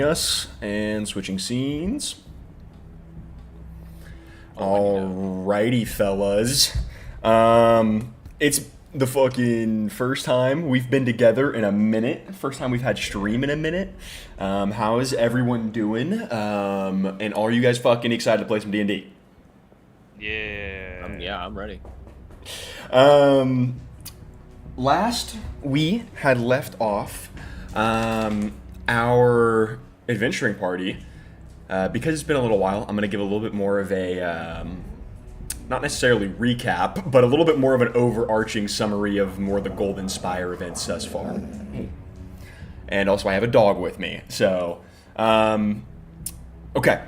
us and switching scenes. Oh, Alrighty, fellas. It's the fucking first time we've been together in a minute. First time we've had stream in a minute. How is everyone doing? And are you guys fucking excited to play some D&D? Yeah. I'm ready. Last we had left off our adventuring party. Because it's been a little while, I'm going to give a little bit more of a, not necessarily recap, but a little bit more of an overarching summary of more of the Golden Spire events thus far. And also I have a dog with me, so, okay.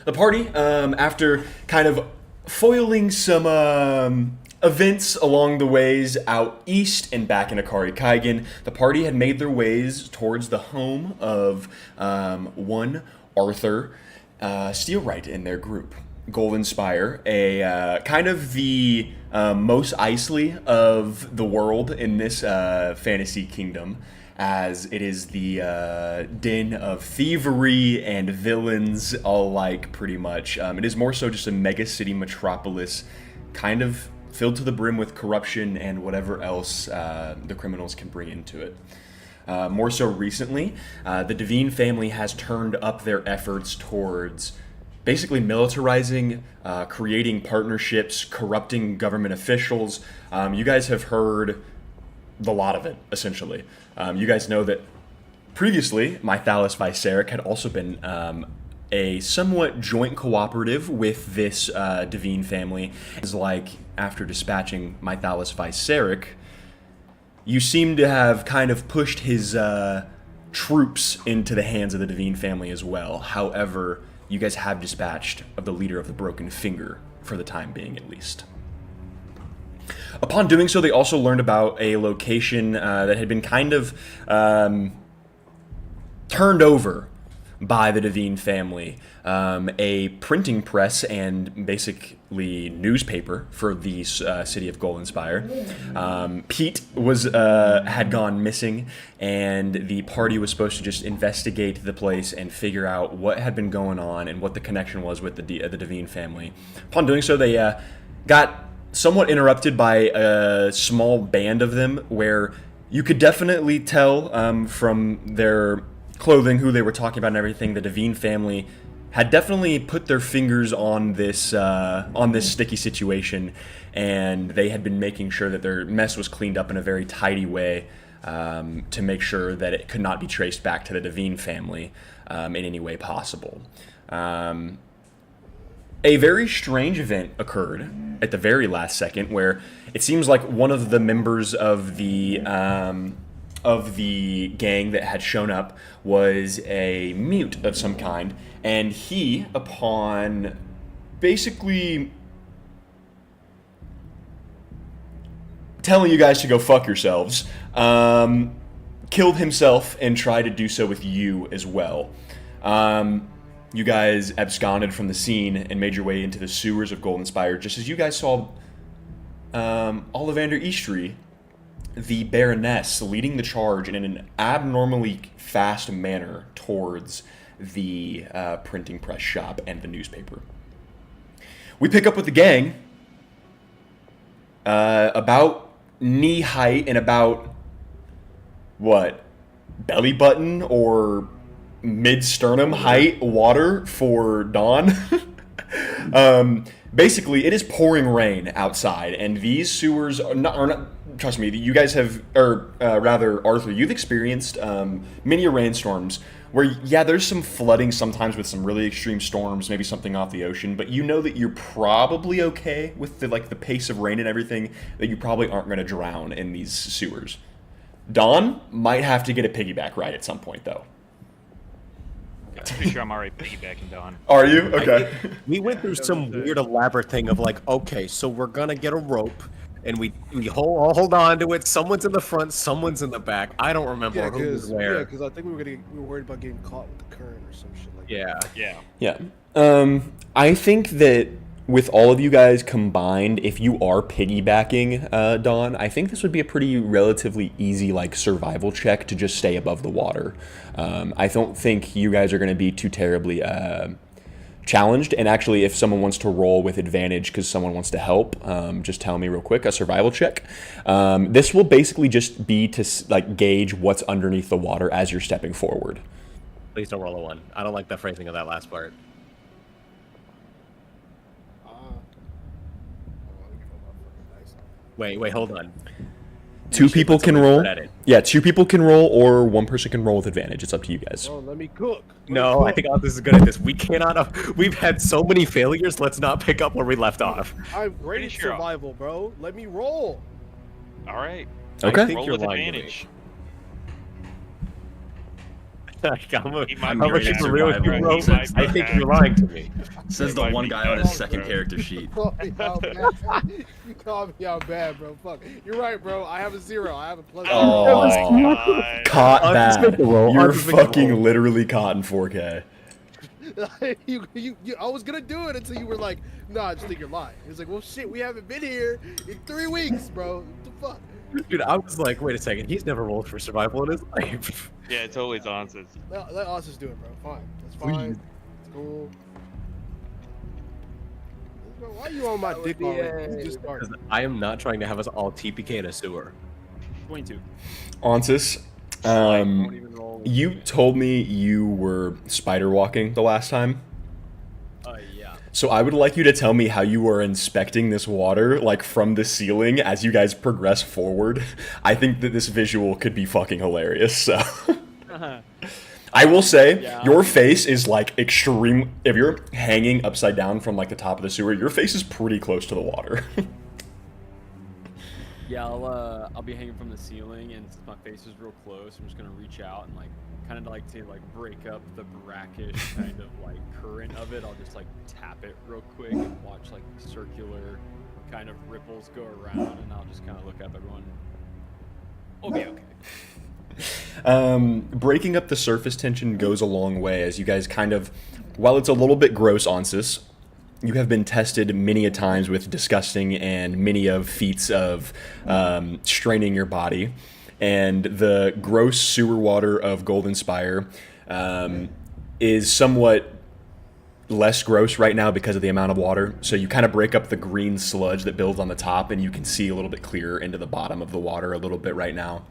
The party, after kind of foiling some events along the ways out east and back in Akari Kaigan, the party had made their ways towards the home of one Arthur Steelwright in their group. Golden Spire, a kind of the most Isley of the world in this fantasy kingdom, as it is the den of thievery and villains alike, pretty much. It is more so just a mega city metropolis, kind of filled to the brim with corruption and whatever else the criminals can bring into it. More so recently, the Devine family has turned up their efforts towards basically militarizing, creating partnerships, corrupting government officials. You guys have heard the lot of it, essentially. You guys know that previously, Mythalis Viseric had also been a somewhat joint cooperative with this Devine family. It's like, after dispatching Mythalis Viseric, you seem to have kind of pushed his troops into the hands of the Devine family as well. However, you guys have dispatched of the leader of the Broken Finger, for the time being at least. Upon doing so, they also learned about a location that had been kind of turned over by the Devine family, a printing press and basically newspaper for the city of Golden Spire. Pete had gone missing, and the party was supposed to just investigate the place and figure out what had been going on and what the connection was with the Devine family. Upon doing so, they got somewhat interrupted by a small band of them, where you could definitely tell from their clothing who they were talking about and everything. The Devine family had definitely put their fingers on this sticky situation, and they had been making sure that their mess was cleaned up in a very tidy way to make sure that it could not be traced back to the Devine family in any way possible. A very strange event occurred at the very last second, where it seems like one of the members of the gang that had shown up was a mute of some kind, and he, upon basically telling you guys to go fuck yourselves, killed himself and tried to do so with you as well. You guys absconded from the scene and made your way into the sewers of Golden Spire, just as you guys saw Ollivander Eastry, the Baroness, leading the charge in an abnormally fast manner towards the printing press shop and the newspaper. We pick up with the gang, about knee height and about, belly button or mid-sternum height water for Dawn. Basically, it is pouring rain outside, and these sewers are not. Trust me, you guys have, or rather, Arthur, you've experienced many rainstorms where, yeah, there's some flooding sometimes with some really extreme storms, maybe something off the ocean, but you know that you're probably okay with the pace of rain and everything, that you probably aren't going to drown in these sewers. Dawn might have to get a piggyback ride at some point, though. I'm pretty sure I'm already piggybacking Dawn. Are you? Okay. We went through some weird elaborate thing of like, okay, so we're gonna get a rope, and we hold on to it. Someone's in the front, someone's in the back. I don't remember who was where. Yeah, because I think we were worried about getting caught with the current or some shit like that. Yeah. Yeah. Yeah. I think that with all of you guys combined, if you are piggybacking Dawn, I think this would be a pretty relatively easy like survival check to just stay above the water. I don't think you guys are going to be too terribly challenged. And actually, if someone wants to roll with advantage because someone wants to help, just tell me real quick a survival check. This will basically just be to like gauge what's underneath the water as you're stepping forward. Please don't roll a 1. I don't like the phrasing of that last part. Wait, hold on. Two should people put can someone roll. good at it. Yeah, 2 people can roll, or 1 person can roll with advantage. It's up to you guys. Oh, let me cook. No, I think Oz is good at this. We cannot. We've had so many failures. Let's not pick up where we left off. I'm great Pretty at sure. survival, bro. Let me roll. All right. Okay. I think Roll you're with lying to me. advantage. He might I'm be gonna great keep at it real with you, survival. bro. He might be I think bad. you're lying to me. Says the Might one be guy on bad, his second bro. character sheet. Call me out bad. You call me out bad, bro. Fuck. You're right, bro. I have a 0. I have a plus. Oh, God. caught I'll just that. make the roll. I'll You're just make the fucking roll. literally caught in 4K. I was gonna do it until you were like, "Nah, I just think you're lying." He was like, "Well, shit, we haven't been here in 3 weeks, bro. What the fuck?" Dude, I was like, wait a second. He's never rolled for survival in his life. Yeah, it totally nonsense. Let us just do it, bro. Fine. That's fine. Please. It's cool. Bro, why are you on my dick already? You just started. Because I am not trying to have us all TPK in a sewer. 22. Onsis, Won't even roll. you told me you were spider walking the last time. Yeah. So I would like you to tell me how you are inspecting this water, like from the ceiling as you guys progress forward. I think that this visual could be fucking hilarious. So I will say, Yeah. your face is like extreme. If you're hanging upside down from like the top of the sewer, your face is pretty close to the water. Yeah, I'll be hanging from the ceiling, and since my face is real close, I'm just gonna reach out and like kind of like to like break up the brackish kind of like current of it. I'll just like tap it real quick and watch like circular kind of ripples go around, and I'll just kind of look up everyone. Okay. Breaking up the surface tension goes a long way as you guys kind of, while it's a little bit gross, Onsis, you have been tested many a times with disgusting and many of feats of straining your body. And the gross sewer water of Golden Spire is somewhat less gross right now because of the amount of water. So you kind of break up the green sludge that builds on the top, and you can see a little bit clearer into the bottom of the water a little bit right now.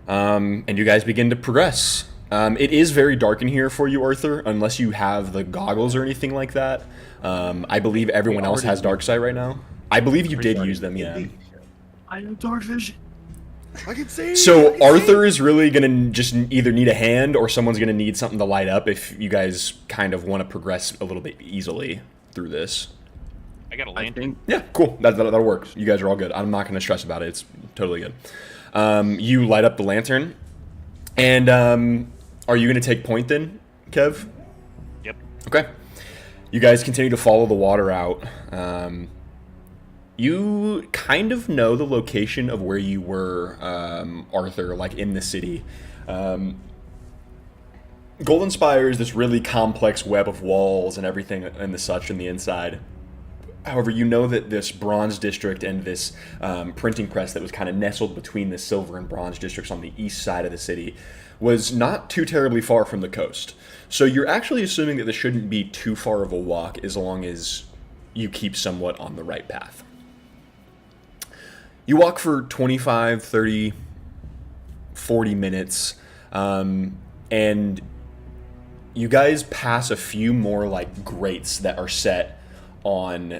And you guys begin to progress. It is very dark in here for you, Arthur, unless you have the goggles or anything like that. I believe everyone else has dark sight right now. I believe you did use them, yeah. I have dark vision. I can see. So Arthur is really gonna just either need a hand or someone's gonna need something to light up if you guys kind of want to progress a little bit easily through this. I got a I lantern. think Yeah, cool. That'll work. You guys are all good. I'm not gonna stress about it. It's totally good. You light up the lantern, and are you gonna take point then, Kev? Yep. Okay. You guys continue to follow the water out. You kind of know the location of where you were, Arthur, like in the city. Golden Spire is this really complex web of walls and everything and the such in the inside. However, you know that this bronze district and this printing press that was kind of nestled between the silver and bronze districts on the east side of the city was not too terribly far from the coast. So you're actually assuming that this shouldn't be too far of a walk as long as you keep somewhat on the right path. You walk for 25, 30, 40 minutes, and you guys pass a few more like grates that are set on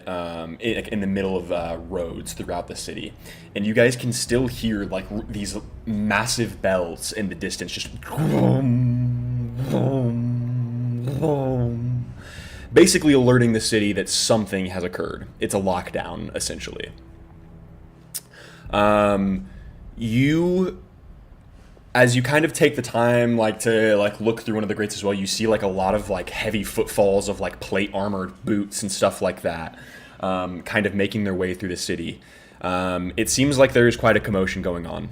in the middle of roads throughout the city, and you guys can still hear like these massive bells in the distance, just basically alerting the city that something has occurred. It's a lockdown, essentially. As you kind of take the time like to like look through one of the grates as well, you see like a lot of like heavy footfalls of like plate armored boots and stuff like that, kind of making their way through the city. It seems like there is quite a commotion going on.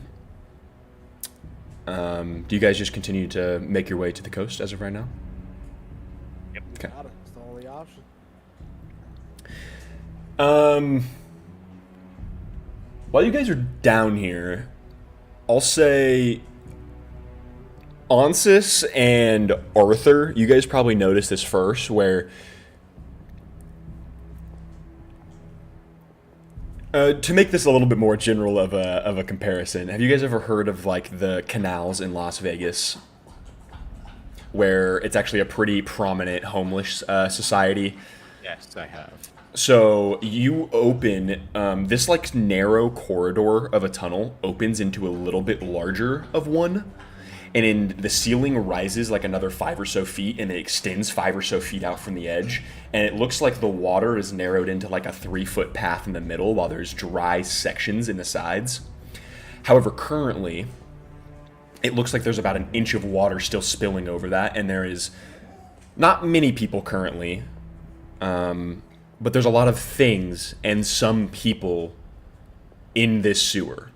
Do you guys just continue to make your way to the coast as of right now? Yep. Okay. It's the only option. While you guys are down here, I'll say Onsis and Arthur, you guys probably noticed this first, where to make this a little bit more general of a comparison, have you guys ever heard of like the canals in Las Vegas, where it's actually a pretty prominent homeless society? Yes, I have. So you open this like narrow corridor of a tunnel opens into a little bit larger of one, and in the ceiling rises like another 5 or so feet, and it extends 5 or so feet out from the edge, and it looks like the water is narrowed into like a 3-foot path in the middle, while there's dry sections in the sides. However, currently, it looks like there's about an inch of water still spilling over that, and there is not many people currently. But there's a lot of things and some people in this sewer.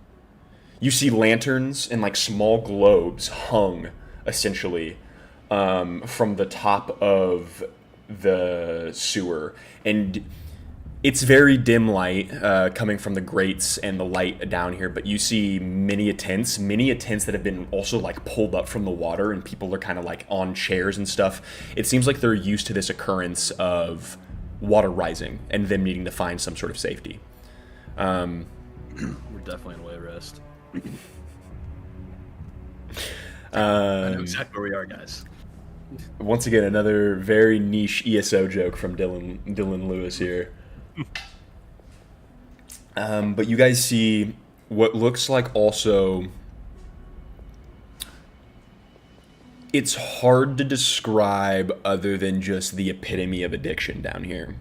You see lanterns and like small globes hung, essentially, from the top of the sewer. And it's very dim light coming from the grates and the light down here, but you see many tents that have been also like pulled up from the water, and people are kind of like on chairs and stuff. It seems like they're used to this occurrence of water rising and them needing to find some sort of safety. We're definitely in way rest. I know exactly where we are, guys. Once again, another very niche ESO joke from Dylan Lewis here. But you guys see what looks like also... It's hard to describe other than just the epitome of addiction down here.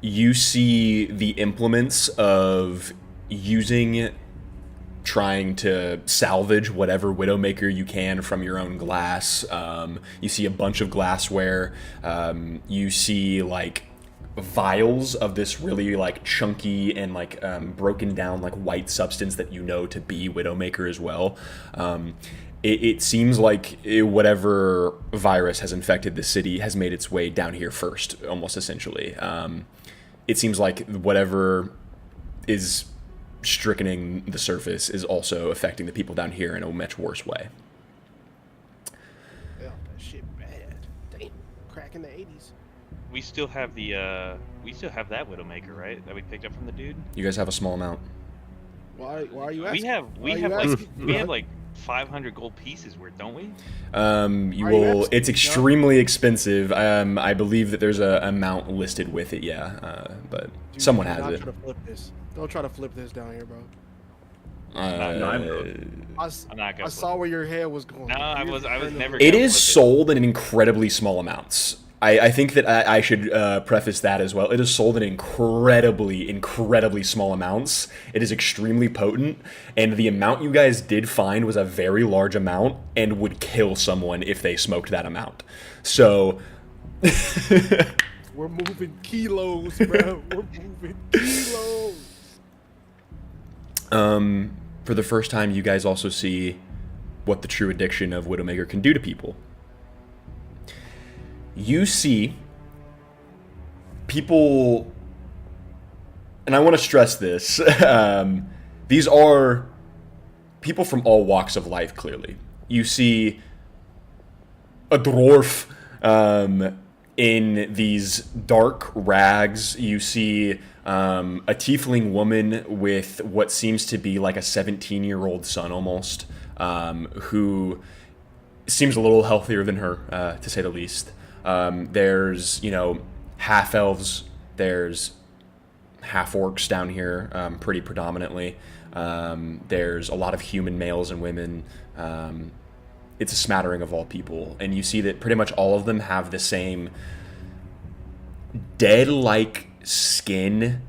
You see the implements of trying to salvage whatever Widowmaker you can from your own glass. You see a bunch of glassware. You see like vials of this really like chunky and like broken down like white substance that you know to be Widowmaker as well. It seems like whatever virus has infected the city has made its way down here first, almost essentially. It seems like whatever is strickening the surface is also affecting the people down here in a much worse way. Yeah, that shit bad. Damn, crack in the 80s. We still have that Widowmaker, right? That we picked up from the dude. You guys have a small amount. Why are you asking? We have like 500 gold pieces worth, don't we? It's extremely expensive. I believe that there's a amount listed with it, yeah. But Dude, someone do has not it. try to flip this. Don't try to flip this down here, bro. I'm not I gonna. saw where your head was going. No, I was never. It gonna is flip sold in incredibly small amounts. I think that I should preface that as well. It is sold in incredibly small amounts. It is extremely potent, and the amount you guys did find was a very large amount and would kill someone if they smoked that amount. So... We're moving kilos, bro. We're moving kilos. For the first time, you guys also see what the true addiction of Widowmaker can do to people. You see people, and I want to stress this, these are people from all walks of life, clearly. You see a dwarf in these dark rags. You see a tiefling woman with what seems to be like a 17-year-old son almost, who seems a little healthier than her, to say the least. There's, half-elves, there's half-orcs down here, pretty predominantly. There's a lot of human males and women. It's a smattering of all people. And you see that pretty much all of them have the same dead-like skin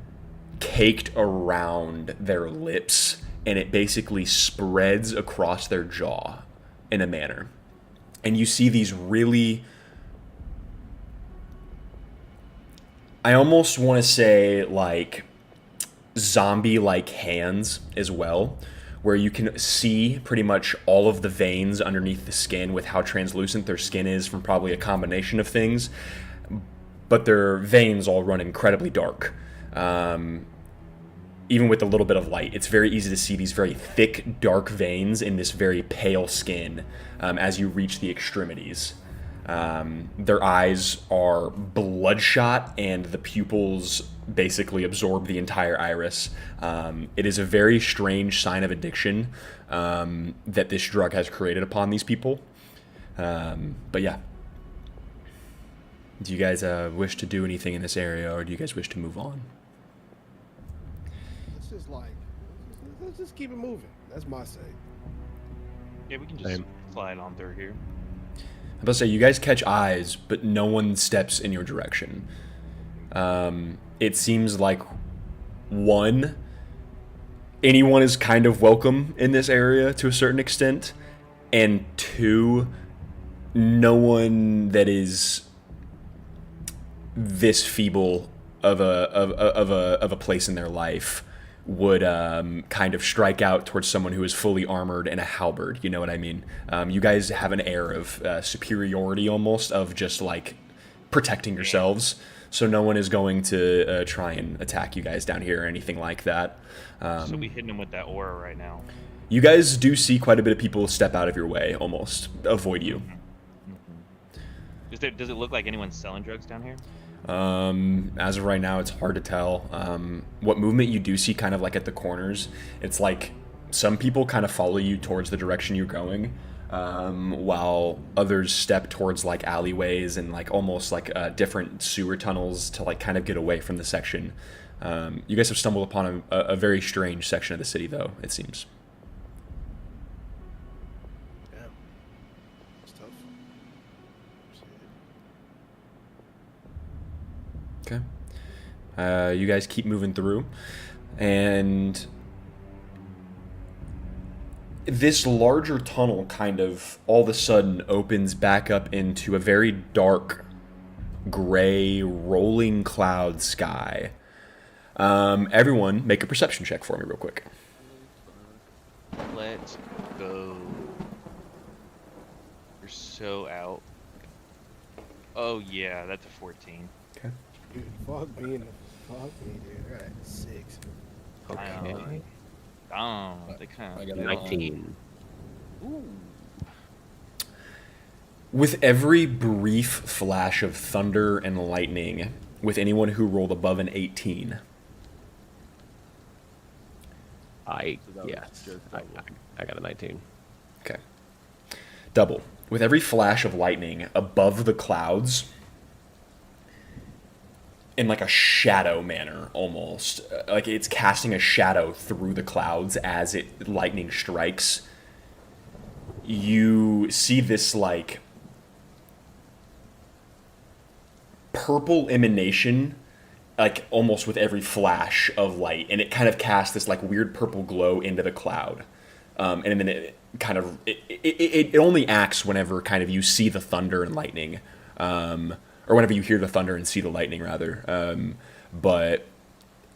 caked around their lips, and it basically spreads across their jaw in a manner. And you see these really... I almost want to say, like, zombie-like hands as well, where you can see pretty much all of the veins underneath the skin with how translucent their skin is from probably a combination of things. but their veins all run incredibly dark. Even with a little bit of light, it's very easy to see these very thick, dark veins in this very pale skin as you reach the extremities. Their eyes are bloodshot, and the pupils basically absorb the entire iris. It is a very strange sign of addiction that this drug has created upon these people. But yeah. Do you guys wish to do anything in this area, or do you guys wish to move on? Let's just keep it moving. That's my say. Yeah, we can just slide on through here. I'm about to say, you guys catch eyes, but no one steps in your direction. It seems like, one, anyone is kind of welcome in this area to a certain extent, and two, no one that is this feeble of a place in their life would kind of strike out towards someone who is fully armored and a halberd. You know what I mean? You guys have an air of superiority, almost, of just like protecting yourselves. So no one is going to try and attack you guys down here or anything like that. So we hitting them with that aura right now. You guys do see quite a bit of people step out of your way, almost avoid you. Does it look like anyone's selling drugs down here? As of right now, it's hard to tell. What movement you do see kind of like at the corners, it's like some people kind of follow you towards the direction you're going, while others step towards like alleyways and like almost like different sewer tunnels to like kind of get away from the section. You guys have stumbled upon a very strange section of the city, though, it seems. Yeah. It's tough. Okay. You guys keep moving through, and this larger tunnel kind of all of a sudden opens back up into a very dark, gray, rolling cloud sky. Everyone, make a perception check for me real quick. Let's go. You're so out. Oh yeah, that's a 14. Okay. Dude, fuck me, dude. I got 6. Okay. They kind I of got a 19. Ooh. With every brief flash of thunder and lightning, with anyone who rolled above an 18, Yes. I got a 19. okay, double. With every flash of lightning above the clouds, in like a shadow manner almost, like it's casting a shadow through the clouds as lightning strikes, you see this like purple emanation, like almost with every flash of light, and it kind of casts this like weird purple glow into the cloud, and then it kind of it only acts whenever kind of you see the thunder and lightning, or whenever you hear the thunder and see the lightning rather, but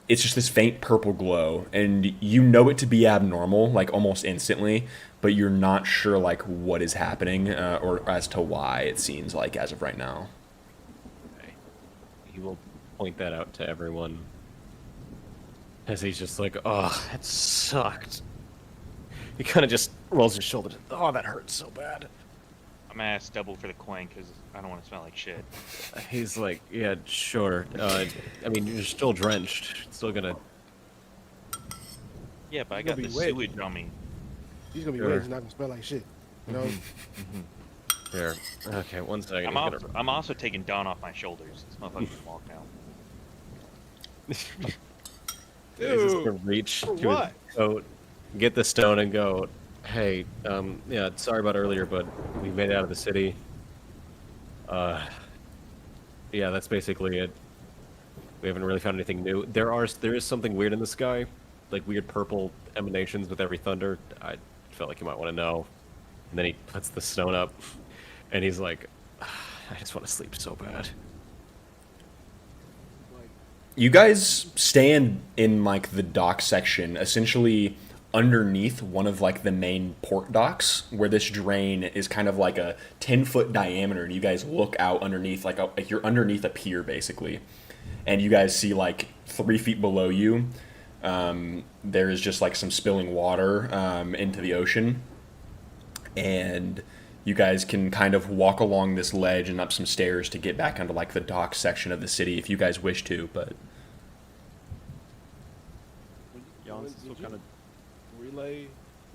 it's just this faint purple glow, and you know it to be abnormal like almost instantly, but you're not sure like what is happening, or as to why it seems like as of right now. He will point that out to everyone as he's just like, oh, that sucked. He kind of just rolls his shoulders. Oh, that hurts so bad. I'm gonna ask double for the coin because I don't want to smell like shit. He's like, yeah, sure. I mean, you're still drenched. It's still gonna... Yeah, but I It's got gonna the be wet. sewage on me. He's gonna be Sure. wet. He's not gonna smell like shit. You know? Here. Okay, 1 second. I'm also taking Dawn off my shoulders. This motherfucker can walk now. He's just gonna reach for to what? his coat, get the stone, and go, hey, yeah, sorry about earlier, but we made it out of the city. Yeah, that's basically it. We haven't really found anything new. There is something weird in the sky, like weird purple emanations with every thunder. I felt like you might want to know. And then he puts the stone up, and he's like, I just want to sleep so bad. You guys stand in like the dock section, essentially underneath one of like the main port docks where this drain is kind of like a 10-foot diameter, and you guys look out underneath like you're underneath a pier basically, and you guys see like 3 feet below you there is just like some spilling water into the ocean, and you guys can kind of walk along this ledge and up some stairs to get back onto like the dock section of the city if you guys wish to, but Jan's still Did kind of. relay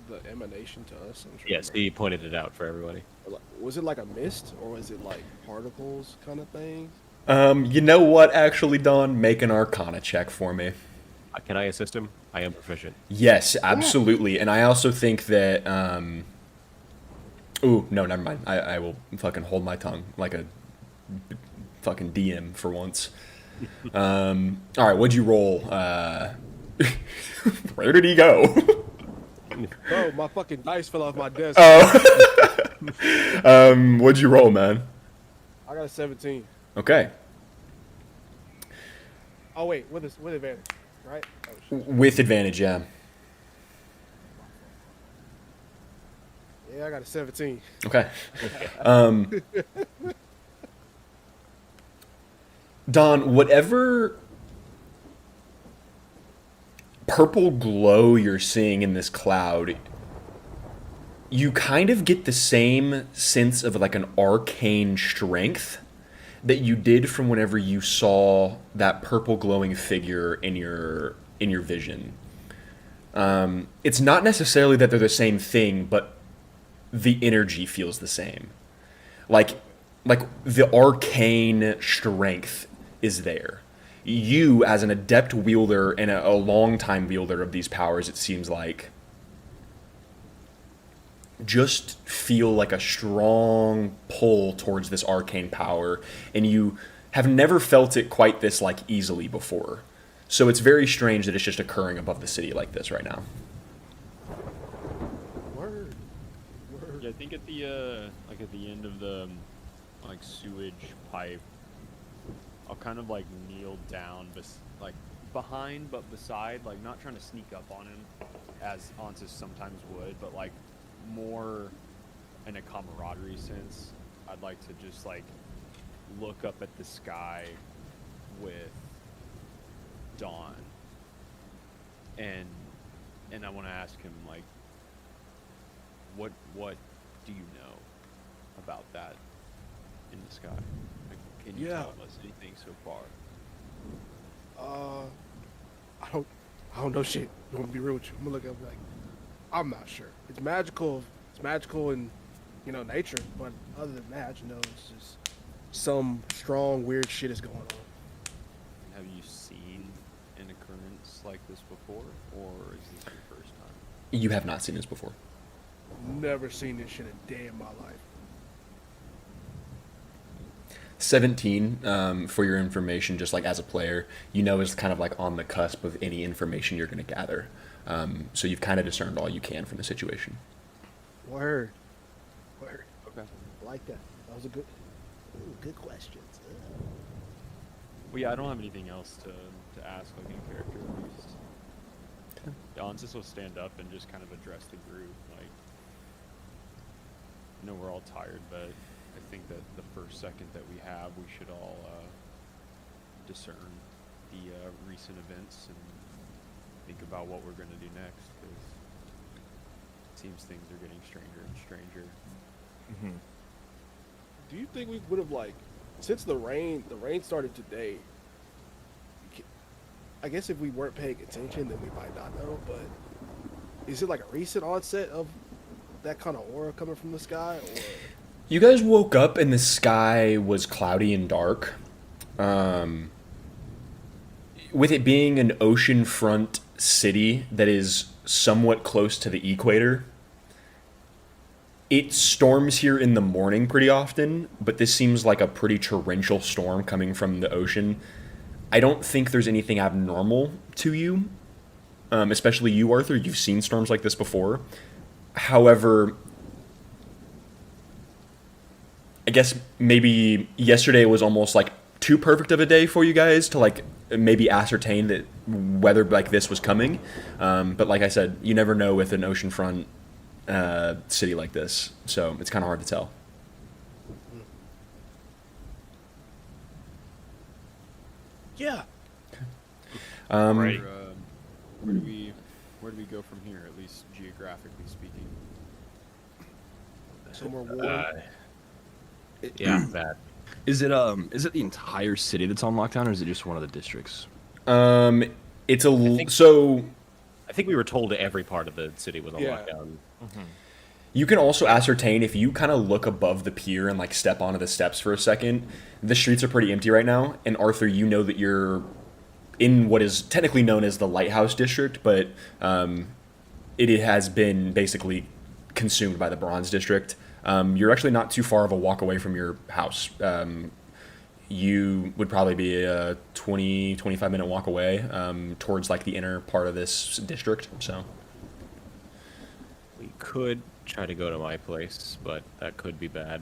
the emanation to us? I'm sure Yes, he pointed it out for everybody. Was it like a mist or was it like particles kind of thing? you know what, actually, Don, make an Arcana check for me. Can I assist him? I am proficient. Yes, absolutely. And I also think that ooh, no, never mind. I will fucking hold my tongue like a fucking DM for once. All right, what'd you roll? Where did he go? Oh, my fucking dice fell off my desk. What'd you roll, man? I got a 17. Okay. Oh wait, with advantage, right? Oh, shit. With advantage, yeah. Yeah, I got a 17. Okay. Don, whatever purple glow you're seeing in this cloud, you kind of get the same sense of like an arcane strength that you did from whenever you saw that purple glowing figure in your vision. It's not necessarily that they're the same thing, but the energy feels the same. Like the arcane strength is there. You, as an adept wielder and a long-time wielder of these powers, it seems like, just feel like a strong pull towards this arcane power, and you have never felt it quite this like easily before. So it's very strange that it's just occurring above the city like this right now. Word. Yeah, I think at the like at the end of the like sewage pipe, I'll kind of like kneel down, like behind but beside, like not trying to sneak up on him, as Ansis sometimes would, but like more in a camaraderie sense. I'd like to just like look up at the sky with Dawn, and I want to ask him like, what do you know about that in the sky? Like, can you Yeah. tell us anything so far? I don't know shit. I'm gonna be real with you. I'm gonna look up like, I'm not sure. It's magical. It's magical in, nature. But other than that, it's just some strong, weird shit is going on. Have you seen an occurrence like this before, or is this your first time? You have not seen this before. Never seen this shit a day in my life. 17, for your information, just like as a player, is kind of like on the cusp of any information you're going to gather. So you've kind of discerned all you can from the situation. Word. Okay. I like that. That was a good questions. Well, yeah, I don't have anything else to ask like in character at least. Ansis will stand up and just kind of address the group. Like, I know we're all tired, but I think that the first second that we have, we should all discern the recent events and think about what we're going to do next, because it seems things are getting stranger and stranger. Do you think we would have since the rain started today? I guess if we weren't paying attention, then we might not know. But is it like a recent onset of that kind of aura coming from the sky, or? You guys woke up and the sky was cloudy and dark. With it being an oceanfront city that is somewhat close to the equator, it storms here in the morning pretty often, but this seems like a pretty torrential storm coming from the ocean. I don't think there's anything abnormal to you, especially you, Arthur. You've seen storms like this before. However, I guess maybe yesterday was almost like too perfect of a day for you guys to maybe ascertain that weather like this was coming. But like I said, you never know with an oceanfront city like this, so it's kind of hard to tell. Yeah. Right. Where do we go from here? At least geographically speaking. Somewhere warm. Yeah, that. Is it the entire city that's on lockdown, or is it just one of the districts? It's a think- so I think we were told every part of the city was on Yeah. lockdown. you can also ascertain if you kind of look above the pier and like step onto the steps for a second. The streets are pretty empty right now, and Arthur, you know that you're in what is technically known as the Lighthouse District, but it has been basically consumed by the Bronze District. You're actually not too far of a walk away from your house. You would probably be a 20, 25-minute walk away towards like the inner part of this district. So We could try to go to my place, but that could be bad.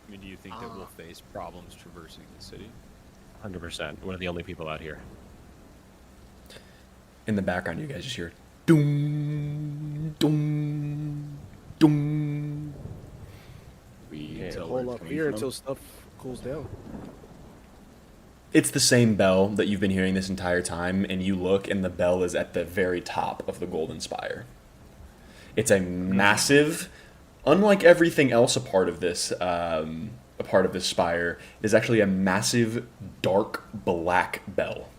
I mean, do you think that we'll face problems traversing the city? 100%. We're the only people out here. in the background, you guys just hear doom, doom, doom. We tell where Hold it's up coming here from? until stuff cools down. It's the same bell that you've been hearing this entire time, and you look, and the bell is at the very top of the Golden Spire. It's a massive, unlike everything else a part of this spire, it is actually a massive, dark black bell.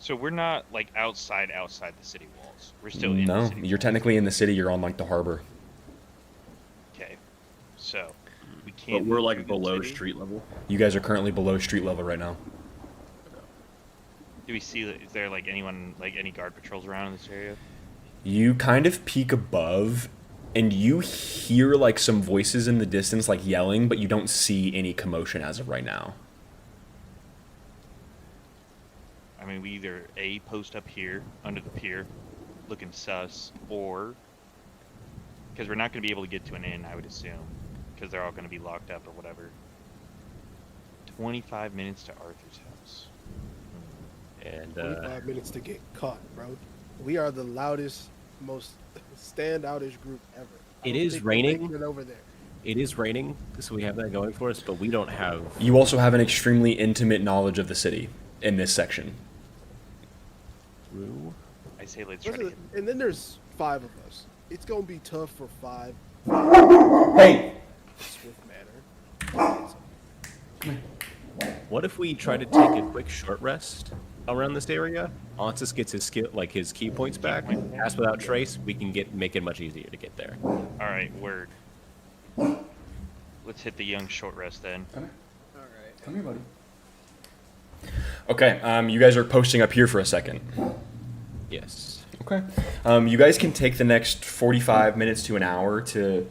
So we're not like outside the city walls. We're still in the No, city you're walls. technically in the city. You're on like the harbor. Okay. So we can't. But we're move like through the below city? street level. You guys are currently below street level right now. Do we see? Is there like anyone, like any guard patrols around in this area? You kind of peek above, and you hear like some voices in the distance, like yelling, but you don't see any commotion as of right now. I mean, we either A, post up here under the pier, looking sus, or because we're not going to be able to get to an inn, I would assume, because they're all going to be locked up or whatever. 25 minutes to Arthur's house. And 25 minutes to get caught, bro. We are the loudest, most standoutish group ever. I It don't is think we're raining. making it over there. it is raining, so we have that going for us, but we don't have... You also have an extremely intimate knowledge of the city in this section. True. I say let's try to Listen, get. and then there's 5 of us. It's gonna be tough for 5 Hey! swift manner. What if we try to take a quick short rest around this area? Onsis gets his skill, like his key points back. Pass without trace. We can make it much easier to get there. All right, word. Let's hit the young short rest then. Okay, you guys are posting up here for a second. Yes. Okay. You guys can take the next 45 minutes to an hour to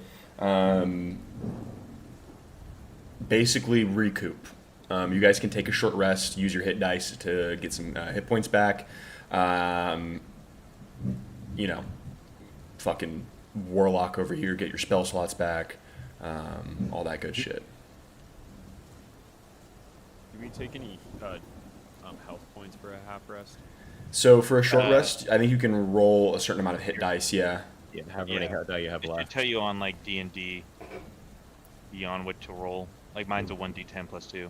basically recoup. You guys can take a short rest, use your hit dice to get some hit points back. You know, fucking warlock over here, get your spell slots back. All that good shit. Do we take any health points for a half rest? So for a short rest, I think you can roll a certain amount of hit dice. Yeah. Yeah. However many Yeah. die you have It left. tell you on like D&D beyond what to roll. Like mine's a 1d10 plus 2.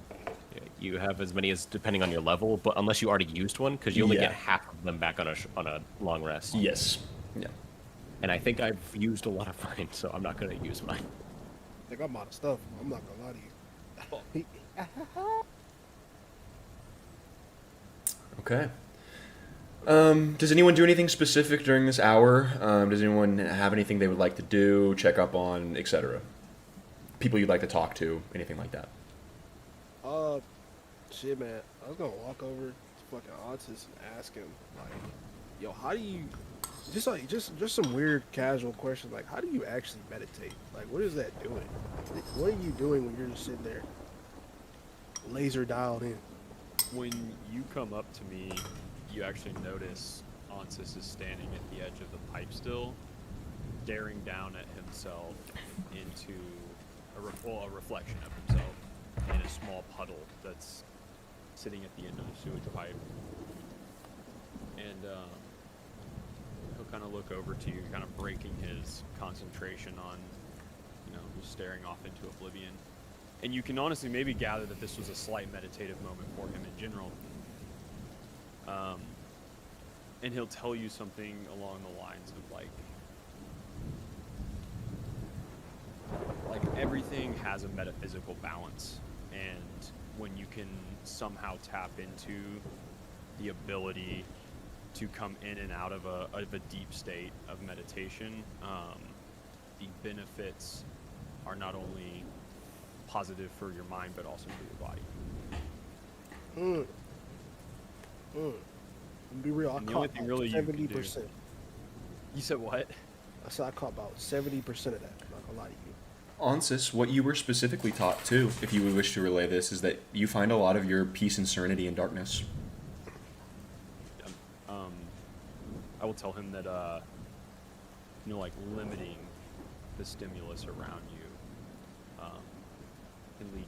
Yeah, you have as many as depending on your level, but unless you already used one, because you only Yeah. get half of them back on a long rest. Yes. Yeah. And I think I've used a lot of mine, so I'm not gonna use mine. I think I'm out of stuff. I'm not gonna lie to you. Okay. Does anyone do anything specific during this hour? Does anyone have anything they would like to do, check up on, etc.? People you'd like to talk to, anything like that? Shit, man. I was gonna walk over to fucking Autis and ask him, like, yo, how do you, just some weird casual questions, like, how do you actually meditate? Like, what is that doing? What are you doing when you're just sitting there, laser dialed in? When you come up to me, you actually notice Onsis is standing at the edge of the pipe still, staring down at himself into a reflection of himself in a small puddle that's sitting at the end of the sewage pipe. And he'll kind of look over to you, kind of breaking his concentration on, just staring off into oblivion. And you can honestly maybe gather that this was a slight meditative moment for him in general. And he'll tell you something along the lines of like everything has a metaphysical balance, and when you can somehow tap into the ability to come in and out of a deep state of meditation, the benefits are not only positive for your mind but also for your body. Be real, I And the only caught thing really you can do- 70%. You said what? I said I caught about 70% of that. I'm not gonna lie to you. Ansis, what you were specifically taught too, if you would wish to relay this, is that you find a lot of your peace and serenity in darkness. I will tell him that like limiting the stimulus around you can lead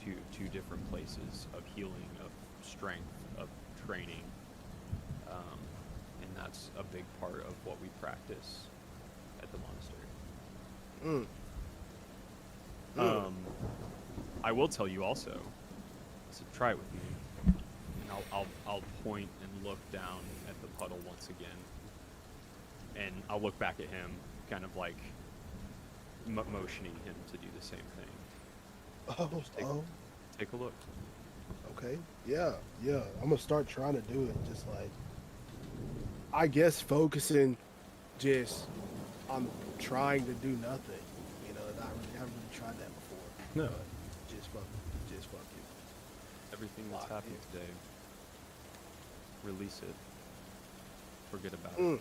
you to different places of healing, of strength, of training, and that's a big part of what we practice at the monastery. I will tell you also, so try it with me, and I'll point and look down at the puddle once again, and I'll look back at him, kind of like motioning him to do the same thing. Take a look. Okay. Yeah. I'm gonna start trying to do it. Just like, I guess focusing just on trying to do nothing. I haven't really tried that before. No. But just fuck it. Everything that's Lock happened it. today, release it. Forget about it.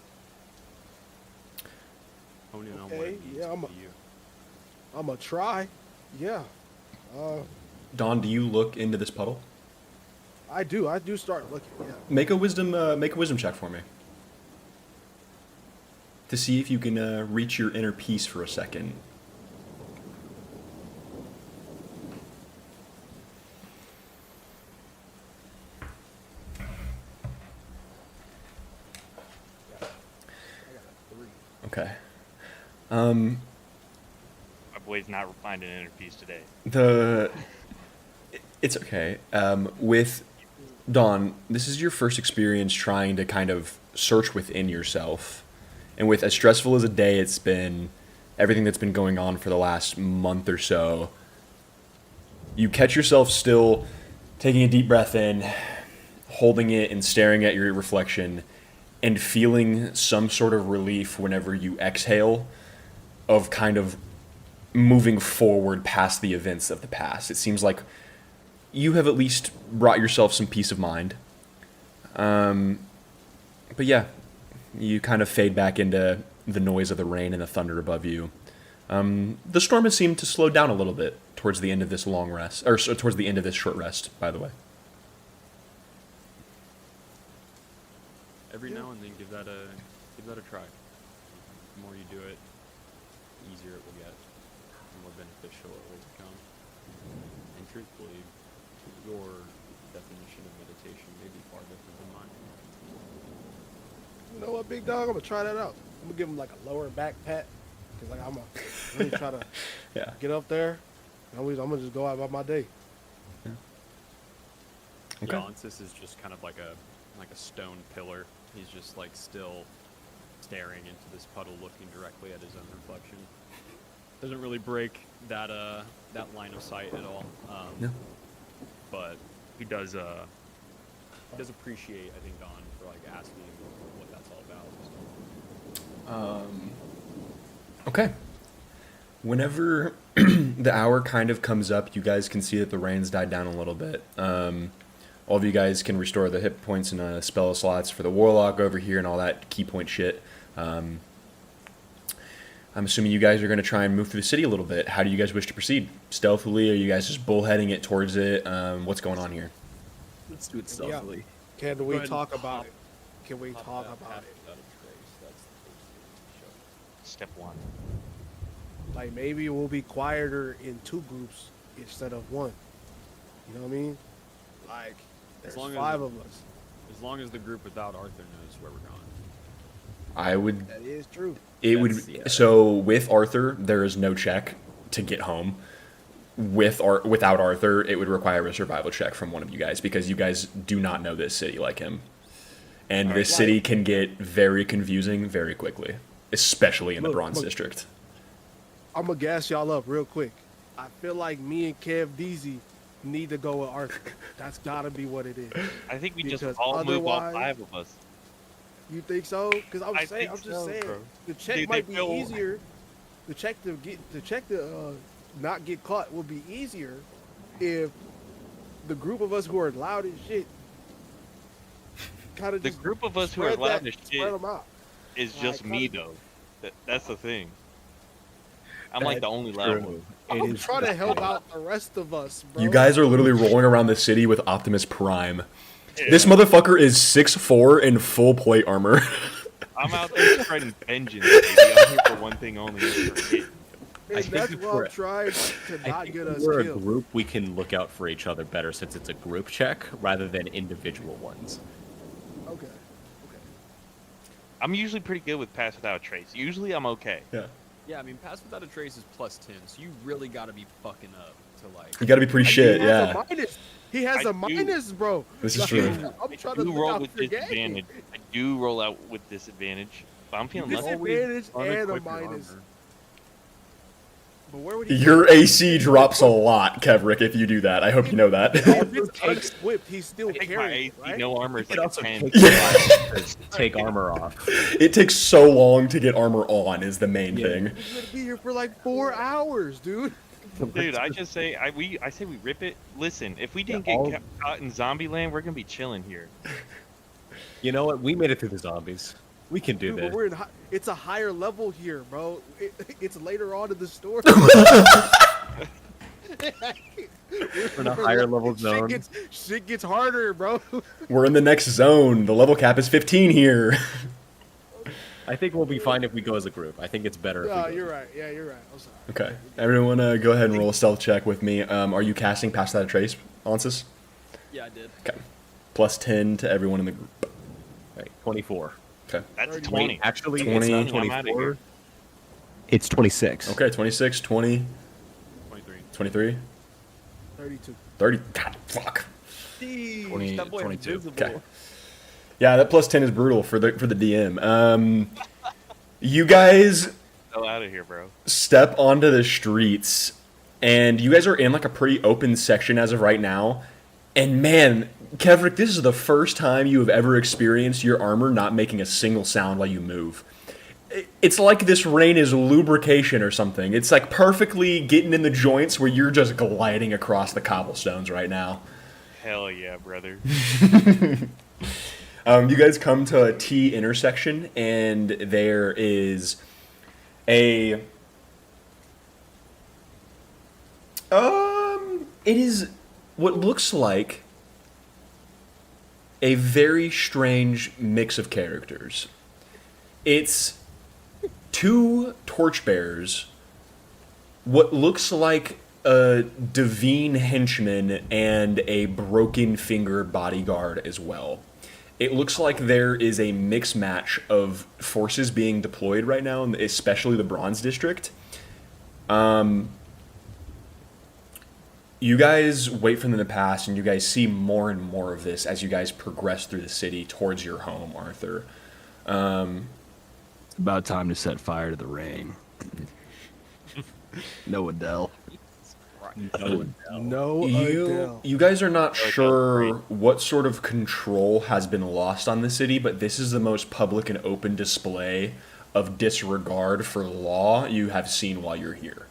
Hone in on what Okay, it means yeah, to I'm be you. I'm gonna try. Yeah. Dawn, do you look into this puddle? I do start looking. Yeah. Make a wisdom check for me. To see if you can reach your inner peace for a second. Okay. My boy's not finding inner peace today. It's okay. With Dawn, this is your first experience trying to kind of search within yourself. And with as stressful as a day it's been, everything that's been going on for the last month or so, you catch yourself still taking a deep breath in, holding it and staring at your reflection, and feeling some sort of relief whenever you exhale of kind of moving forward past the events of the past. It seems like you have at least brought yourself some peace of mind. But yeah, you kind of fade back into the noise of the rain and the thunder above you. The storm has seemed to slow down a little bit towards the end of this long rest, or towards the end of this short rest, by the way. Every now and then, give that a try. The more you do it, the easier it will get, the more beneficial it will become. And truthfully, your definition of meditation may be far different than mine. You know what, big dog? I'm gonna try that out. I'm gonna give him like a lower back pat, cause like I'm gonna really try to Yeah. get up there. I'm gonna just go out about my day. Okay. Jansis is just kind of like a stone pillar. He's just like still staring into this puddle, looking directly at his own reflection. Doesn't really break that line of sight at all. No. But he does appreciate, I think, Don for like asking what that's all about. Okay. Whenever the hour kind of comes up, you guys can see that the rain's died down a little bit. All of you guys can restore the hit points and spell slots for the warlock over here and all that key point shit. I'm assuming you guys are going to try and move through the city a little bit. How do you guys wish to proceed? Stealthily? Are you guys just bullheading it towards it? What's going on here? Let's do it stealthily. Can Go we ahead and talk pop- about it? Can we Pop talk that about path it? without a trace. That's the first thing to show. Step one. Like maybe we'll be quieter in two groups instead of one. You know what I mean? Like, there's long as 5 of us. As long as the group without Arthur knows where we're going. I would. That is true. It would. That's- yeah. So with Arthur, there is no check to get home. Without Arthur, it would require a survival check from one of you guys because you guys do not know this city like him, and this city can get very confusing very quickly, especially in the Look, Bronze look. District. I'm gonna gas y'all up real quick. I feel like me and Kev Deasy need to go with Arthur. That's gotta be what it is. I think we just Because all move all otherwise- 5 of us. You think so? Because I I'm think just so, saying, bro. the check They might be feel- easier. The check to not get caught would be easier if the group of us who are loud as shit kind of The just group of us who are spread loud that- as spread shit them out. is Like, just me kinda- though. That's the thing. I'm like the only loud one. I'm trying to help out the rest of us, bro. You guys are literally rolling around the city with Optimus Prime. This motherfucker is 6'4" in full plate armor. I'm out there spreading vengeance, baby. I'm here for one thing only. It's for it. and think that's if why we're- I'm trying to I not think get if us we're a killed. group, we can look out for each other better since it's a group check rather than individual ones. Okay. I'm usually pretty good with pass without a trace. Usually I'm okay. Yeah. Yeah, I mean, pass without a trace is +10, so you really got to be fucking up to like. You gotta be pretty shit, He has yeah. a minus. He has I a do. minus, bro. This is Like, true. I'm I trying to do look roll out with for your game. disadvantage. I do roll out with disadvantage. But I'm feeling lucky. Disadvantage and a Unequip your minus. armor. But where would he? Your AC drops a lot, Kevrick, if you do that. I hope you know that. If it's unequipped, he's still I think my carrying, AC right? no armor is It like a also 10. takes a while to take armor off. It takes so long to get armor on is the main thing. He's gonna be here for like 4 hours, dude. Dude, I just say I say we rip it. Listen, if we didn't all- get caught in zombie land, we're gonna be chilling here. You know what? We made it through the zombies. We can do Dude, but this. we're in. It's a higher level here, bro. It's later on in the story. We're in a higher level zone. Shit gets harder, bro. We're in the next zone. The level cap is 15 here. I think we'll be fine if we go as a group. I think it's better if we No, go. you're right. Yeah, you're right. I'm sorry. Okay. Everyone, go ahead and roll a stealth check with me. Are you casting Pass Without a Trace, Ansys? Yeah, I did. Okay. Plus 10 to everyone in the group. Right, 24. Okay. That's a 30. 20. Actually, 20. it's not I'm outta 24. here. It's 26. Okay, 26, 20, 23. 23, 32. 30. God, fuck. Jeez, 20, that boy 22. invisible. Okay. Yeah, that plus 10 is brutal for the DM. You guys Hell out of here, bro. step onto the streets, and you guys are in like a pretty open section as of right now. And man, Kevrick, this is the first time you have ever experienced your armor not making a single sound while you move. It's like this rain is lubrication or something. It's like perfectly getting in the joints where you're just gliding across the cobblestones right now. Hell yeah, brother. You guys come to a T intersection, and there is a. It is what looks like a very strange mix of characters. It's two torchbearers, what looks like a Devine henchman, and a broken fingered bodyguard as well. It looks like there is a mix match of forces being deployed right now, especially the Bronze District. You guys wait for them to pass, and you guys see more and more of this as you guys progress through the city towards your home, Arthur. It's about time to set fire to the rain. No, Adele. No, You guys are not Okay, sure great. what sort of control has been lost on the city, but this is the most public and open display of disregard for law you have seen while you're here.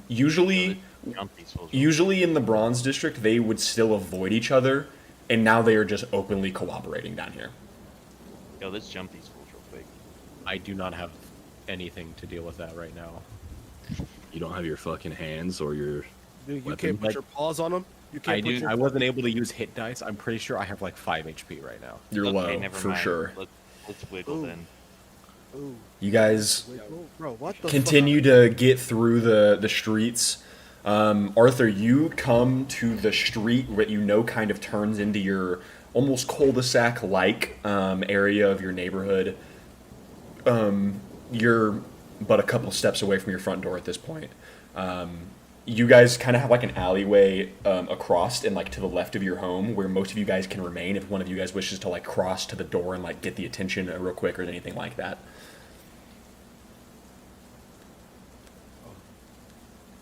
Usually Jump these fools. Usually in the Bronze District, they would still avoid each other, and now they are just openly cooperating down here. Yo, let's jump these fools real quick. I do not have anything to deal with that right now. You don't have your fucking hands or your. Dude, you Weapon. can't put Like- your paws on them. You can't I put do. your I wasn't able to use hit dice. I'm pretty sure I have like 5 HP right now. You're Okay, low, never for mind. sure. Let's wiggle Ooh. then. Ooh, You guys wait, bro, what the continue to get through the streets. Arthur, you come to the street that you know kind of turns into your almost cul-de-sac-like area of your neighborhood. You're but a couple steps away from your front door at this point. You guys kind of have like an alleyway across and like to the left of your home where most of you guys can remain if one of you guys wishes to like cross to the door and like get the attention real quick or anything like that.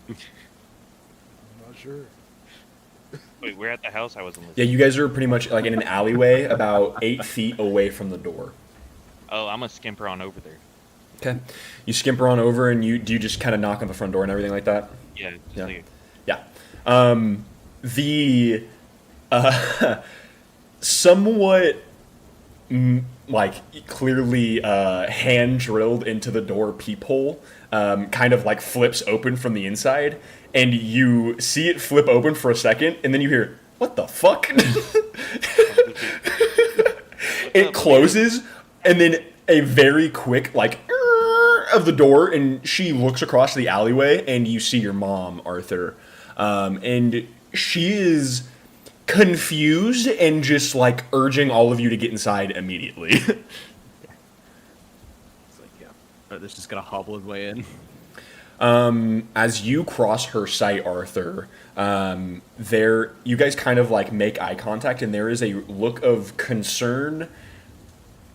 I'm not sure. Wait, we're at the house. I wasn't Yeah, listening. you guys are pretty much like in an alleyway about 8 feet away from the door. Oh, I'm gonna skimper on over there. Okay. You skimper on over and do you just kind of knock on the front door and everything like that? Yeah. Just Yeah. like Yeah. The somewhat like clearly hand drilled into the door peephole kind of like flips open from the inside, and you see it flip open for a second, and then you hear, "What the fuck?" It closes, and then a very quick like of the door, and she looks across the alleyway, and you see your mom, Arthur, and she is confused and just like urging all of you to get inside immediately. It's like, yeah, Arthur's just gonna hobble his way in. As you cross her sight, Arthur, there you guys kind of like make eye contact, and there is a look of concern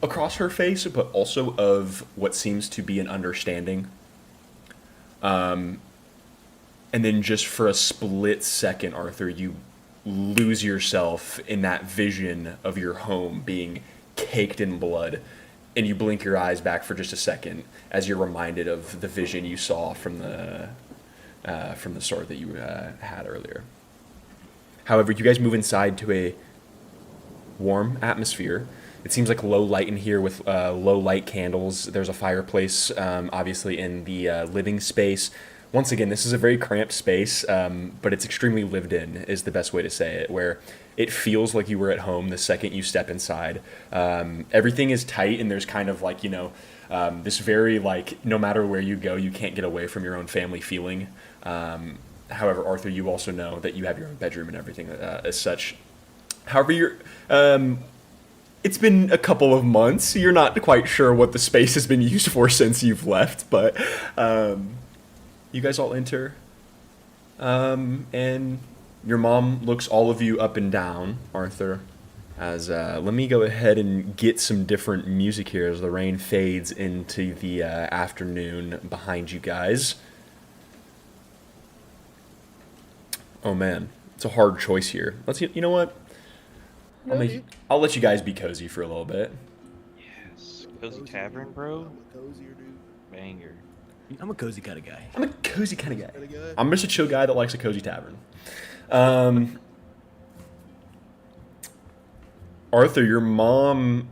across her face, but also of what seems to be an understanding. And then just for a split second, Arthur, you lose yourself in that vision of your home being caked in blood, and you blink your eyes back for just a second as you're reminded of the vision you saw from the sword that you had earlier. However, you guys move inside to a warm atmosphere. It seems like low light in here with low light candles. There's a fireplace, obviously, in the living space. Once again, this is a very cramped space, but it's extremely lived in, is the best way to say it, where it feels like you were at home the second you step inside. Everything is tight, and there's kind of like, this very, like, no matter where you go, you can't get away from your own family feeling. However, Arthur, you also know that you have your own bedroom and everything as such. However, it's been a couple of months. You're not quite sure what the space has been used for since you've left, but you guys all enter, and your mom looks all of you up and down, Arthur, as let me go ahead and get some different music here as the rain fades into the afternoon behind you guys. Oh man, it's a hard choice here. You know what? I'll let you guys be cozy for a little bit. yes, cozy tavern, bro. I'm a cozier dude. Banger. I'm a cozy kind of guy. I'm a cozy kind of guy. Kinda guy. I'm just a chill guy that likes a cozy tavern. Arthur, your mom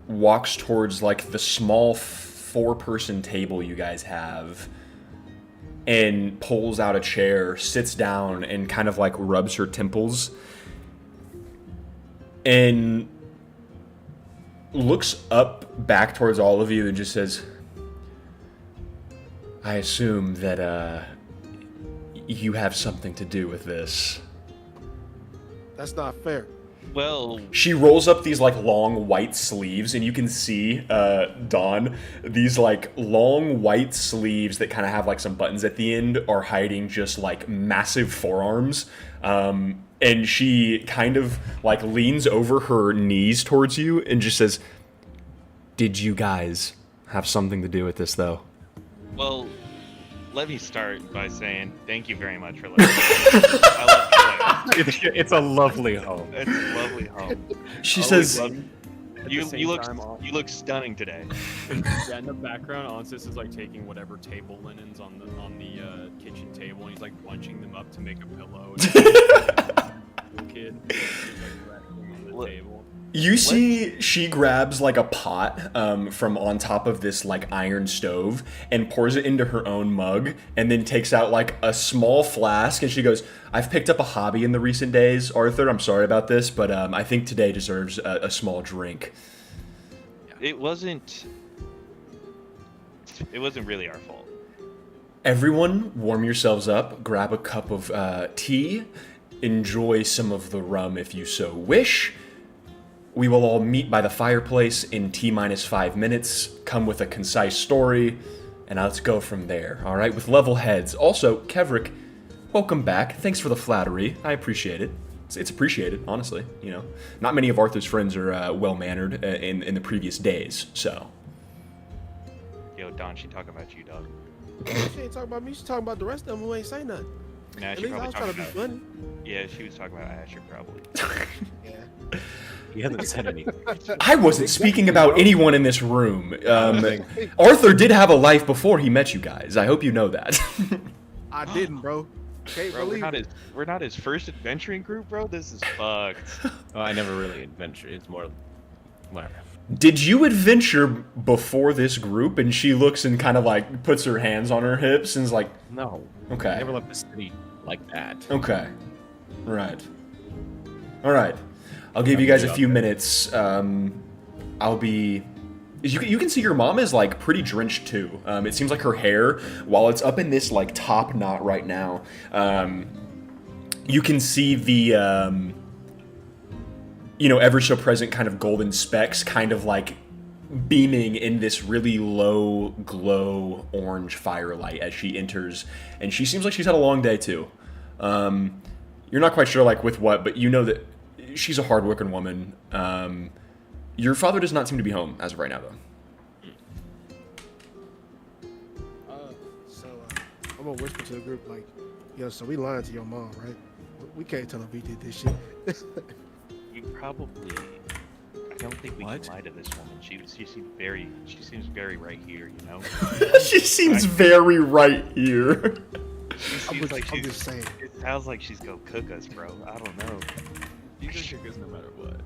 walks towards like the small 4-person table you guys have and pulls out a chair, sits down, and kind of like rubs her temples and looks up back towards all of you and just says, I assume that you have something to do with this. That's not fair. Well, She rolls up these like long white sleeves, and you can see Dawn. These like long white sleeves that kind of have like some buttons at the end are hiding just like massive forearms. And she kind of like leans over her knees towards you and just says, "Did you guys have something to do with this, though?" well, let me start by saying thank you very much for letting me. I love your place. It's a lovely home. It's a lovely home. She Always says, love- At the You same look time, you look stunning today. yeah, in the background, Onsis is like taking whatever table linens on the kitchen table, and he's like bunching them up to make a pillow. And kid, he's, like resting on the What? table. You see, she grabs like a pot from on top of this like iron stove and pours it into her own mug, and then takes out like a small flask, and she goes, "I've picked up a hobby in the recent days, Arthur. I'm sorry about this, but I think today deserves a small drink." It wasn't really our fault. Everyone, warm yourselves up, grab a cup of tea, enjoy some of the rum if you so wish. We will all meet by the fireplace in T-minus 5 minutes, come with a concise story, and let's go from there, alright? With level heads. Also, Kevrick, welcome back. Thanks for the flattery. I appreciate it. It's appreciated, honestly, you know. Not many of Arthur's friends are well-mannered in the previous days, so. Yo, Don, she talking about you, dog. She ain't talking about me. She's talking about the rest of them who ain't say nothing. Nah, At she least I probably was trying to talking be about. funny. Yeah, she was talking about Asher, probably. Yeah. He hasn't said anything. I wasn't speaking about anyone in this room. Arthur did have a life before he met you guys. I hope you know that. I didn't, bro. Can't Bro, believe it. we're not his first adventuring group, bro. This is fucked. Oh, I never really adventure. It's more, whatever. Did you adventure before this group? And she looks and kind of like puts her hands on her hips and is like, No. okay. I never left the city like that. Okay. Right. All right. I'll give you guys a few minutes. I'll be... You can see your mom is like pretty drenched too. It seems like her hair, while it's up in this like top knot right now, you can see the ever so present kind of golden specks kind of like beaming in this really low glow orange firelight as she enters, and she seems like she's had a long day too. You're not quite sure like with what, but you know that she's a hardworking woman. Your father does not seem to be home as of right now, though. So I'm gonna whisper to the group like, yo, so we lying to your mom, right? We can't tell her we did this shit. You probably. I don't think we What? can lie to this woman. She seems very right here, you know. She seems very right here. She I'm seems like just saying. It sounds like she's gonna cook us, bro. I don't know. You can kick us no matter what.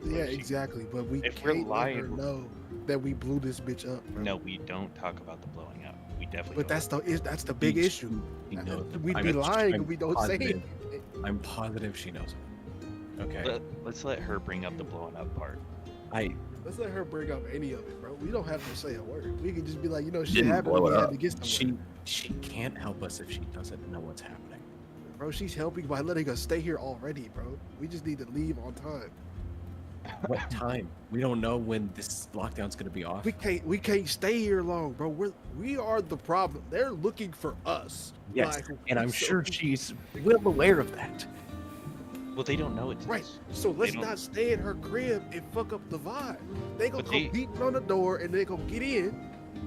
Yeah, exactly. But we If we're can't let her lying- know that we blew this bitch up, bro. No, we don't talk about the blowing up. We definitely. But that's the big issue. He knows. We'd I'm be lying I'm if we don't say positive- it. I'm positive she knows it. Okay. Let's let her bring up the blowing up part. Let's let her bring up any of it, bro. We don't have to say a word. We can just be like, shit Didn't happened. blow We it had up. to get somewhere. She can't help us if she doesn't know what's happening. Bro, she's helping by letting us stay here already, bro. We just need to leave on time. What time? We don't know when this lockdown's gonna be off. We can't stay here long, bro. We are the problem. They're looking for us. Yes, Like, and I'm so- sure she's well aware of that. Well, they don't know it's Right. us. So let's don't- not stay in her crib and fuck up the vibe. They gonna But come they- beating on the door and they gonna get in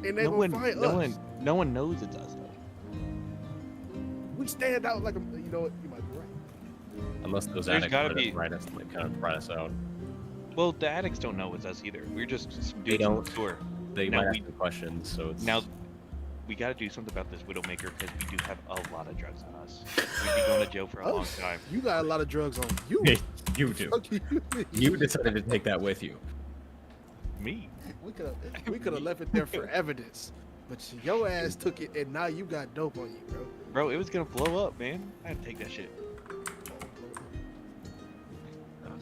and they No gonna one, find no us. one, no one knows it's us though. We stand out like you know what? You might be right. Unless those There's addicts gotta let us be- ride us, like, kind of ride us out. Well, the addicts don't know it's us either. We're just They doing some don't. tour. They Now might we- ask me questions, so it's Now, we got to do something about this Widowmaker because we do have a lot of drugs on us. We'd be going to jail for a Oh, long time. You got a lot of drugs on you. you do. Fuck you. You decided to take that with you. Me? We could have left it there for evidence, but your ass took it, and now you got dope on you, bro. Bro, it was gonna blow up, man. I had to take that shit.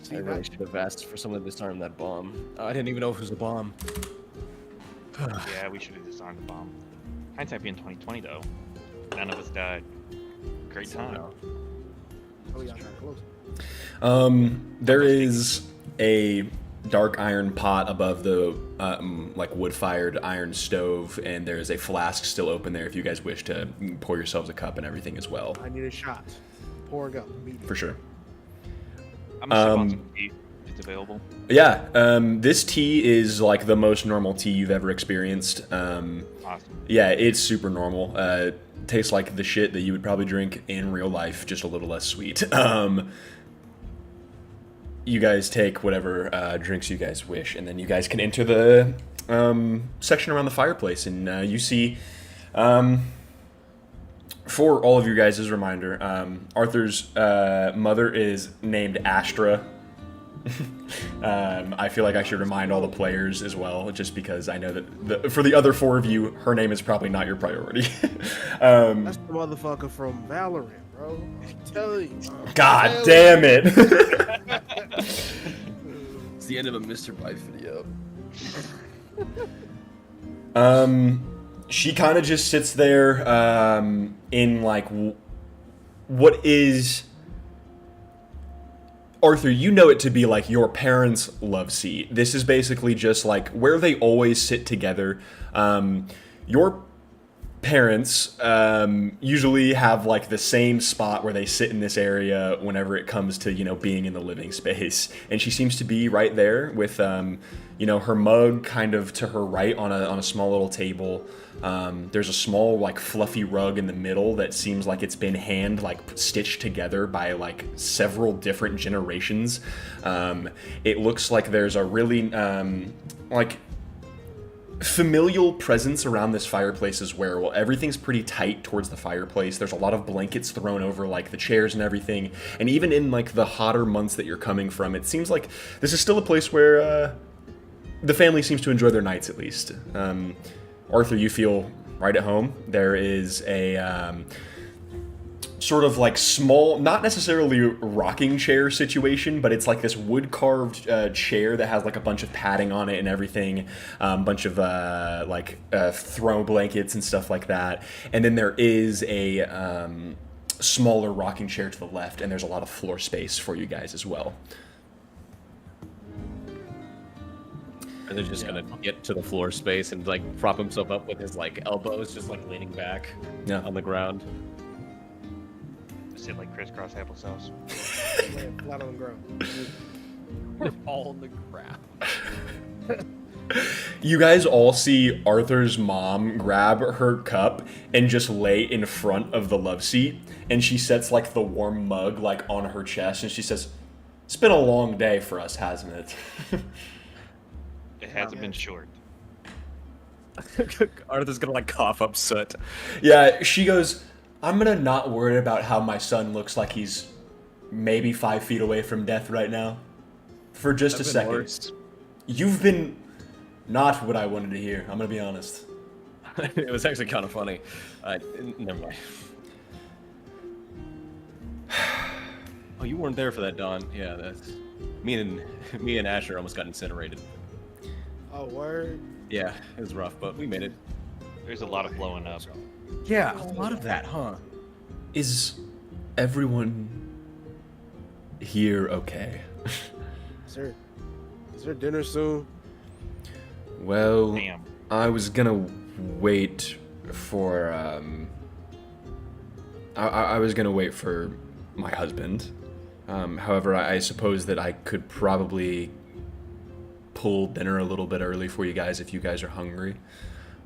See, I now- really should have asked for someone to disarm that bomb. I didn't even know if it was a bomb. Yeah, we should have disarmed the bomb. Hindsight being 2020 though. None of us died. Great time. Somehow. Oh, y'all trying to close. There is a dark iron pot above the like wood-fired iron stove, and there is a flask still open there if you guys wish to pour yourselves a cup and everything as well. I need a shot. Pouring up immediately. For sure. I'm gonna sip on some tea if it's available. Yeah, this tea is like the most normal tea you've ever experienced. Awesome. Yeah, it's super normal. Tastes like the shit that you would probably drink in real life, just a little less sweet. You guys take whatever drinks you guys wish, and then you guys can enter the section around the fireplace, and you see, for all of you guys as a reminder, Arthur's mother is named Astra. I feel like I should remind all the players as well, just because I know that for the other four of you, her name is probably not your priority. That's the motherfucker from Valorant, bro. I'm telling you. bro. God damn it! It's the end of a Mr. Bite video. she kind of just sits there in like what is Arthur, you know it to be like your parents' love seat. This is basically just like where they always sit together. Your parents usually have like the same spot where they sit in this area whenever it comes to, you know, being in the living space. And she seems to be right there with, you know, her mug kind of to her right on a small little table. There's a small like fluffy rug in the middle that seems like it's been hand like stitched together by like several different generations. It looks like there's a really like familial presence around this fireplace as well. Everything's pretty tight towards the fireplace. There's a lot of blankets thrown over like the chairs and everything. And even in like the hotter months that you're coming from, it seems like this is still a place where the family seems to enjoy their nights at least. Arthur, you feel right at home. There is a sort of like small, not necessarily rocking chair situation, but it's like this wood carved chair that has like a bunch of padding on it and everything, bunch of throw blankets and stuff like that. And then there is a smaller rocking chair to the left, and there's a lot of floor space for you guys as well. And they're just gonna get to the floor space and like prop himself up with his like elbows, just like leaning back on the ground. Sit like crisscross applesauce. Lay it flat on the ground. We're all on the ground. You guys all see Arthur's mom grab her cup and just lay in front of the love seat, and she sets like the warm mug like on her chest, and she says, "It's been a long day for us, hasn't it?" It hasn't been short. Arthur's gonna like cough up soot. Yeah, she goes, "I'm gonna not worry about how my son looks like he's maybe 5 feet away from death right now. For just a second. Worse. You've been not what I wanted to hear, I'm gonna be honest." It was actually kind of funny. Never mind. Oh, you weren't there for that, Don. Yeah, that's me and Asher almost got incinerated. Oh, word. Yeah, it was rough, but we made it. There's a lot of blowing up. Yeah, a lot of that, huh? Is everyone here okay? Is there dinner soon? Well, Damn. I was gonna wait for I was gonna wait for my husband. However, I suppose that I could probably pull dinner a little bit early for you guys if you guys are hungry.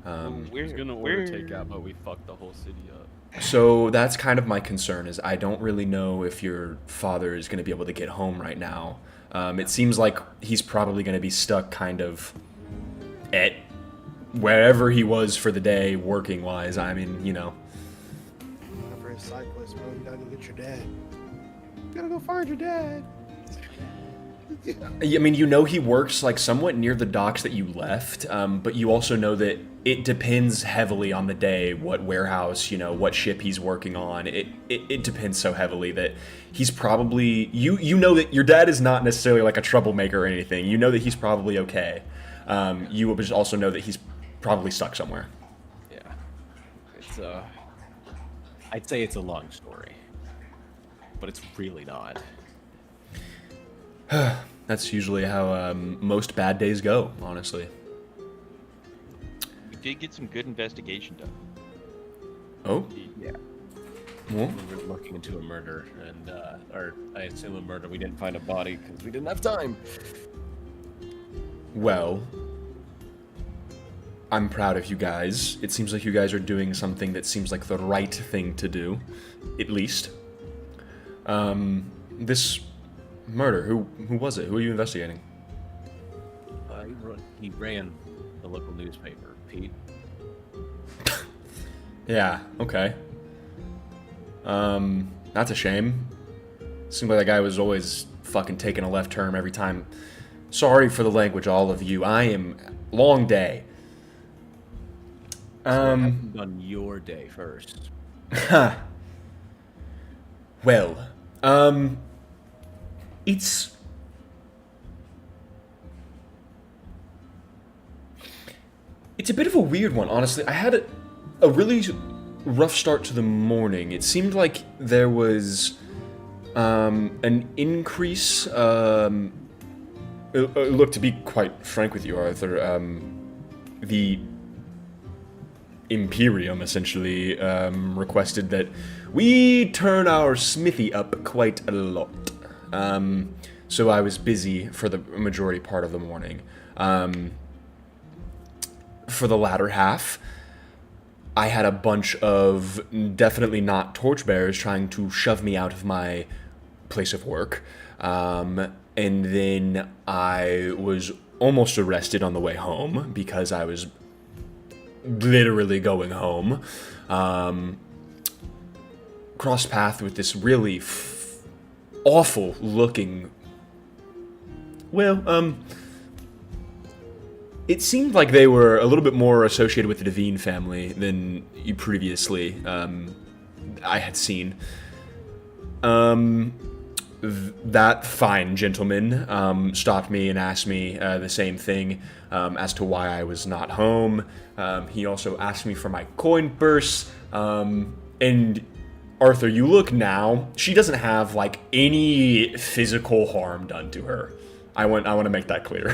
We're gonna order takeout, but we fucked the whole city up. So that's kind of my concern, is I don't really know if your father is going to be able to get home right now. It seems like he's probably going to be stuck kind of at wherever he was for the day, working wise. I mean, you know. For his side quest, bro. You gotta go get your dad. You gotta go find your dad. I mean, you know he works like somewhat near the docks that you left, but you also know that it depends heavily on the day, what warehouse, you know, what ship he's working on. It depends so heavily that he's probably, you know that your dad is not necessarily like a troublemaker or anything. You know that he's probably okay. You just also know that he's probably stuck somewhere. Yeah. It's I'd say it's a long story, but it's really not. That's usually how most bad days go, honestly. We did get some good investigation done. Oh? Yeah. Well, We were looking into a murder, and or I assume a murder. We didn't find a body because we didn't have time. well, I'm proud of you guys. It seems like you guys are doing something that seems like the right thing to do, at least. This murder, who was it? Who are you investigating? He ran the local newspaper, Pete. Yeah, okay. That's a shame. Seems like that guy was always fucking taking a left turn every time. Sorry for the language, all of you. I am long day. So what happened on your day first? Well, it's It's a bit of a weird one, honestly. I had a really rough start to the morning. It seemed like there was an increase. Look, to be quite frank with you, Arthur, the Imperium essentially requested that we turn our smithy up quite a lot. So I was busy for the majority part of the morning. For the latter half, I had a bunch of definitely not torchbearers trying to shove me out of my place of work. And then I was almost arrested on the way home because I was literally going home. Crossed path with this really awful looking... Well, it seemed like they were a little bit more associated with the Devine family than you previously I had seen. That fine gentleman stopped me and asked me the same thing as to why I was not home. He also asked me for my coin purse. And Arthur, you look now, she doesn't have like any physical harm done to her. I want to make that clear.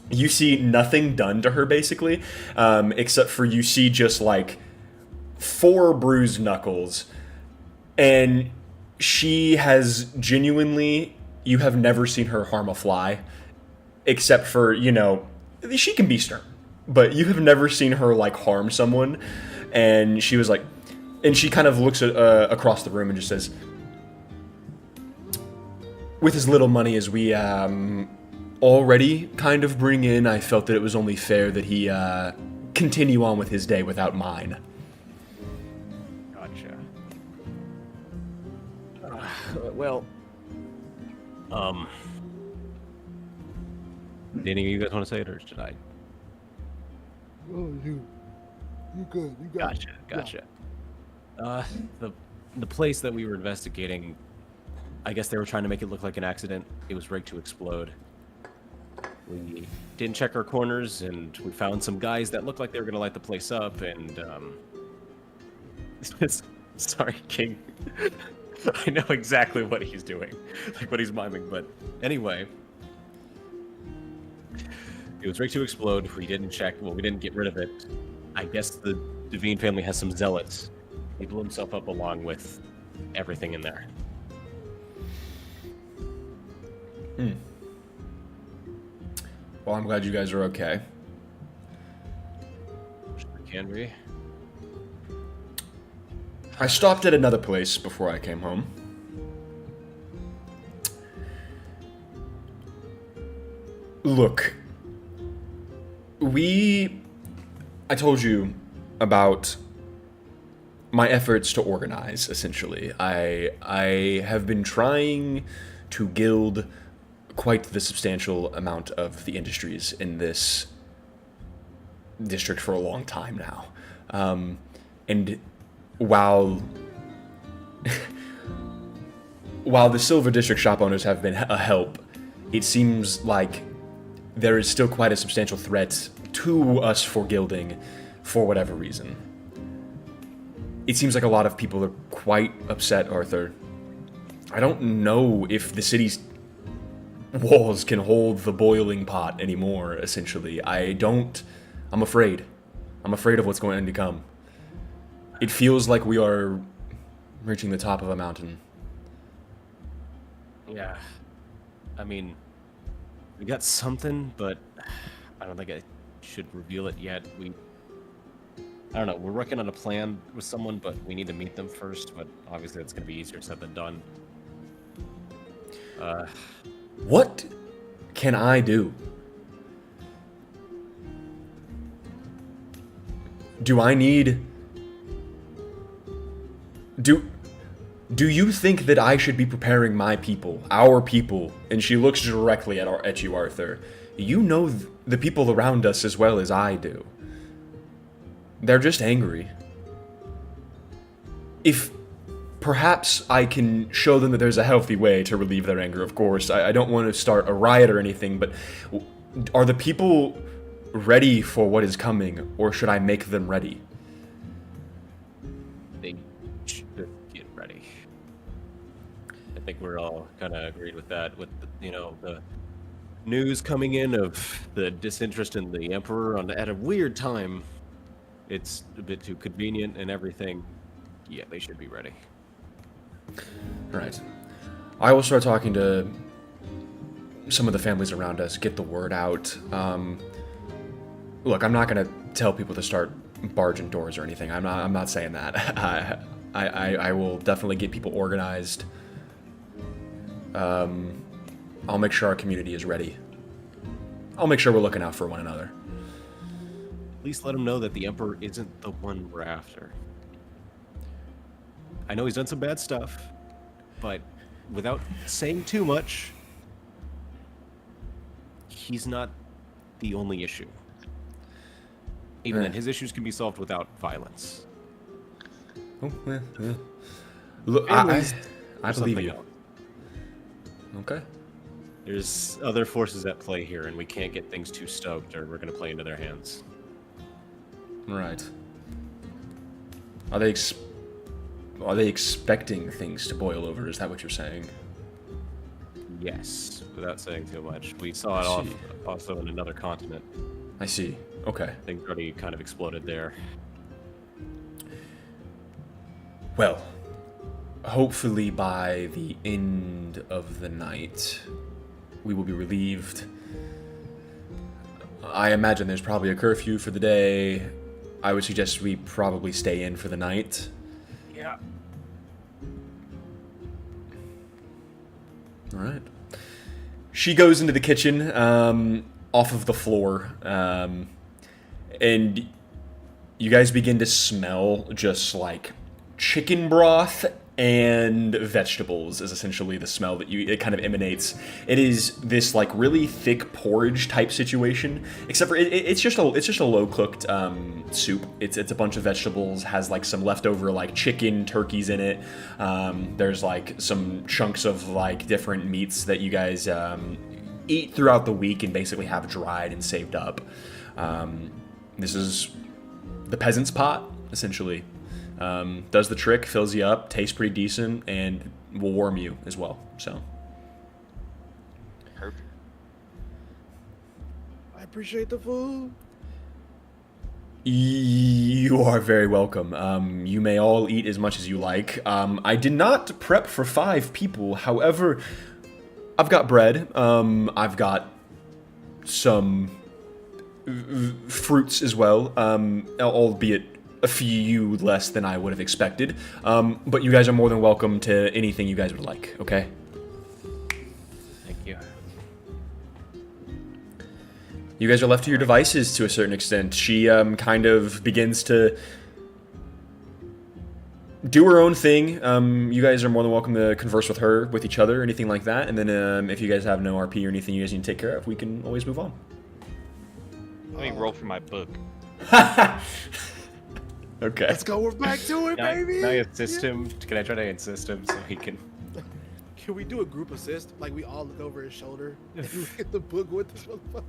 You see nothing done to her, basically, except for you see just, like, 4 bruised knuckles. And she has genuinely... You have never seen her harm a fly. Except for, you know... She can be stern. But you have never seen her, like, harm someone. And she was like... And she kind of looks across the room and just says... With as little money as we, already kind of bring in, I felt that it was only fair that he continue on with his day without mine. Gotcha. Well, did any of you guys want to say it, or should I? Oh, you good? You got it. Gotcha. The place that we were investigating, I guess they were trying to make it look like an accident. It was rigged to explode. We didn't check our corners, and we found some guys that looked like they were going to light the place up, and, sorry, King. I know exactly what he's doing, like what he's miming, but anyway. It was rigged to explode. We didn't check, well, we didn't get rid of it. I guess the Devine family has some zealots. He blew himself up along with everything in there. Well, I'm glad you guys are okay. Sure can be. I stopped at another place before I came home. Look, I told you about my efforts to organize, essentially. I have been trying to gild quite the substantial amount of the industries in this district for a long time now. And while the Silver District shop owners have been a help, it seems like there is still quite a substantial threat to us for gilding for whatever reason. It seems like a lot of people are quite upset, Arthur. I don't know if the city's walls can hold the boiling pot anymore, essentially. I'm afraid. I'm afraid of what's going to come. It feels like we are reaching the top of a mountain. Yeah. I mean, we got something, but I don't think I should reveal it yet. I don't know, we're working on a plan with someone, but we need to meet them first, but obviously it's going to be easier said than done. What can I do? Do I need... Do you think that I should be preparing my people, our people? And she looks directly at you, Arthur. You know the people around us as well as I do. They're just angry. If perhaps I can show them that there's a healthy way to relieve their anger, of course. I don't want to start a riot or anything, but are the people ready for what is coming, or should I make them ready? They should get ready. I think we're all kind of agreed with that. With the news coming in of the disinterest in the Emperor at a weird time, it's a bit too convenient and everything. Yeah, they should be ready. Right. I will start talking to some of the families around us, get the word out. Look, I'm not gonna tell people to start barging doors or anything. I'm not saying that. I will definitely get people organized. I'll make sure our community is ready. I'll make sure we're looking out for one another. At least let them know that the Emperor isn't the one we're after. I know he's done some bad stuff, but without saying too much, he's not the only issue. Even then, his issues can be solved without violence. Oh, yeah. Look, Anyways, I there's believe something you. else. Okay. There's other forces at play here, and we can't get things too stoked, or we're going to play into their hands. Right. Are they expecting things to boil over? Is that what you're saying? Yes, without saying too much. We saw it I off see. also in another continent. I see. Okay. Things already kind of exploded there. Well, hopefully by the end of the night, we will be relieved. I imagine there's probably a curfew for the day. I would suggest we probably stay in for the night. Yeah. All right. She goes into the kitchen, off of the floor, and you guys begin to smell just like chicken broth and vegetables is essentially the smell that it kind of emanates. It is this like really thick porridge type situation, except for it's just a low cooked soup. It's a bunch of vegetables, has like some leftover like chicken, turkeys in it. There's like some chunks of like different meats that you guys eat throughout the week and basically have dried and saved up. This is the peasant's pot essentially. Does the trick, fills you up, tastes pretty decent, and will warm you as well. So, Perfect. I appreciate the food. you are very welcome. You may all eat as much as you like. I did not prep for 5 people. However, I've got bread. I've got some fruits as well, albeit a few less than I would have expected. But you guys are more than welcome to anything you guys would like, okay? Thank you. You guys are left to your devices to a certain extent. She kind of begins to do her own thing. You guys are more than welcome to converse with her, with each other, anything like that. And then if you guys have no RP or anything you guys need to take care of, we can always move on. Let me roll for my book. Okay. Let's go. We're back to it, baby. Can I assist him? Can I try to assist him so he can... Can we do a group assist? Like we all look over his shoulder and look at the book with this motherfucker.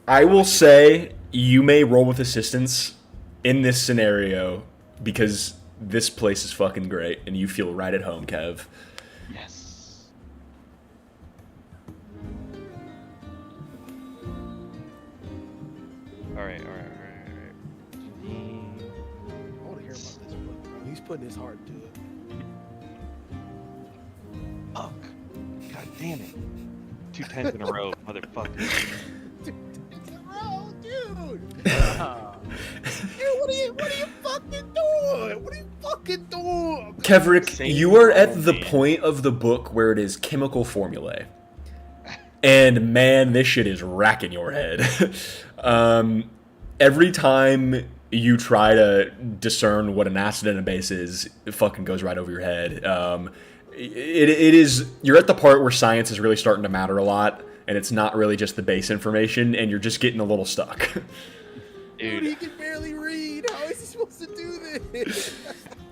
I will say you may roll with assistance in this scenario because this place is fucking great and you feel right at home, Kev. Yes. All right. I want to hear about this book, bro. He's putting his heart into it. Fuck. God damn it. 2 10s in a row, motherfucker. Dude, what are you fucking doing? What are you fucking doing? Kevrick, Same you are at roll, the man. point of the book where it is chemical formulae. And man, this shit is racking your head. Every time you try to discern what an acid and a base is, it fucking goes right over your head. It is, you're at the part where science is really starting to matter a lot, and it's not really just the base information, and you're just getting a little stuck. Dude, he Dude, can barely read. How is he supposed to do this?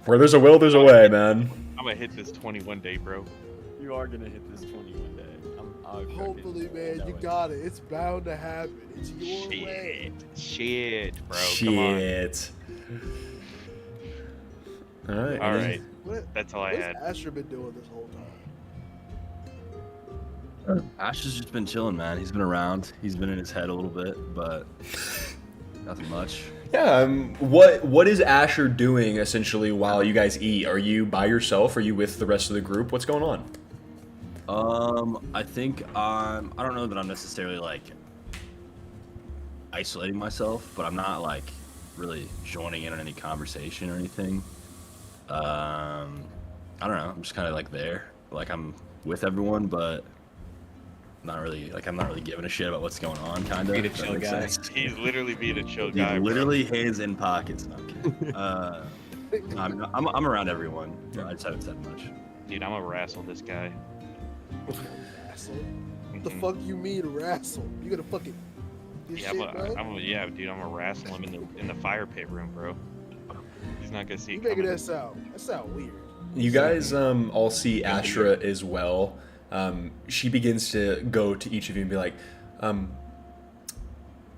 Where there's a will, there's a way, man. I'm gonna hit this 21 day, bro. You are gonna hit this 21 day. I'll fucking Hopefully, man, know you it. got it. It's bound to happen. It's your way. Shit, bro. Come on. Shit. All right. All any- right. What, That's all I what's had. Asher been doing this whole time? Ash has just been chilling, man. He's been around. He's been in his head a little bit, but nothing much. Yeah. What is Asher doing essentially while you guys eat? Are you by yourself? Are you with the rest of the group? What's going on? I think I don't know that I'm necessarily like isolating myself, but I'm not like really joining in on any conversation or anything. I don't know. I'm just kind of like there, like I'm with everyone, but not really like I'm not really giving a shit about what's going on. Kind of. Being a chill guy. He's literally being a chill Dude, guy. literally hands in pockets. No, I'm kidding. I'm around everyone. I just haven't said much. Bro. Dude, I'm gonna wrestle this guy. Wrestle? What the Mhm. fuck you mean wrestle? You gonna fucking this Yeah, shit, bro? dude, I'm gonna wrestle him in the fire pit room, bro. He's not gonna see You it making coming. that sound weird. You guys all see Ashra as well. She begins to go to each of you and be like,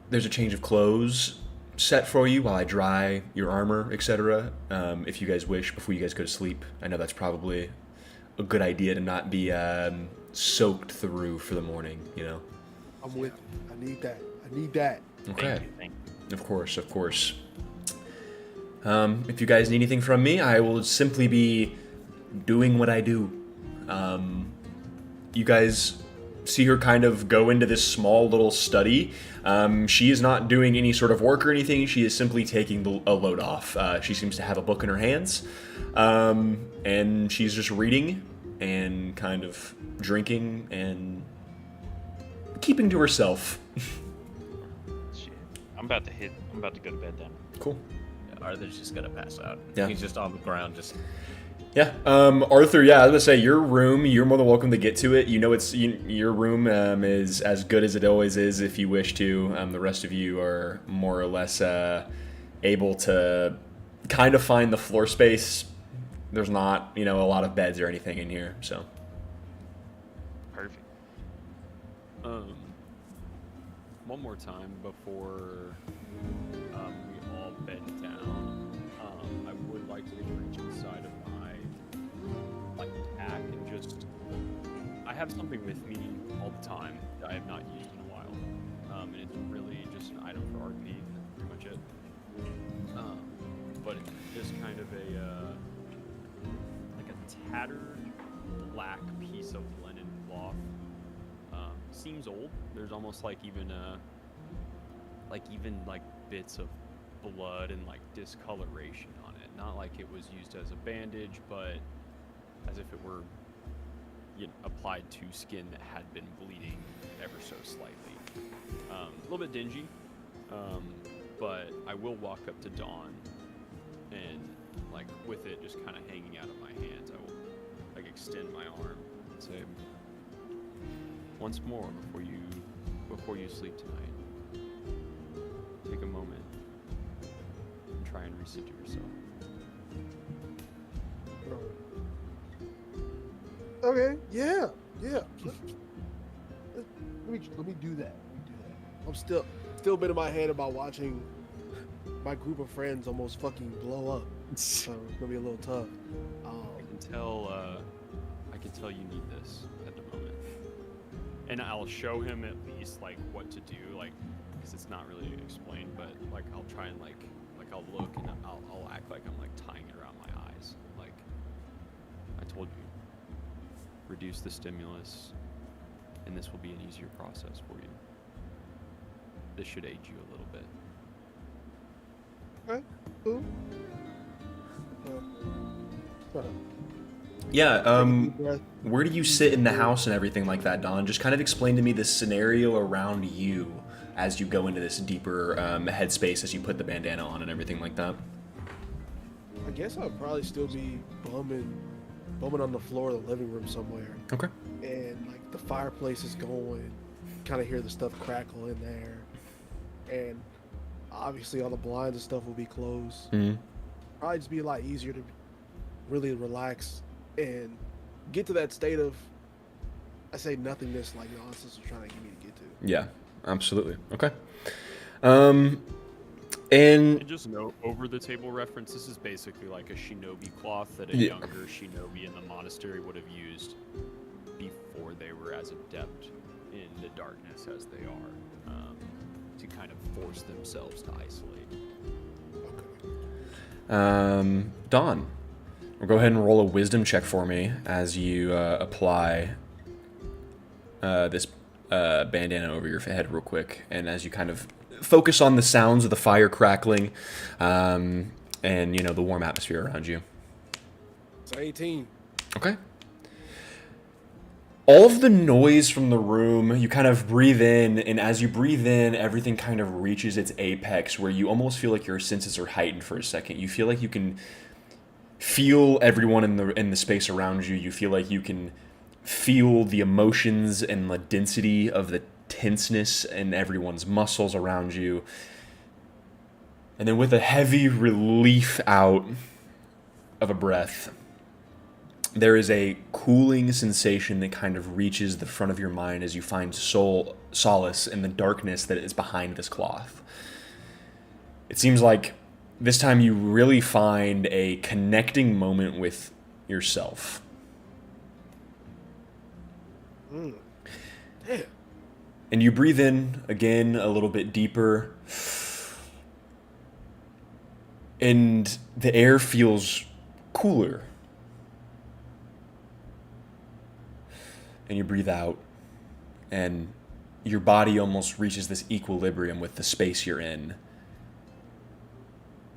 there's a change of clothes set for you while I dry your armor, etc. If you guys wish, before you guys go to sleep. I know that's probably a good idea to not be soaked through for the morning, you know? I'm with you. I need that. I need that. Okay. Thank you. Of course, of course. If you guys need anything from me, I will simply be doing what I do. You guys see her kind of go into this small little study. She is not doing any sort of work or anything. She is simply taking a load off. She seems to have a book in her hands. And she's just reading and kind of drinking and keeping to herself. Shit. I'm about to go to bed then. Cool. Arthur's just gonna pass out. Yeah. He's just on the ground, just Yeah, Arthur. Yeah, I was gonna say your room. You're more than welcome to get to it. You know, your room is as good as it always is if you wish to. The rest of you are more or less able to kind of find the floor space. There's not, a lot of beds or anything in here. So Perfect. One more time before we all bed down, I would like to reach inside of my pack and just. I have something with me all the time that I have not used in a while, and it's really just an item for RP. That's pretty much it. But it's just kind of a tattered black piece of linen cloth. Seems old. There's almost even bits of blood and discoloration on it. Not like it was used as a bandage, but as if it were applied to skin that had been bleeding ever so slightly. A little bit dingy, but I will walk up to Dawn and with it just kind of hanging out of my hands, I will extend my arm and say, once more before you sleep tonight, take a moment and try and recenter yourself. Okay. Yeah. Let me do that. I'm still been in my head about watching my group of friends almost fucking blow up. So it's gonna be a little tough. I can tell you need this at the moment, and I'll show him at least what to do, because it's not really explained, but I'll try and I'll look and I'll act like I'm tying it around my eyes, I told you, reduce the stimulus, and this will be an easier process for you. This should aid you a little bit. Okay. Cool. yeah. Deep breath. Where do you sit in the house and everything like that, Don? Just kind of explain to me the scenario around you as you go into this deeper headspace as you put the bandana on and everything like that. I guess I'll probably still be bumming on the floor of the living room somewhere, Okay. and the fireplace is going. Kind of hear the stuff crackle in there, and obviously all the blinds and stuff will be closed. Mm-hmm. Probably just be a lot easier to really relax and get to that state of I say nothingness like nonsense is trying to get me to get to. Yeah, absolutely. Okay. And And just note, over the table reference, this is basically like a shinobi cloth that a Yeah. younger shinobi in the monastery would have used before they were as adept in the darkness as they are, to kind of force themselves to isolate. Dawn, we'll go ahead and roll a wisdom check for me as you apply this bandana over your head real quick, and as you kind of focus on the sounds of the fire crackling, and the warm atmosphere around you. It's 18. Okay. All of the noise from the room, you kind of breathe in, and as you breathe in, everything kind of reaches its apex where you almost feel like your senses are heightened for a second. You feel like you can feel everyone in the space around you. You feel like you can feel the emotions and the density of the tenseness in everyone's muscles around you. And then with a heavy relief out of a breath, there is a cooling sensation that kind of reaches the front of your mind as you find solace in the darkness that is behind this cloth. It seems like this time you really find a connecting moment with yourself. Damn. And you breathe in again a little bit deeper, and the air feels cooler. And you breathe out, and your body almost reaches this equilibrium with the space you're in.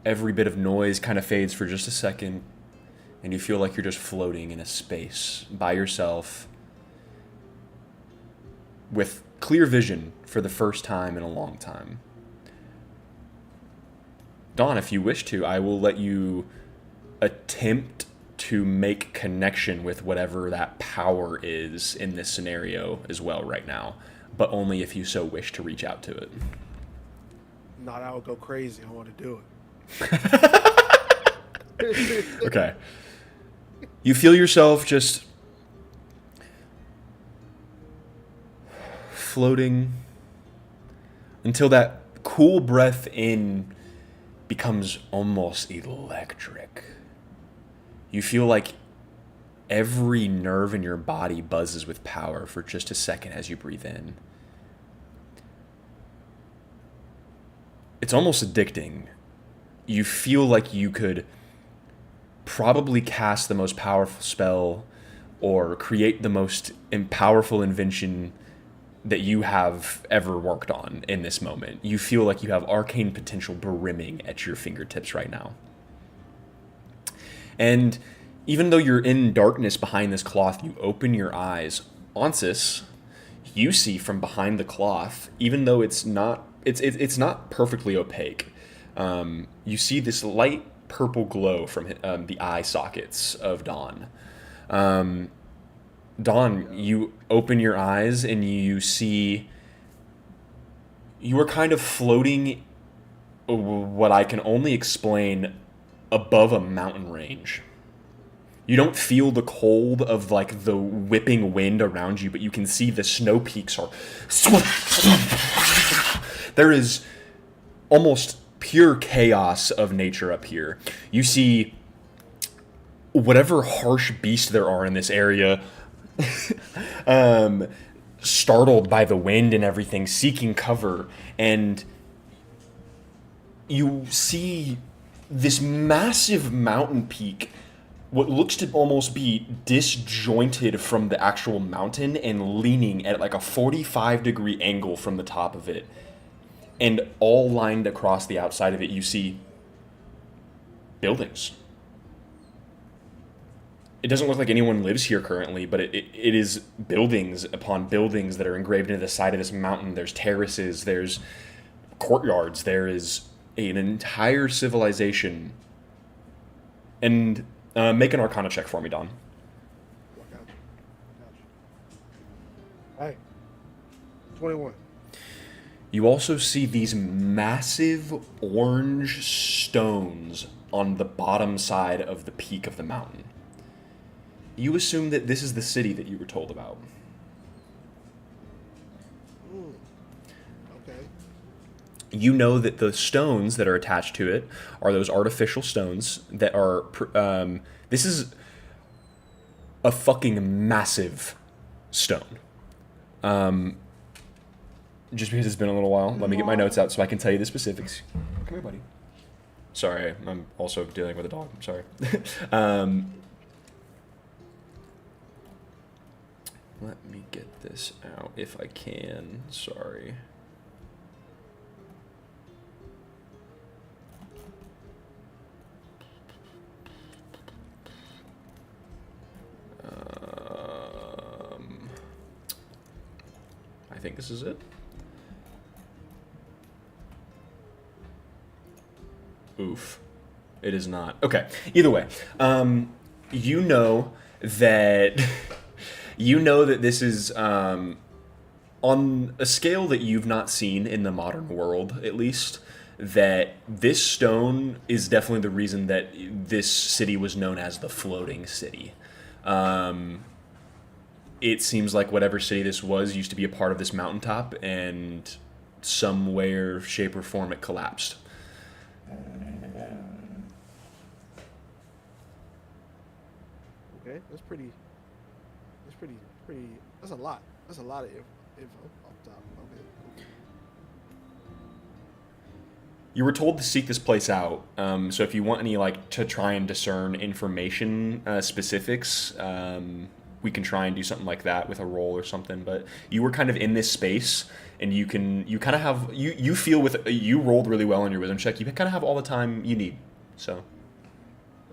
Every bit of noise kind of fades for just a second, and you feel like you're just floating in a space by yourself with clear vision for the first time in a long time. Dawn, if you wish to, I will let you attempt to make connection with whatever that power is in this scenario as well right now, but only if you so wish to reach out to it. Not I would go crazy. I want to do it. Okay. You feel yourself just floating until that cool breath in becomes almost electric. You feel like every nerve in your body buzzes with power for just a second as you breathe in. It's almost addicting. You feel like you could probably cast the most powerful spell or create the most powerful invention that you have ever worked on in this moment. You feel like you have arcane potential brimming at your fingertips right now. And even though you're in darkness behind this cloth, you open your eyes. Onsis, you see from behind the cloth, even though it's not perfectly opaque, you see this light purple glow from the eye sockets of Dawn. Dawn, you open your eyes and you see you are kind of floating what I can only explain above a mountain range. You don't feel the cold of like the whipping wind around you, but you can see the snow peaks are. There is almost pure chaos of nature up here. You see whatever harsh beast there are in this area, startled by the wind and everything, seeking cover, and you see this massive mountain peak, what looks to almost be disjointed from the actual mountain and leaning at like a 45-degree angle from the top of it. And all lined across the outside of it, you see buildings. It doesn't look like anyone lives here currently, but it is buildings upon buildings that are engraved into the side of this mountain. There's terraces, there's courtyards, there is an entire civilization. And make an Arcana check for me, Don. Hey, 21. You also see these massive orange stones on the bottom side of the peak of the mountain. You assume that this is the city that you were told about. You know that the stones that are attached to it are those artificial stones that are. This is a fucking massive stone. Just because it's been a little while, let me get my notes out so I can tell you the specifics. Come here, buddy. Sorry, I'm also dealing with a dog. I'm sorry. Let me get this out if I can. Sorry. I think this is it. Oof. It is not. Okay. Either way, you know that you know that this is on a scale that you've not seen in the modern world, at least. That this stone is definitely the reason that this city was known as the Floating City. It seems like whatever city this was used to be a part of this mountaintop, and some way or shape or form it collapsed. Okay, that's pretty. That's a lot. That's a lot of info off the top. Okay. You were told to seek this place out. So if you want any to try and discern information specifics, we can try and do something like that with a roll or something. But you were kind of in this space, and you kind of have you feel with you rolled really well on your wisdom check. You kind of have all the time you need. So.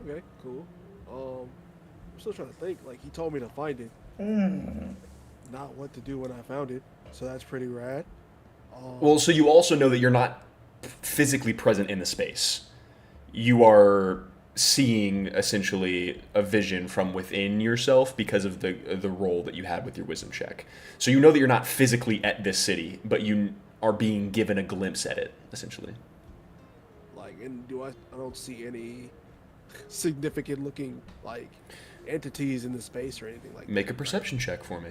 Okay, cool. I'm still trying to think. Like, he told me to find it, not what to do when I found it. So that's pretty rad. Well, so you also know that you're not physically present in the space. You are seeing essentially a vision from within yourself because of the role that you had with your wisdom check. So you know that you're not physically at this city, but you are being given a glimpse at it, essentially. Like, and I don't see any significant looking entities in the space or anything like that. Make a perception check for me.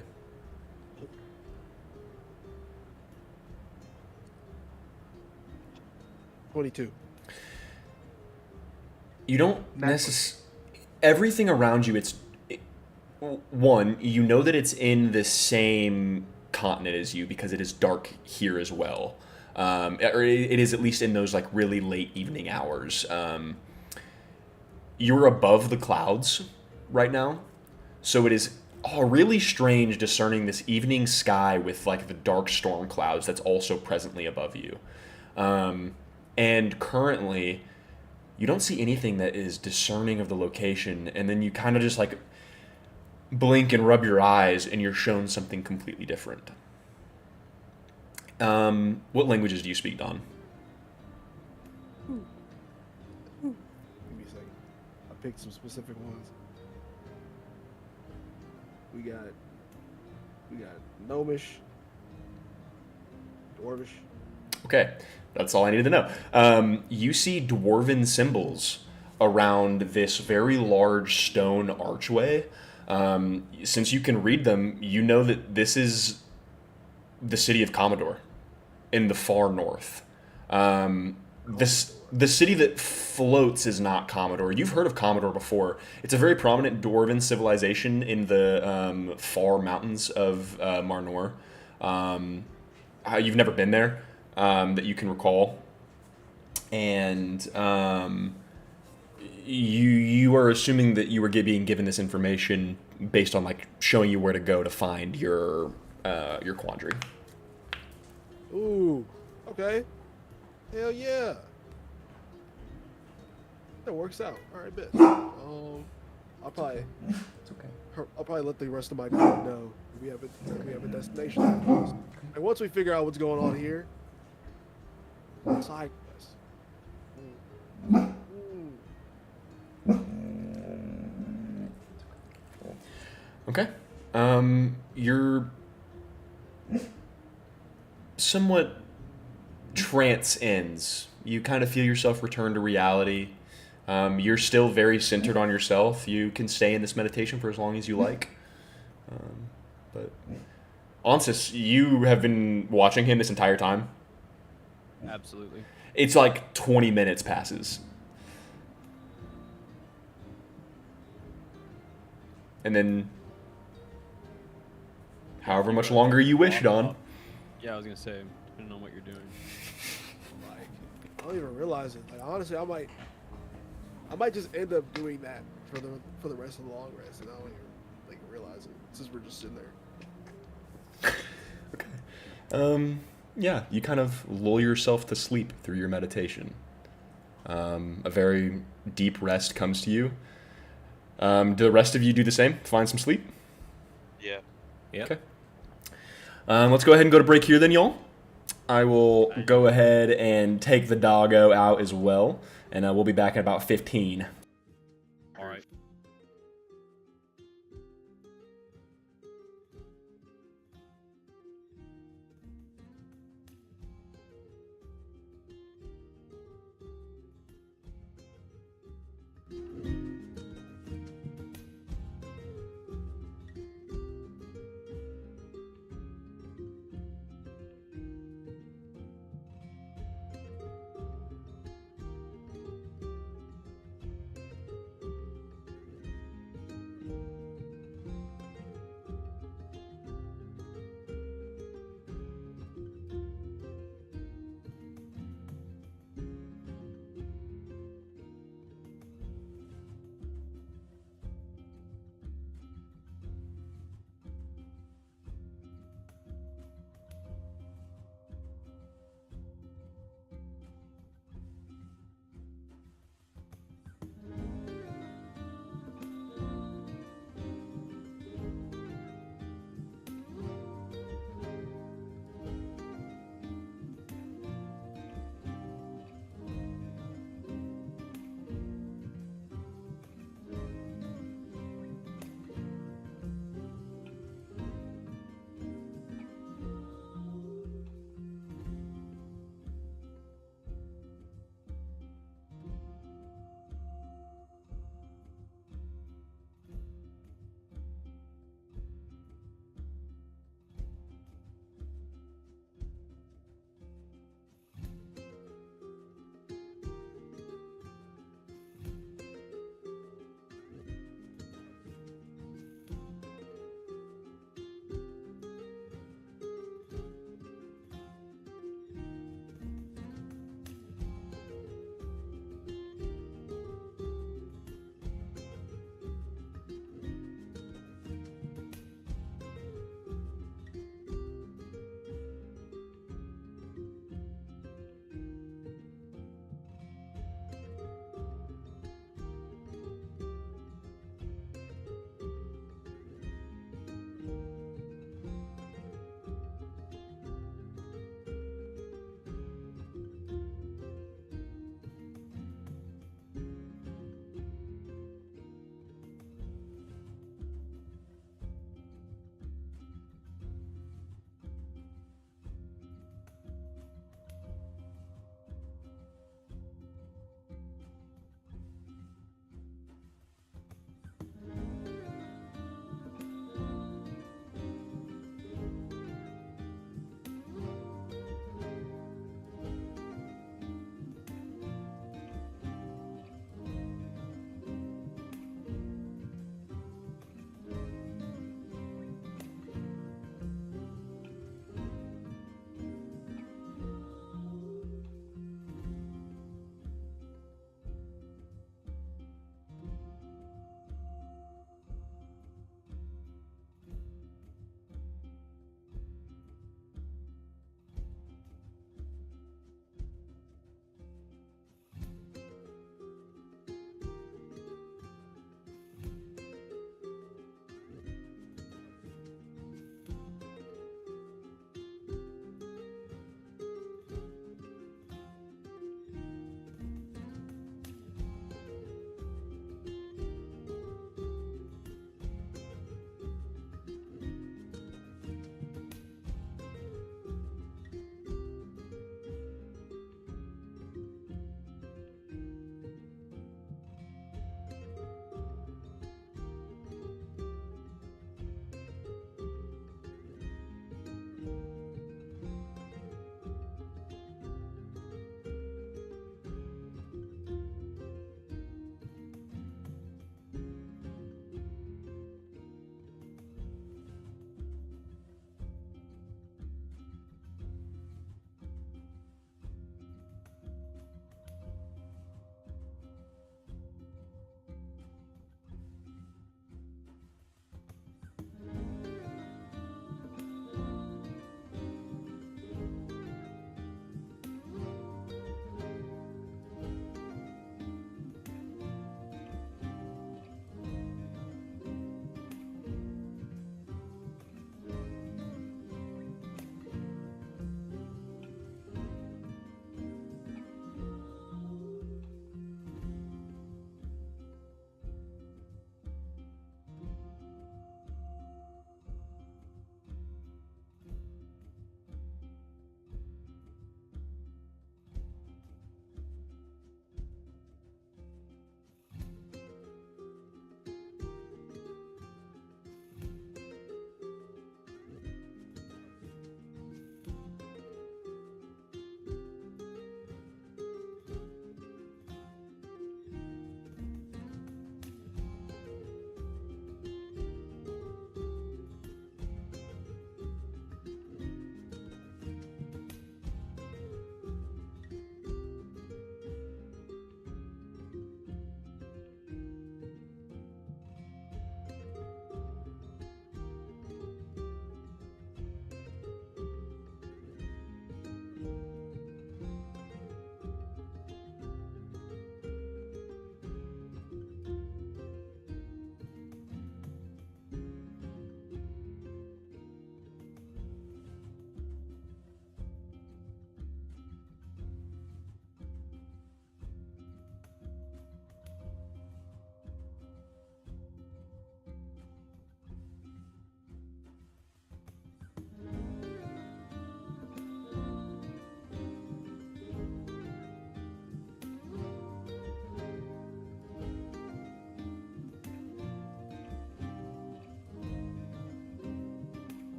$22. You don't necessarily. Everything around you, one, you know that it's in the same continent as you because it is dark here as well. Or it is at least in those really late evening hours. You're above the clouds right now, so it is really strange discerning this evening sky with the dark storm clouds that's also presently above you. And currently, you don't see anything that is discerning of the location, and then you kind of just blink and rub your eyes, and you're shown something completely different. What languages do you speak, Don? Give me a second. I picked some specific ones. We got Gnomish, Dwarvish. Okay, that's all I needed to know. You see dwarven symbols around this very large stone archway. Since you can read them, you know that this is the city of Commodore in the far north. The city that floats is not Commodore. You've heard of Commodore before. It's a very prominent dwarven civilization in the far mountains of Marnor. You've never been there, that you can recall. And you are assuming that you were being given this information based on showing you where to go to find your quandary. Ooh, okay. Hell yeah. That works out. All right, bet. I'll probably let the rest of my team know we have a destination. And once we figure out what's going on here, side quest. Okay. You're somewhat trance ends. You kind of feel yourself return to reality. You're still very centered on yourself. You can stay in this meditation for as long as you like. But Onsis, you have been watching him this entire time? Absolutely. It's like 20 minutes passes. And then however much longer you wish, Don. Yeah, I was gonna say, depending on what you're doing. Like, I don't even realize it. Like, honestly, I might just end up doing that for the rest of the long rest, and I don't even like realize it since we're just sitting there. Yeah, you kind of lull yourself to sleep through your meditation. A very deep rest comes to you. Do the rest of you do the same? Find some sleep? Yeah. Yeah. Okay. Let's go ahead and go to break here then, y'all. I will go ahead and take the doggo out as well, and we'll be back in about 15. All right.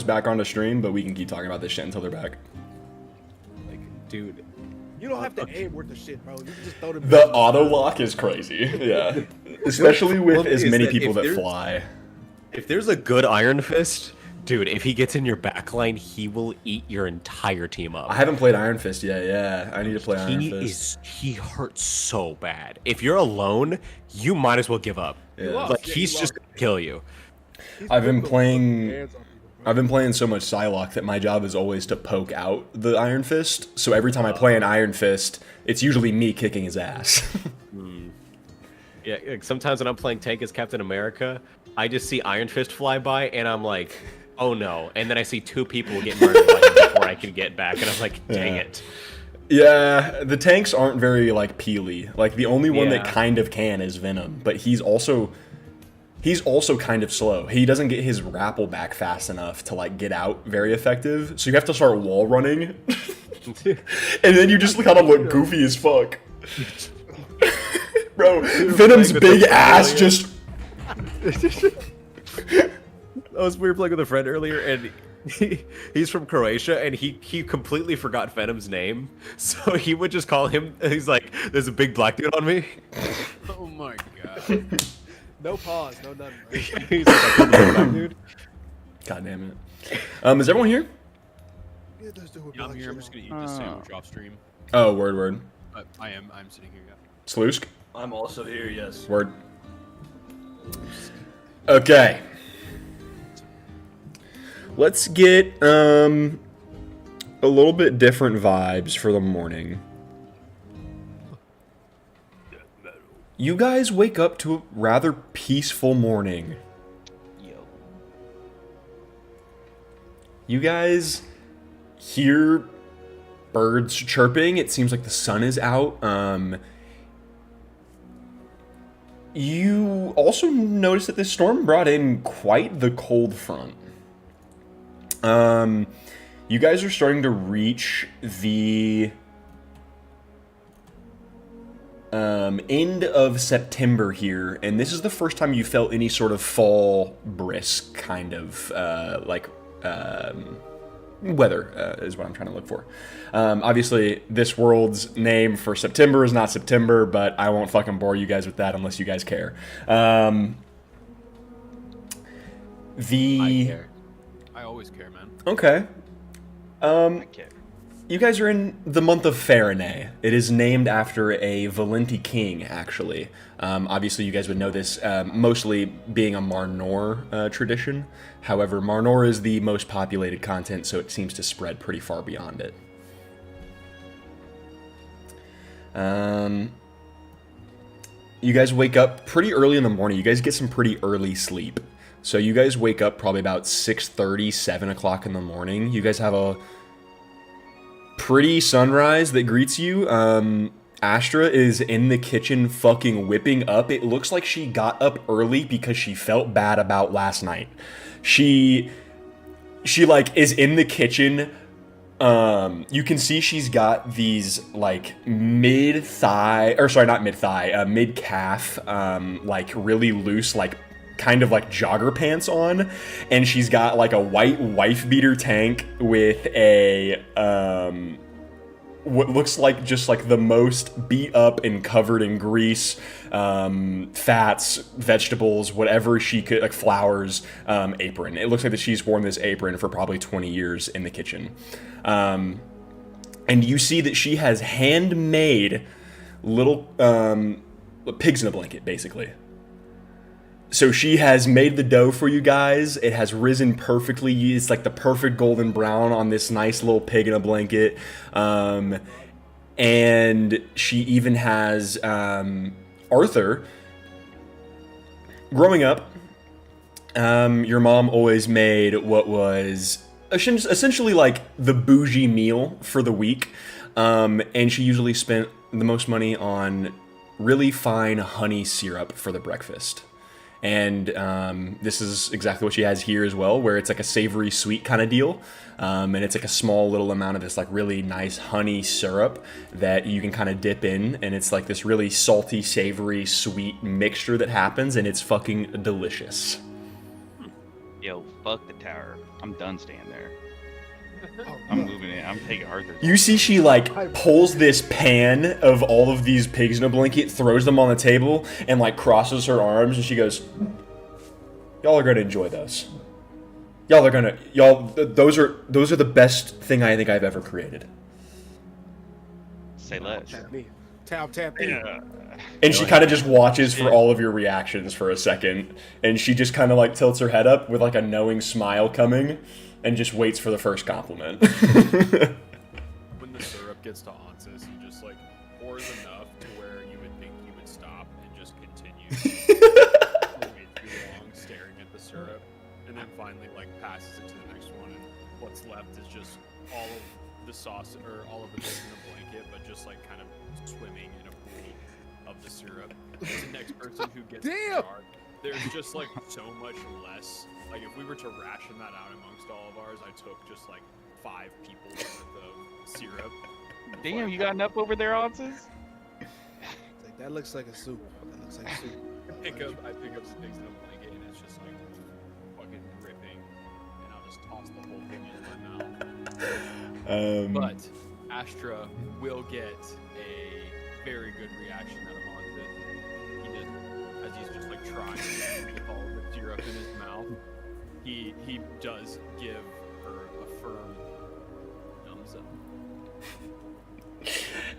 back onto stream, but we can keep talking about this shit until they're back. Like, dude, You don't have to aim worth the shit, bro. You can just throw them. The auto lock is crazy. Yeah. Especially with Well, as is many that people if that there's- fly. if there's a good Iron Fist, dude, if he gets in your backline, he will eat your entire team up. I haven't played Iron Fist yet, yeah. I need to play Iron Fist. He hurts so bad. If you're alone, you might as well give up. Yeah. Like Yeah, he's he just lost. gonna kill you. I've been Hands on playing people, bro. I've been playing so much Psylocke that my job is always to poke out the Iron Fist. So every time I play an Iron Fist, it's usually me kicking his ass. Yeah, like sometimes when I'm playing tank as Captain America, I just see Iron Fist fly by and I'm like, oh no. And then I see 2 people get murdered by him before I can get back, and I'm like, dang Yeah. it. Yeah, the tanks aren't very like peely. Like the only one that Yeah. kind of can is Venom, but he's also kind of slow. He doesn't get his grapple back fast enough to like get out very effective. So you have to start wall running. And then you just kind of look goofy as fuck. Bro, Venom's with big the ass earlier. just We were playing with a friend earlier, and he's from Croatia, and he completely forgot Venom's name, so he would just call him. He's like, "There's a big black dude on me." Oh my god. No pause, no nothing. Bro. He's like, "I killed the big black dude." God damn it. Is everyone here? Yeah, there's the Yeah, I'm here. I'm just gonna eat this sandwich off stream. Oh, word. I'm sitting here. Yeah. Sluisk? I'm also here, yes. Word. Okay. Let's get a little bit different vibes for the morning. You guys wake up to a rather peaceful morning. Yo. You guys hear birds chirping. It seems like the sun is out. You also notice that this storm brought in quite the cold front. You guys are starting to reach the end of September here, and this is the first time you felt any sort of fall brisk kind of weather is what I'm trying to look for. Obviously, this world's name for September is not September, but I won't fucking bore you guys with that unless you guys care. I care. I always care, man. Okay. Okay. You guys are in the month of Farinay. It is named after a Valenti king, actually. Obviously, you guys would know this, mostly being a Marnor tradition. However, Marnor is the most populated continent, so it seems to spread pretty far beyond it. You guys wake up pretty early in the morning. You guys get some pretty early sleep. So you guys wake up probably about 6:30, 7 o'clock in the morning. You guys have a pretty sunrise that greets you. Astra is in the kitchen fucking whipping up. It looks like she got up early because she felt bad about last night. She like is in the kitchen. You can see she's got these like mid-calf, like really loose, like kind of like jogger pants on, and she's got like a white wife beater tank with a what looks like just like the most beat up and covered in grease, fats, vegetables, whatever she could, like flowers, apron. It looks like that she's worn this apron for probably 20 years in the kitchen. And you see that she has handmade little pigs in a blanket, basically. So she has made the dough for you guys. It has risen perfectly. It's like the perfect golden brown on this nice little pig in a blanket. And she even has Arthur. Growing up, your mom always made what was essentially like the bougie meal for the week. And she usually spent the most money on really fine honey syrup for the breakfast. And this is exactly what she has here as well, where it's like a savory sweet kind of deal. And it's like a small little amount of this like really nice honey syrup that you can kind of dip in. And it's like this really salty, savory, sweet mixture that happens, and it's fucking delicious. Yo, fuck the tower. I'm done staying there. Oh, I'm yeah. moving it. I'm taking Arthur's. You see she like pulls this pan of all of these pigs in a blanket, throws them on the table, and like crosses her arms, and she goes, "Y'all are gonna enjoy those. Those are the best thing I think I've ever created." Say less. Tap me. Tap me. Yeah. And she kind of just watches for all of your reactions for a second, and she just kind of like tilts her head up with like a knowing smile coming, and just waits for the first compliment. When the syrup gets to Ansis, he just like pours enough to where you would think he would stop and just continue way too long staring at the syrup, and then finally like passes it to the next one, and what's left is just all of the sauce or all of the bits in the blanket, but just like kind of swimming in a pool of the syrup. The next person who gets the Damn! jar, there's just like so much less. Like if we were to ration that out amongst all of ours, I took just like 5 people worth of syrup. Damn, you got enough over there, Ansis? It's like, that looks like a soup. That looks like soup. I pick up some things in a blanket and it's just like fucking dripping, and I'll just toss the whole thing in my mouth. But Astra will get a very good reaction out of Ansis. He did, as he's just like trying with all the syrup in his mouth. He does give her a firm thumbs up.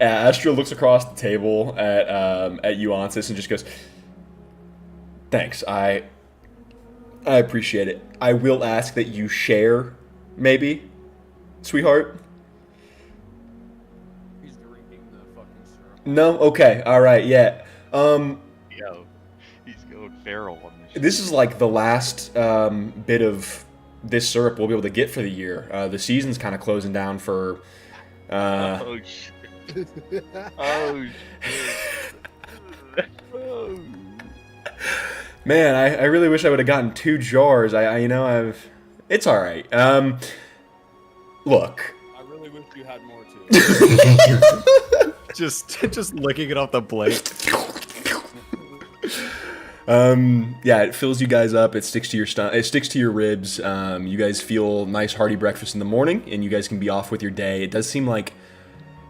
Astra looks across the table at you, Ansis, and just goes, "Thanks, I appreciate it. I will ask that you share, maybe, sweetheart." He's drinking the fucking syrup. No? Okay, alright, yeah. Yo, he's going feral on this shit. This is like the last bit of this syrup we'll be able to get for the year. The season's kind of closing down for... Oh, shit. Oh, shit. Oh. Man, I really wish I would have gotten 2 jars. It's alright. Look. I really wish you had more too. just licking it off the plate. Yeah, it fills you guys up. It sticks to your it sticks to your ribs. You guys feel nice hearty breakfast in the morning, and you guys can be off with your day. It does seem like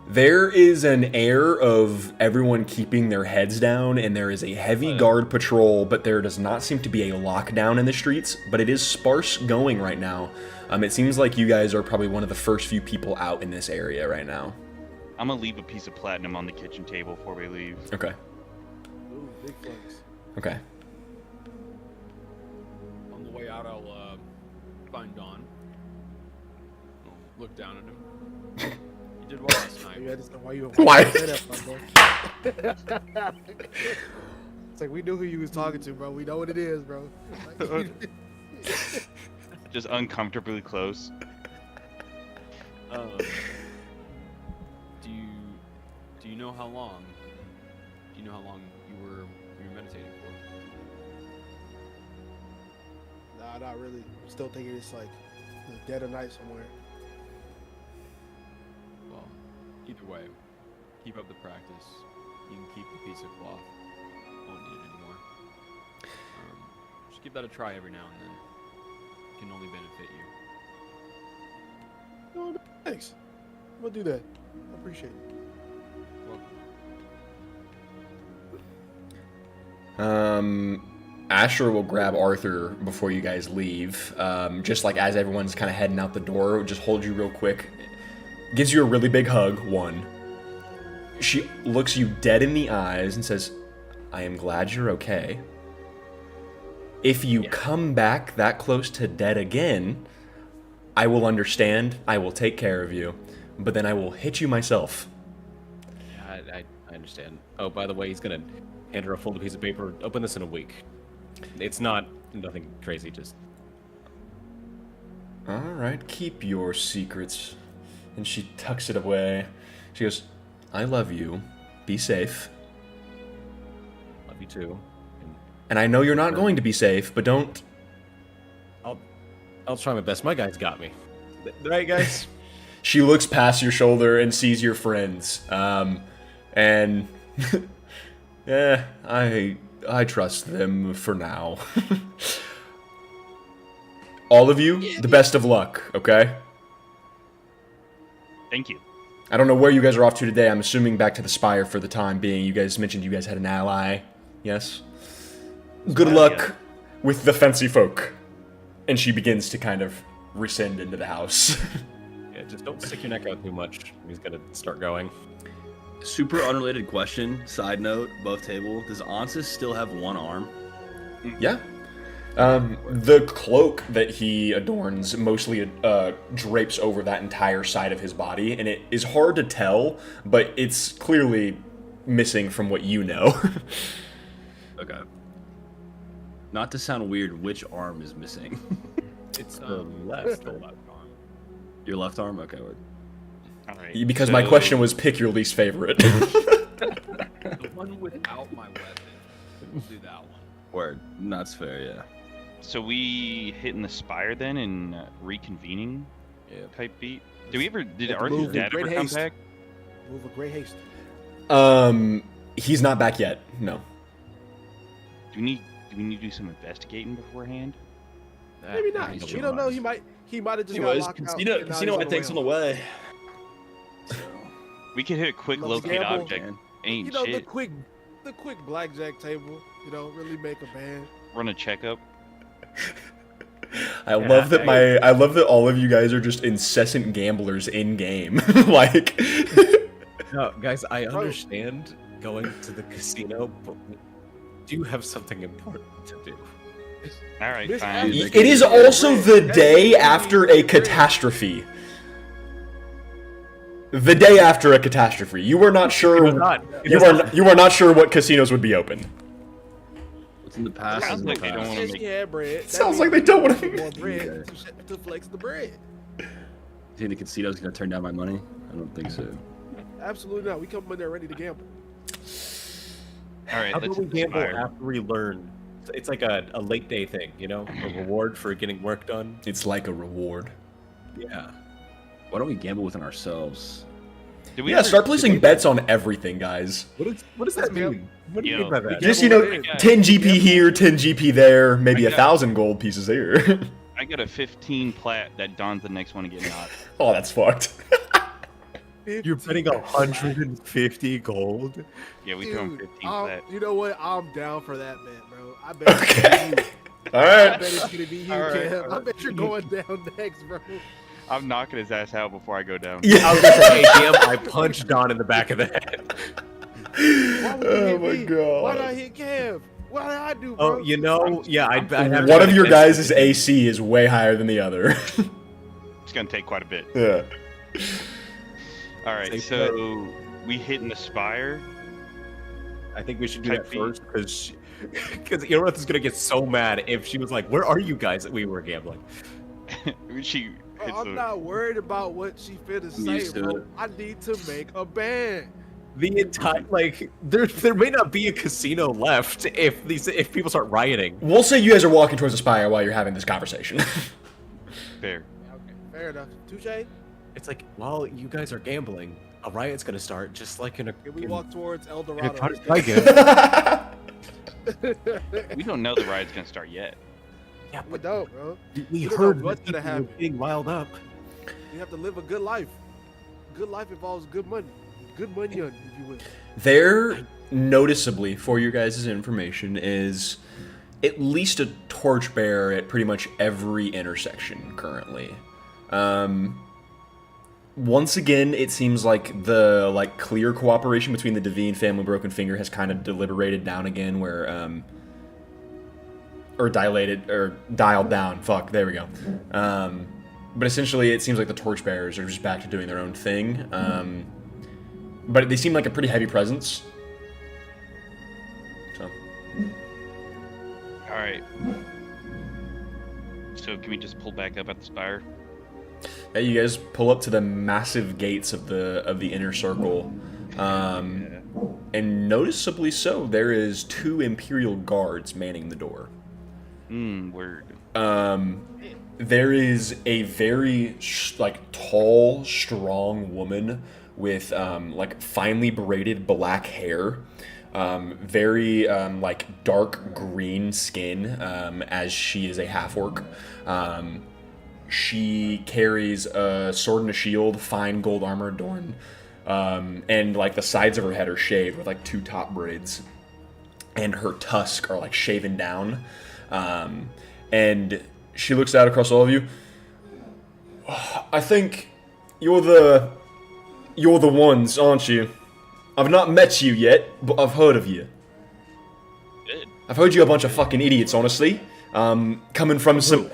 there is an air of everyone keeping their heads down, and there is a heavy guard patrol, but there does not seem to be a lockdown in the streets, but it is sparse going right now. It seems like you guys are probably one of the first few people out in this area right now. I'm gonna leave a piece of platinum on the kitchen table before we leave. Okay. Ooh, big flex. Okay. On the way out, I'll find Don. Look down at him. You did well last night. You had to know why you Why? said that, my boy. It's like we knew who you was talking to, bro. We know what it is, bro. Like, Just uncomfortably close. Do you know how long? Do you know how long you were meditating for? nah, not really. I'm still thinking it's like the dead of night somewhere. Well, either way, keep up the practice. You can keep the piece of cloth. Won't need it anymore. Just give that a try every now and then. It can only benefit you. Oh, thanks. We'll do that. I appreciate it. Well, Asher will grab Arthur before you guys leave. Just like as everyone's kind of heading out the door, just hold you real quick. Gives you a really big hug, one. She looks you dead in the eyes and says, "I am glad you're okay. If you come back that close to dead again, I will understand. I will take care of you. But then I will hit you myself." Yeah, I understand. Oh, by the way, he's gonna hand her a folded piece of paper. Open this in a week. It's nothing crazy, just... Alright, keep your secrets. And she tucks it away. She goes, "I love you. Be safe. Love you too. And I know you're not going to be safe, but don't..." I'll try my best. My guys got me. Right, guys? She looks past your shoulder and sees your friends. And... yeah, I trust them for now. all of you, the best of luck, okay? Thank you. I don't know where you guys are off to today. I'm assuming back to the Spire for the time being. You guys mentioned you guys had an ally. Yes? Good luck with the fancy folk. And she begins to kind of rescind into the house. Yeah, just don't stick your neck out too much. He's gonna start going. Super unrelated question. Side note, above table. Does Ansys still have one arm? Yeah. The cloak that he adorns mostly drapes over that entire side of his body, and it is hard to tell, but it's clearly missing from what you know. Okay. Not to sound weird, which arm is missing? It's The left, left. the left arm. Your left arm? Okay. Word. All right. Because my so question was pick your least favorite. The one without my weapon. We'll do that one. Word. That's fair, yeah. So we hitting the Spire then and reconvening Yeah. type beat. Did Have to Arthur's move dad with ever great come haste. back? Move with great haste. He's not back yet. No. Do we need to do some investigating beforehand? Maybe not. he's You don't know. He might have just got Anyways, locked out. Casino, and now Casino he's I think's on the way. So, We could hit a quick Love to locate gamble. object. man. Ain't You know, shit. the quick blackjack table. You know, really make a band. Run a checkup. I love that all of you guys are just incessant gamblers in game. Like No, guys, I understand going to the casino, but we do have something important to do. All right, Miss fine. Ashley- it is also the day after a catastrophe. The day after a catastrophe. You were not sure you are not sure what casinos would be open. What's in the past is Sounds in the like they don't past. wanna Yes, make- he had bread. That Sounds means like they don't wanna he make- more bread Okay. to flex the bread. Do you think the casino's gonna turn down my money? I don't think so. Absolutely not. We come in there ready to gamble. All right, How let's about we hit the gamble Spire. after we learn? It's like a late day thing, you know? A reward for getting work done. It's like a reward. Yeah. Why don't we gamble within ourselves? Did we Yeah, ever- start placing bets on everything, guys. What does that mean? What do you Yo. mean by that? Just, Gamble you know, in. 10 GP here, 10 GP there, maybe I got- 1,000 gold pieces there. I got a 15 plat that Don's the next one to get knocked. Oh, that's fucked. You're betting 150 gold? Yeah, we throw him Dude, 15 plat. you know what? I'm down for that bet, bro. I bet it's Okay. gonna be you. All I right. bet it's gonna be you, All right, Cam. all I right. bet you're going down next, bro. I'm knocking his ass out before I go down. I Yeah. was gonna say, hey, damn, I punched Don in the back of the head. Why would you Oh hit my me? Why did I god. hit Kev? What did I do, bro? Oh, you know, yeah, I'd have One of your guys' AC is way higher than the other. It's gonna take quite a bit. Yeah. All right, Take so we hitting the Spire. I think we should do Type that B. first because Ioreth is gonna get so mad if she was like, "Where are you guys?" That we were gambling. She Bro, hits I'm the. not worried about what she finna used say, to bro. it. I need to make a band. The entire there may not be a casino left if people start rioting. We'll say you guys are walking towards the spire while you're having this conversation. Fair. Okay, fair enough. Touche. It's like while you guys are gambling, a riot's gonna start, just like in a. Can we in- walk towards El in a Dorado? Counter-Strike. We don't know the ride's gonna start yet. Yeah, We but don't, bro. we don't heard know what's that gonna people were happen. getting riled up. You have to live a good life. Good life involves good money. Good money, if you will. There, noticeably, for your guys' information, is at least a torchbearer at pretty much every intersection currently. Once again, it seems like the clear cooperation between the Devine family and Broken Finger has kind of deliberated down again, where or dilated or dialed down. Fuck, there we go. But essentially, it seems like the torchbearers are just back to doing their own thing. But they seem like a pretty heavy presence. So, All right. So can we just pull back up at the Spire? yeah, you guys pull up to the massive gates of the inner circle, and noticeably so, there is 2 Imperial guards manning the door. Word. There is a very tall, strong woman with finely braided black hair, very like dark green skin, as she is a half orc. She carries a sword and a shield, fine gold armor adorned, and like the sides of her head are shaved with like 2 top braids, and her tusks are like shaven down. And she looks out across all of you. I think you're the ones, aren't you? I've not met you yet, but I've heard of you. Good. I've heard you're a bunch of fucking idiots, honestly. Coming from some...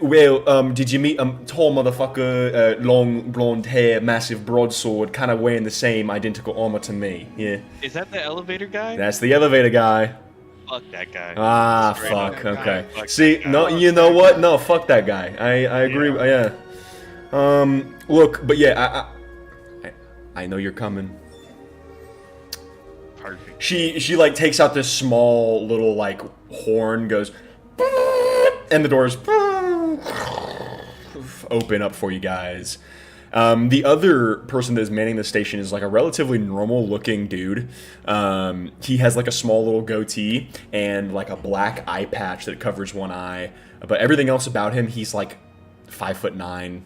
Well, did you meet a tall motherfucker, long blonde hair, massive broadsword, kind of wearing the same identical armor to me? Yeah. Is that the elevator guy? That's the elevator guy. Fuck that guy. Ah, Straight fuck, up. okay. Fuck See, that guy. no, you know what? No, fuck that guy. I agree, yeah. Look, but yeah, I know you're coming. Perfect. She like takes out this small little like horn, goes, and the doors open up for you guys. The other person that is manning the station is like a relatively normal looking dude. He has like a small little goatee and like a black eye patch that covers one eye, but everything else about him, he's like 5'9".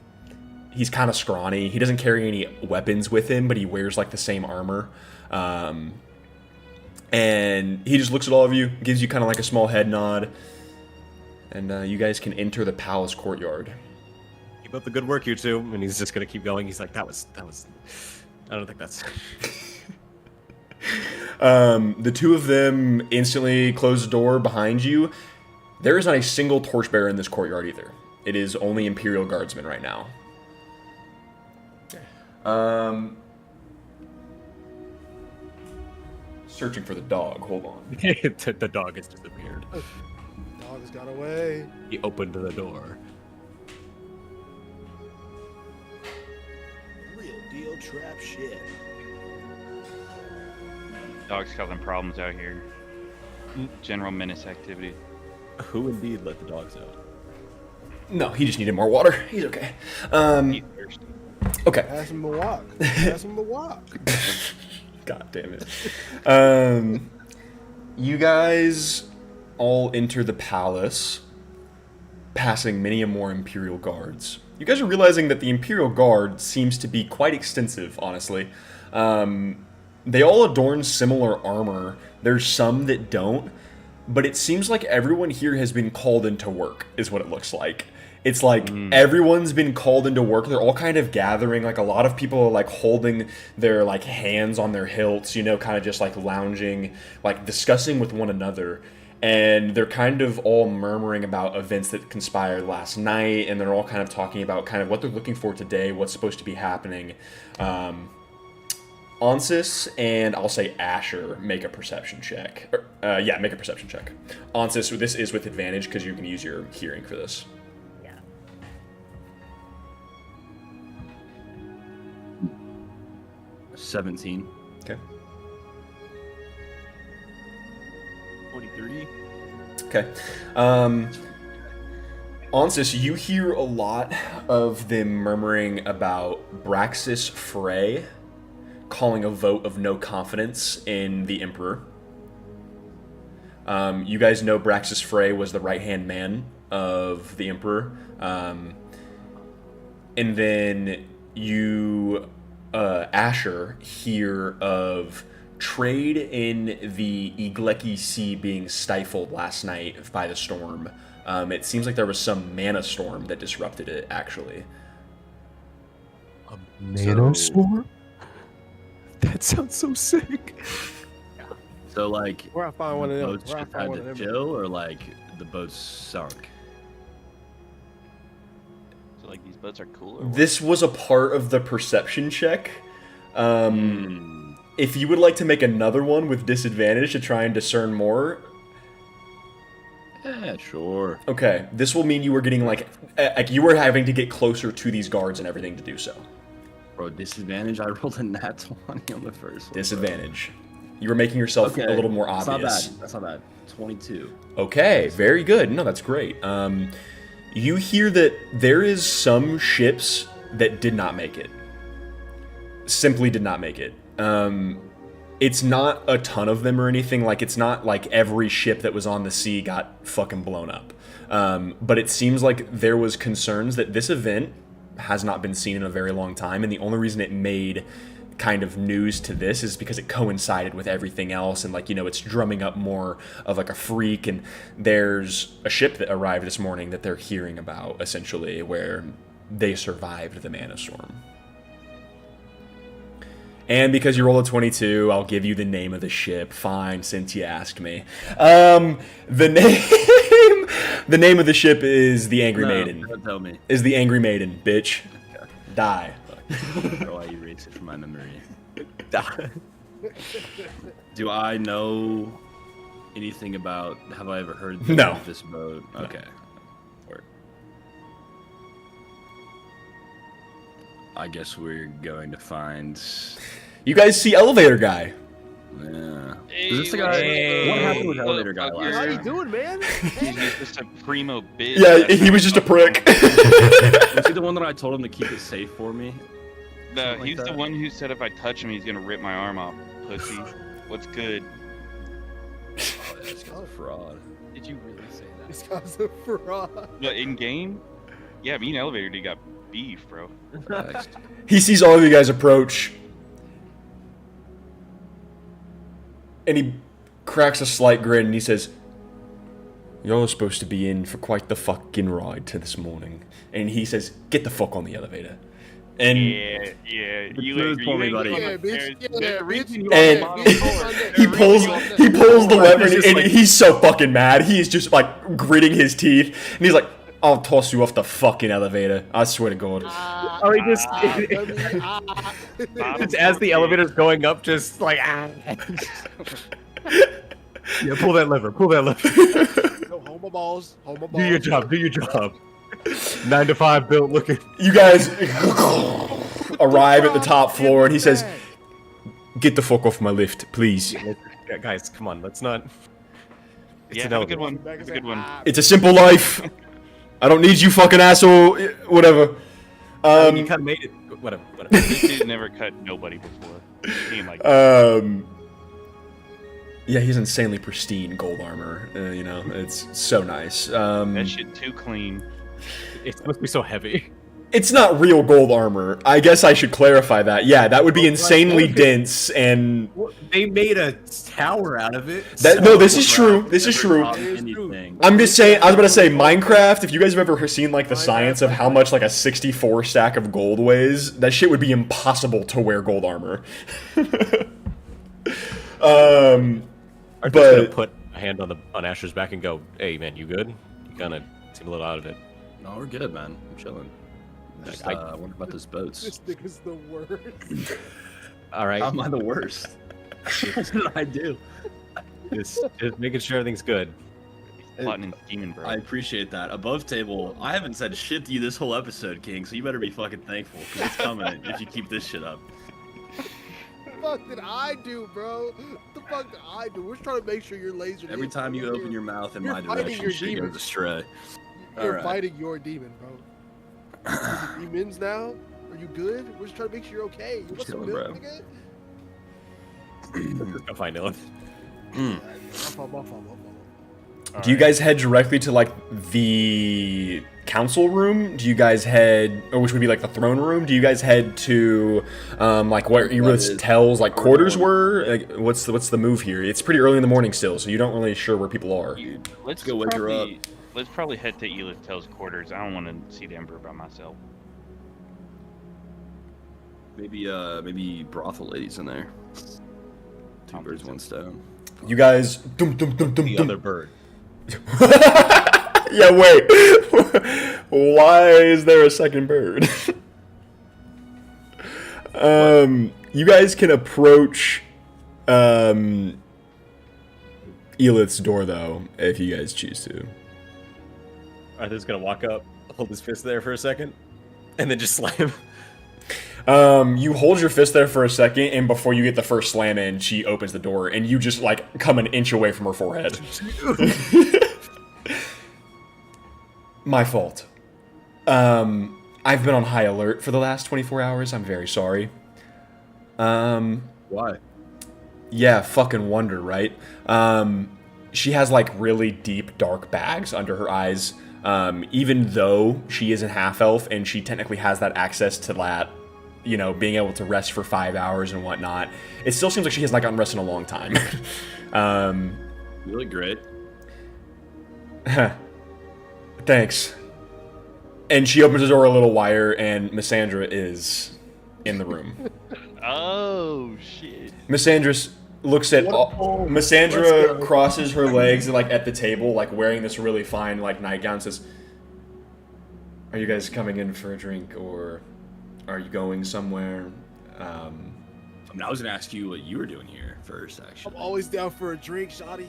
He's kind of scrawny. He doesn't carry any weapons with him, but he wears like the same armor. And he just looks at all of you, gives you kind of like a small head nod, and you guys can enter the palace courtyard. Keep up the good work, you two. And he's just gonna keep going. He's like, that was. I don't think that's. The two of them instantly close the door behind you. There is not a single torchbearer in this courtyard either. It is only Imperial Guardsmen right now. Searching for the dog. Hold on. The dog has disappeared. Dog has got away. He opened the door. Real deal trap shit. Dog's causing problems out here. General menace activity. Who indeed let the dogs out? No, he just needed more water. He's okay. He's thirsty. Okay. Pass him the walk. Pass him the walk. God damn it. You guys all enter the palace, passing many more Imperial Guards. You guys are realizing that the Imperial Guard seems to be quite extensive, honestly. They all adorn similar armor. There's some that don't, but it seems like everyone here has been called into work, is what it looks like. It's like everyone's been called into work. They're all kind of gathering. Like a lot of people are like holding their like hands on their hilts, you know, kind of just like lounging, like discussing with one another. And they're kind of all murmuring about events that conspired last night. And they're all kind of talking about kind of what they're looking for today, what's supposed to be happening. Onsis and I'll say Asher make a perception check. Make a perception check. Onsis, this is with advantage because you can use your hearing for this. 17. Okay. 23. Okay. Onsis, you hear a lot of them murmuring about Braxis Frey calling a vote of no confidence in the Emperor. You guys know Braxis Frey was the right-hand man of the Emperor. And then you, Asher, hear of trade in the Iglecki Sea being stifled last night by the storm. It seems like there was some mana storm that disrupted it, actually. A Nanostorm? That sounds so sick. So, like, Where I find one of them? boats Where I just find had one of to them? chill, or like the boats sunk? So like these boats are cool. Or what? This was a part of the perception check. If you would like to make another one with disadvantage to try and discern more, Yeah, sure. okay, this will mean you were getting like you were having to get closer to these guards and everything to do so. Bro, disadvantage. I rolled a nat 20 on the first one. Disadvantage. You were making yourself a little more That's obvious. not bad. That's not bad. 22. Okay, very good. No, that's great. You hear that there is some ships that did not make it. Simply did not make it. it's not a ton of them or anything. Like, it's not like every ship that was on the sea got fucking blown up. But it seems like there was concerns that this event has not been seen in a very long time, and the only reason it made kind of news to this is because it coincided with everything else, and like, you know, it's drumming up more of like a freak. And there's a ship that arrived this morning that they're hearing about, essentially, where they survived the Mana Storm. And because you roll a 22, I'll give you the name of the ship. Fine, since you asked me. The name of the ship is the Angry Maiden. Don't tell me. Is the Angry Maiden, bitch. Die. Or I erase it from my memory. Do I know anything about? Have I ever heard the No. name of this boat? Okay. Word. I guess we're going to find. You guys see Elevator Guy. Yeah. Hey, Is this the guy? hey, What happened with Elevator Guy motherfucker. How last you time? doing, man? He's just a primo bitch. Yeah, he was just a prick. Was he the one that I told him to keep it safe for me? No, Something like he's the that? one who said if I touch him, he's gonna rip my arm off. Pussy. What's good? Oh, this guy's a fraud. Did you really say that? This guy's a fraud. But in game, yeah, me and Elevator dude got beef, bro. Facts. He sees all of you guys approach, and he cracks a slight grin, and he says, "Y'all are supposed to be in for quite the fucking ride to this morning." And he says, "Get the fuck on the elevator." And Yeah. smooth for me, buddy. Yeah, bitch. Yeah, bitch. And he pulls the lever, and, just and like- he's so fucking mad. He's just like gritting his teeth, and he's like, "I'll toss you off the fucking elevator. I swear to God." Or he just, Bottom just as the floor, elevator's going up, just like, yeah, pull that lever, pull that lever. No, hold my balls. Hold my balls. Do your job, do your job. 9 to 5 built looking. You guys arrive at the top floor, and he says, "Get the fuck off my lift, please." Yeah, guys, come on, let's not. It's Yeah, an have a good elevator. one. Have a good one. It's a simple life. I don't need you, fucking asshole. Whatever. You kind of made it. Whatever. This dude never cut nobody before. He ain't like Yeah, he's insanely pristine gold armor. You know, it's so nice. that shit too clean. It's supposed to be so heavy. It's not real gold armor. I guess I should clarify that. Yeah, that would be insanely dense and. They made a tower out of it. No, this is true. This is true. Anything. I'm just saying. I was about to say Minecraft. If you guys have ever seen like the science of how much like a 64 stack of gold weighs, that shit would be impossible to wear gold armor. I'm just but- gonna put a hand on Asher's back and go, "Hey, man, you good? You kind of seem a little out of it." No, we're good, man. I'm chilling. Just I- wonder about those boats. This nigga's the worst. All right, How am I the worst? what did I do? just making sure everything's good. Plotting and scheming, bro. I appreciate that. Above table, I haven't said shit to you this whole episode, King, so you better be fucking thankful, because it's coming if you keep this shit up. What the fuck did I do, bro? What the fuck did I do? We're just trying to make sure your laser. Every time you open your mouth in my You're fighting direction, your shit demons. goes astray. You're Alright. fighting your demon, bro. Is it demons now? Are you good? We're just trying to make sure you're okay. You want some chilling, milk, bro. nigga? Go find Dylan. Mm. My fault, my fault. Do you guys head directly to like the council room? Do you guys head, or which would be like the throne room? Do you guys head to like where Eris is- tells like quarters were? Like, what's the move here? It's pretty early in the morning still, so you don't really sure where people are. Let's go wake her up. Let's probably head to Elithtel's quarters. I don't want to see the Emperor by myself. Maybe brothel ladies in there. Two birds, one stone. You guys, dum dum dum dum The dum. other bird. Yeah, wait. Why is there a second bird? You guys can approach Elith's door though, if you guys choose to. Arthur's gonna walk up, hold his fist there for a second, and then just slam. You hold your fist there for a second, and before you get the first slam in, she opens the door, and you just like come an inch away from her forehead. My fault. I've been on high alert for the last 24 hours. I'm very sorry. Why? Yeah, fucking wonder, right? She has like really deep, dark bags under her eyes. Even though she is a half elf and she technically has that access to that, you know, being able to rest for 5 hours and whatnot, it still seems like she has not gotten rest in a long time. You look great. Thanks. And she opens the door a little wider, and Missandra is in the room. Oh shit! Missandra looks at Missandra crosses her legs like at the table, like wearing this really fine like nightgown. And says, "Are you guys coming in for a drink, or are you going somewhere?" I mean, I was gonna ask you what you were doing here first, actually. I'm always down for a drink, Shotty.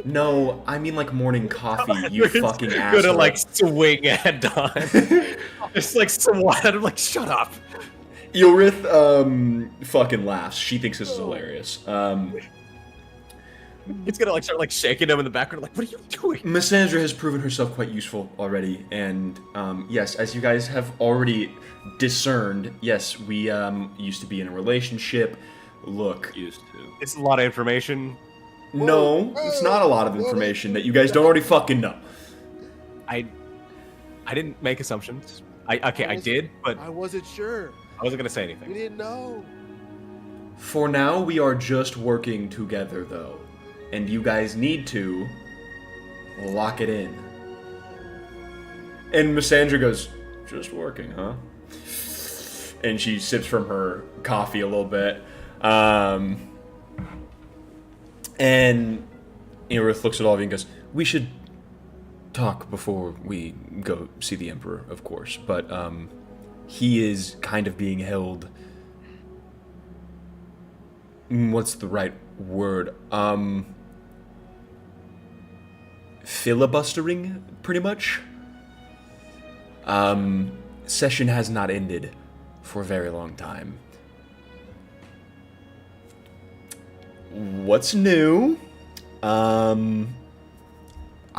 No, I mean like morning coffee. You fucking Gonna asshole. like swing at Don. Just like swat at him, like shut up. Ylrith fucking laughs. She thinks this is hilarious. He's gonna like start like shaking him in the background, like, what are you doing? Missandra has proven herself quite useful already, and yes, as you guys have already discerned, yes, we used to be in a relationship. Look, Used to. It's a lot of information. no, it's not a lot of information that you guys don't already fucking know. I didn't make assumptions. I did, but I wasn't sure. I wasn't gonna say We anything. didn't know. For now, we are just working together, though, and you guys need to lock it in. And Missandra goes, "Just working, huh?" And she sips from her coffee a little bit. And Ylrith looks at all of you and goes, "We should talk before we go see the Emperor, of course. But he is kind of being held. What's the right word? Filibustering, pretty much. Session has not ended for a very long time. What's new? I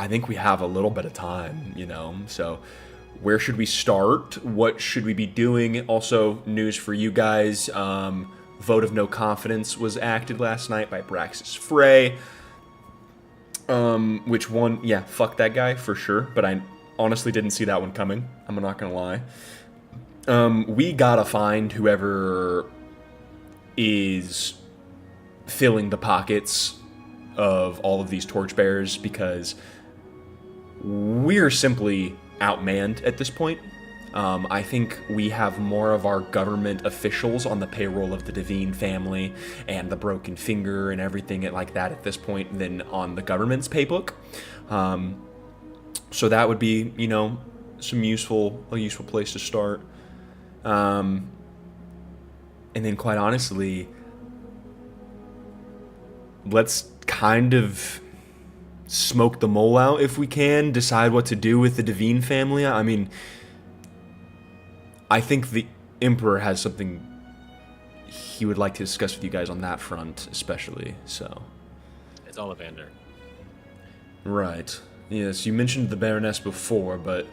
think we have a little bit of time, you know, so where should we start? What should we be doing? Also, news for you guys, vote of no confidence was acted last night by Braxis Frey. Which one? Yeah, fuck that guy for sure, but I honestly didn't see that one coming. I'm not gonna lie. We gotta find whoever is filling the pockets of all of these torchbearers, because we're simply outmanned at this point. I think we have more of our government officials on the payroll of the Devine family and the Broken Finger and everything like that at this point than on the government's paybook. So that would be, you know, a useful place to start. And then, quite honestly, let's kind of smoke the mole out if we can, decide what to do with the Devine family. I mean, I think the Emperor has something he would like to discuss with you guys on that front, especially, so. It's Ollivander. Right. Yes, you mentioned the Baroness before, but...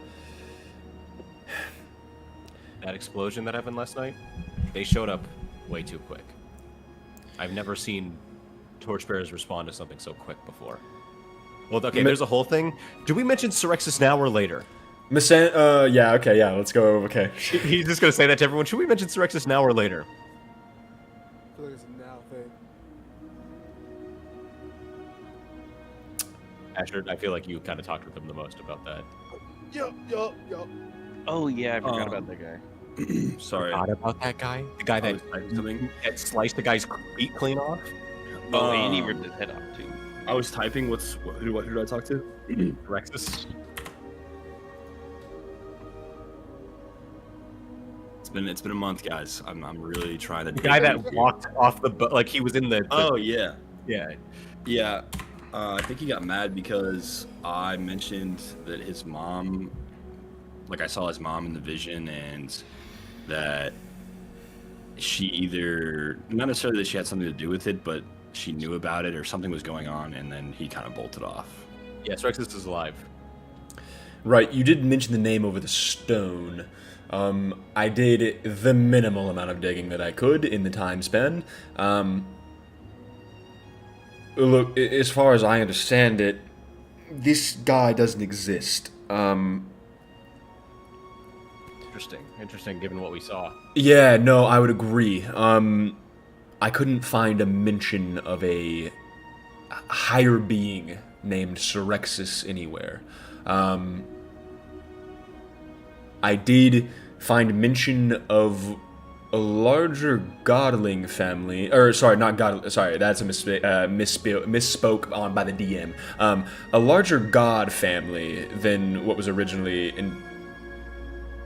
That explosion that happened last night, they showed up way too quick. I've never seen torchbearers respond to something so quick before. Well, okay, there's a whole thing. Do we mention Syrexis now or later? Yeah, okay, yeah, let's go, okay. He's just gonna say that to everyone. Should we mention Syrexis now or later? I feel like it's a now thing. Asher, I feel like you kind of talked with them the most about that. Yup. Oh yeah, I forgot about that guy. Sorry. Forgot about that guy? The guy I that, was typing something. that sliced the guy's feet clean off? Oh, and he Um, ripped his head off too. I was typing. Who did I talk to? Rexus? It's been a month, guys. I'm really trying to. The guy that walked off the boat, like he was in the Oh yeah, yeah. yeah. I think he got mad because I mentioned that his mom, like I saw his mom in the vision, and that she either, not necessarily that she had something to do with it, but she knew about it or something was going on, and then he kind of bolted off. Yes, Rexus is alive. Right, you did mention the name over the stone. I did the minimal amount of digging that I could in the time spent. Look, as far as I understand it, this guy doesn't exist. Interesting, given what we saw. Yeah, no, I would agree. I couldn't find a mention of a higher being named Sorexis anywhere. I did find mention of a larger godling family, or sorry, not god. Sorry, that's a misspoke on by the DM. A larger god family than what was originally in,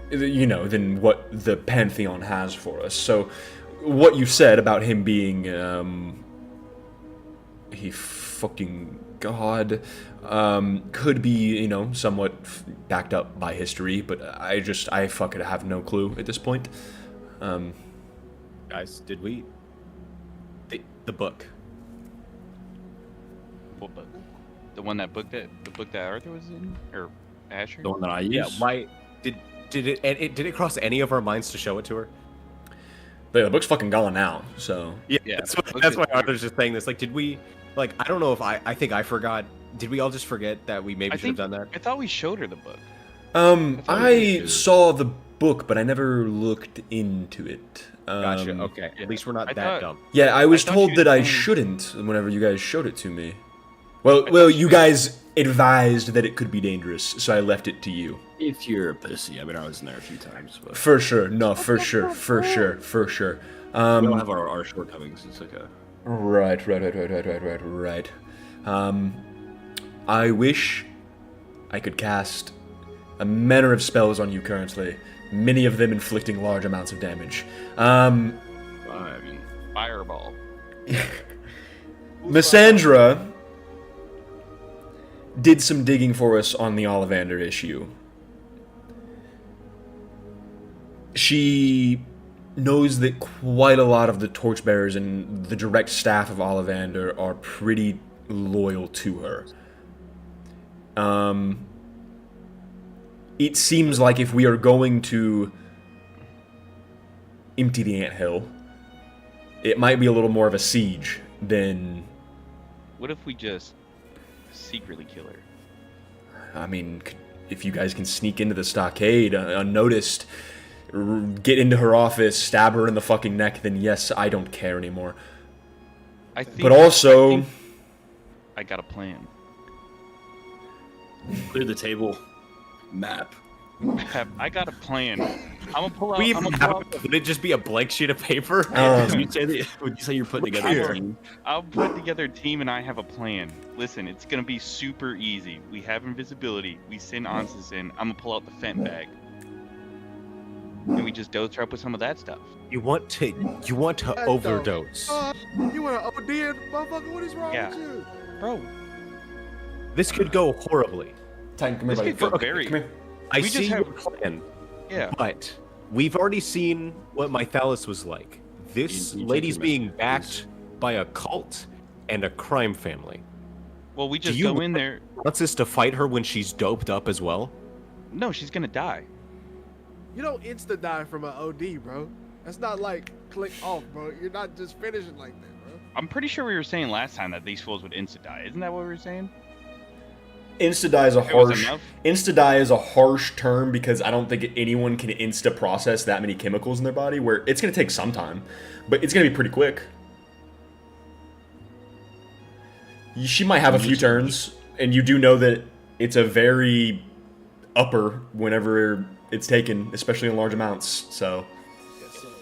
than what the Pantheon has for us. So, what you said about him being he fucking god could be, somewhat backed up by history, but I fucking have no clue at this point. Guys, did we... The book. What book? The book that Arthur was in, or Asher? The one that I use. Yeah, why... Did it cross any of our minds to show it to her? The book's fucking gone now, so... Yeah, Yeah, that's why Arthur's just saying this. Like, did we... Like, I don't know if I think I forgot. Did we all just forget that we maybe should have done that? I thought we showed her the book. I saw the book, but I never looked into it. Gotcha, okay. At least we're not that dumb. Yeah, I was I thought told you that I told me- shouldn't whenever you guys showed it to me. Well, you guys advised that it could be dangerous, so I left it to you. If you're a pussy, I mean, I was in there a few times, but For sure, no, for sure. we all have our shortcomings. It's like a Right. I wish I could cast a manner of spells on you currently, many of them inflicting large amounts of damage. I mean, Fireball. Missandra did some digging for us on the Ollivander issue. She knows that quite a lot of the torchbearers and the direct staff of Ollivander are pretty loyal to her. It seems like if we are going to empty the anthill, it might be a little more of a siege than... What if we just secretly kill her? I mean, if you guys can sneak into the stockade unnoticed, get into her office, stab her in the fucking neck, then yes, I don't care anymore. But also... I got a plan. clear the table. Map. I got a plan. I'm gonna pull out. We I'm even gonna have pull it. Would it just be a blank sheet of paper? Would you say you're putting together a team? I'll put together a team and I have a plan. Listen, it's gonna be super easy. We have invisibility. We send Ansys in. I'm gonna pull out the Fent bag. And we just dose her up with some of that stuff. You want to overdose. You want to OD it, motherfucker? What is wrong Yeah. with you? Bro, This could go horribly. Titan, come here, this buddy. could go Okay, very. Come here. I We see just your have- plan, Yeah. but we've already seen what Mythalis was like. This You take lady's your being message, backed by a cult and a crime family. Well, we just you go in there. Wants us to fight her when she's doped up as well? No, she's gonna die. You don't insta die from an OD, bro. That's not like click off, bro. You're not just finishing like that, bro. I'm pretty sure we were saying last time that these fools would insta die. Isn't that what we were saying? Insta-die is a If it was harsh... enough? Insta-die is a harsh term because I don't think anyone can insta-process that many chemicals in their body, where it's going to take some time, but it's going to be pretty quick. She might have a few turns, and you do know that it's a very upper whenever it's taken, especially in large amounts, so...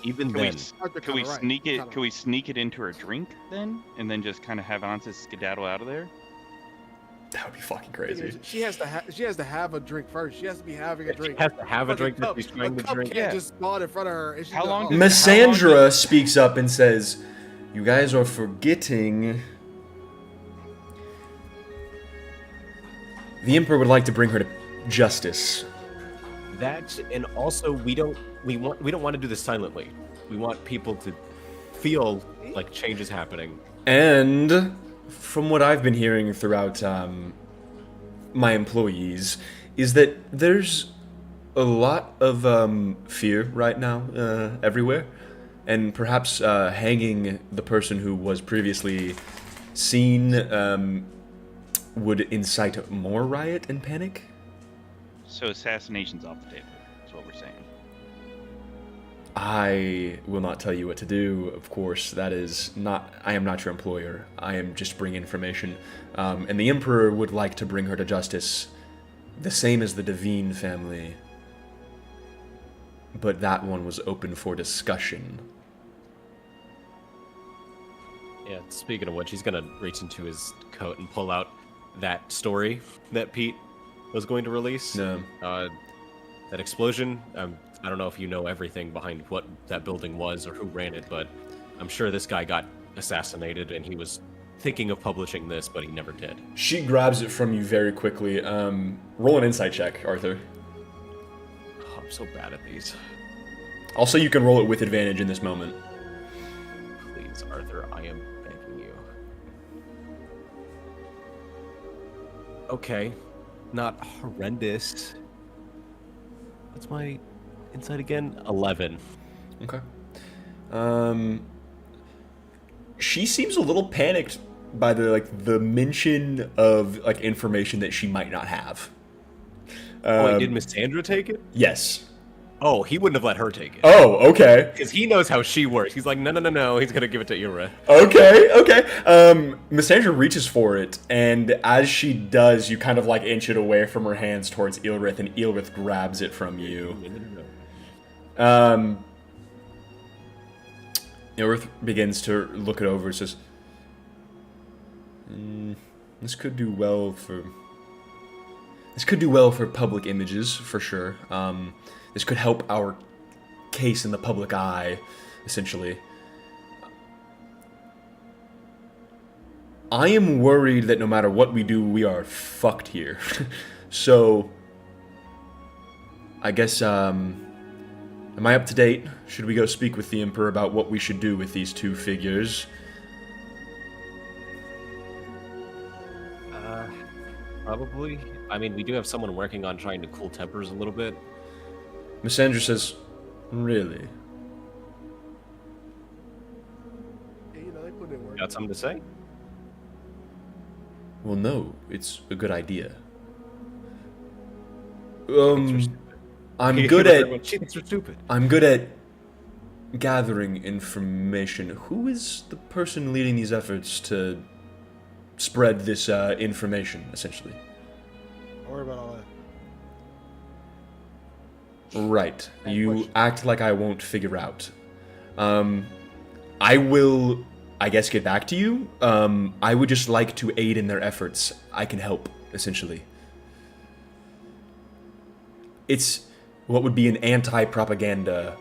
Even Can we, then, can we sneak it? Can we sneak it into her drink then, and then just kind of have Ansys skedaddle out of there? That would be fucking crazy. She has to have a drink first. She has to be having a she drink. has to have a drink that cup- she's trying to cup drink. can't Yeah. just spawn in front of her. And she's How like, long oh, did- Missandra speaks up and says, "You guys are forgetting... The Emperor would like to bring her to justice." That, and also we don't want to do this silently. We want people to feel like change is happening. And from what I've been hearing throughout my employees, is that there's a lot of fear right now everywhere, and perhaps hanging the person who was previously scene would incite more riot and panic. So assassination's off the table. That's what we're saying. I will not tell you what to do, of course. That is not. I am not your employer. I am just bringing information. And the Emperor would like to bring her to justice, the same as the Devine family. But that one was open for discussion. Yeah, speaking of which, he's gonna reach into his coat and pull out that story that Pete was going to release. No. That explosion. I don't know if you know everything behind what that building was or who ran it, but I'm sure this guy got assassinated and he was thinking of publishing this, but he never did. She grabs it from you very quickly. Roll an insight check, Arthur. Oh, I'm so bad at these. Also, you can roll it with advantage in this moment. Please, Arthur, I am begging you. Okay, not horrendous. What's my insight again? 11. Okay. She seems a little panicked by the mention of information that she might not have. Wait, did Miss Sandra take it? Yes. Oh, he wouldn't have let her take it. Oh, okay. Because he knows how she works. He's like, no. He's gonna give it to Ira. Okay. Miss Sandra reaches for it, and as she does, you kind of inch it away from her hands towards Ilrith, and Ilrith grabs it from you. Ilrith begins to look it over and says, this could do well for public images, for sure. This could help our case in the public eye, essentially. I am worried that no matter what we do, we are fucked here. So, I guess, am I up to date? Should we go speak with the Emperor about what we should do with these two figures? Probably. I mean, we do have someone working on trying to cool tempers a little bit. Miss Sandra says, really? Yeah, they put in work. Got something to say? Well, no, it's a good idea. I'm He good was at everyone, she thinks we're stupid. I'm good at gathering information. Who is the person leading these efforts to spread this information, essentially? Don't worry about all that. Right. Bad You question. act like I won't figure out. I will, I guess, get back to you. I would just like to aid in their efforts. I can help, essentially. It's what would be an anti-propaganda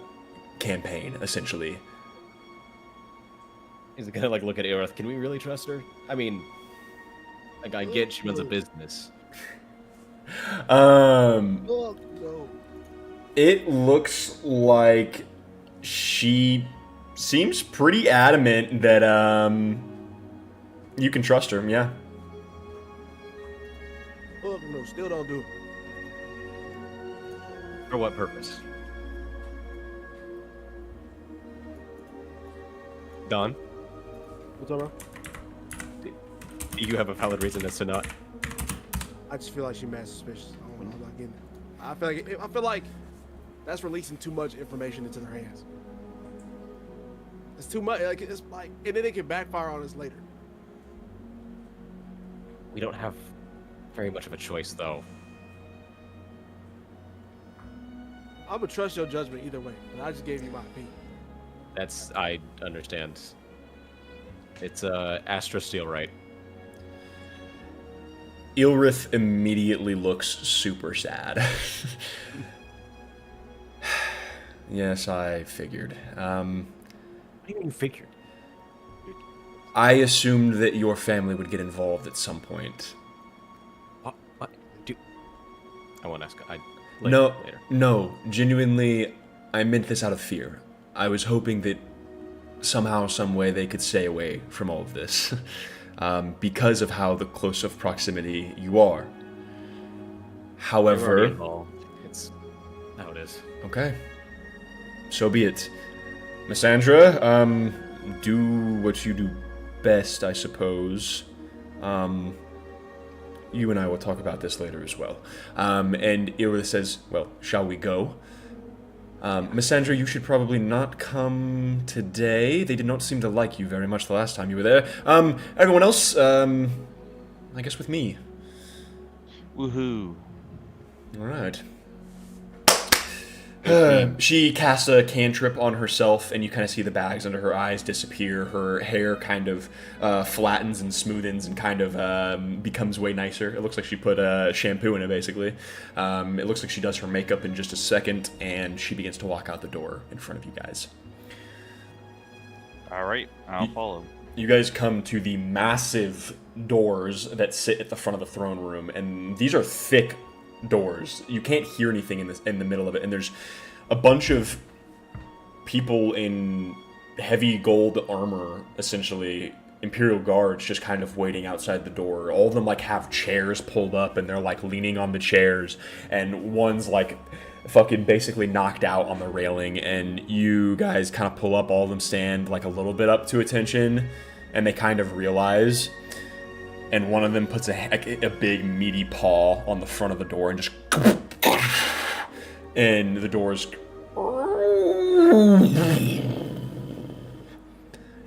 campaign, essentially. He's gonna look at Aerith. Can we really trust her? I mean, I get she runs a business. Oh, no. It looks like she seems pretty adamant that you can trust her. Yeah. Oh, no, still don't do it. For what purpose? Don, What's up, bro? do you have a valid reason as to not? I just feel like she's mad suspicious. I'm not getting it. I feel like that's releasing too much information into their hands. It's too much. And then it can backfire on us later. We don't have very much of a choice, though. I'm gonna trust your judgment either way, but I just gave you my opinion. I understand. It's Astra Steel, right? Ilrith immediately looks super sad. Yes, I figured. What do you mean you figured? I assumed that your family would get involved at some point. What? I won't ask. Later. No, genuinely, I meant this out of fear. I was hoping that somehow, some way, they could stay away from all of this, because of how the close of proximity you are. We're already However, involved. It's how it is. okay, so be it. Missandra, do what you do best, I suppose. You and I will talk about this later as well. And Iorith says, well, shall we go? Missandra, you should probably not come today. They did not seem to like you very much the last time you were there. Everyone else, I guess with me. Woohoo. Alright. She casts a cantrip on herself, and you kind of see the bags under her eyes disappear. Her hair kind of flattens and smoothens and kind of becomes way nicer. It looks like she put shampoo in it, basically. It looks like she does her makeup in just a second, and she begins to walk out the door in front of you guys. All right, I'll follow. You guys come to the massive doors that sit at the front of the throne room, and these are thick doors. You can't hear anything in the middle of it, and there's a bunch of people in heavy gold armor, essentially Imperial guards, just kind of waiting outside the door. All of them like have chairs pulled up, and they're like leaning on the chairs, and one's like fucking basically knocked out on the railing, and you guys kind of pull up. All of them stand like a little bit up to attention, and they kind of realize. And one of them puts a big meaty paw on the front of the door and just... And the doors...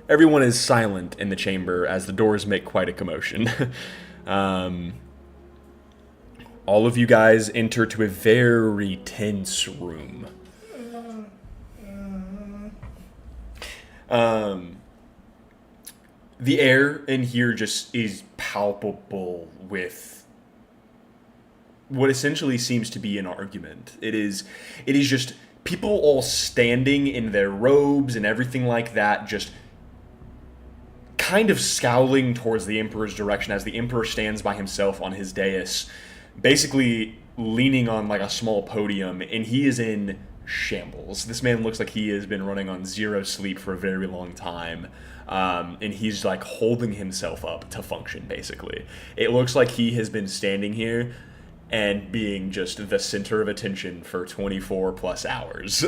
Everyone is silent in the chamber as the doors make quite a commotion. All of you guys enter to a very tense room. The air in here just is palpable with what essentially seems to be an argument. It is just people all standing in their robes and everything like that, just kind of scowling towards the Emperor's direction as the Emperor stands by himself on his dais, basically leaning on like a small podium, and he is in shambles. This man looks like he has been running on zero sleep for a very long time. And he's like holding himself up to function, basically. It looks like he has been standing here and being just the center of attention for 24 plus hours.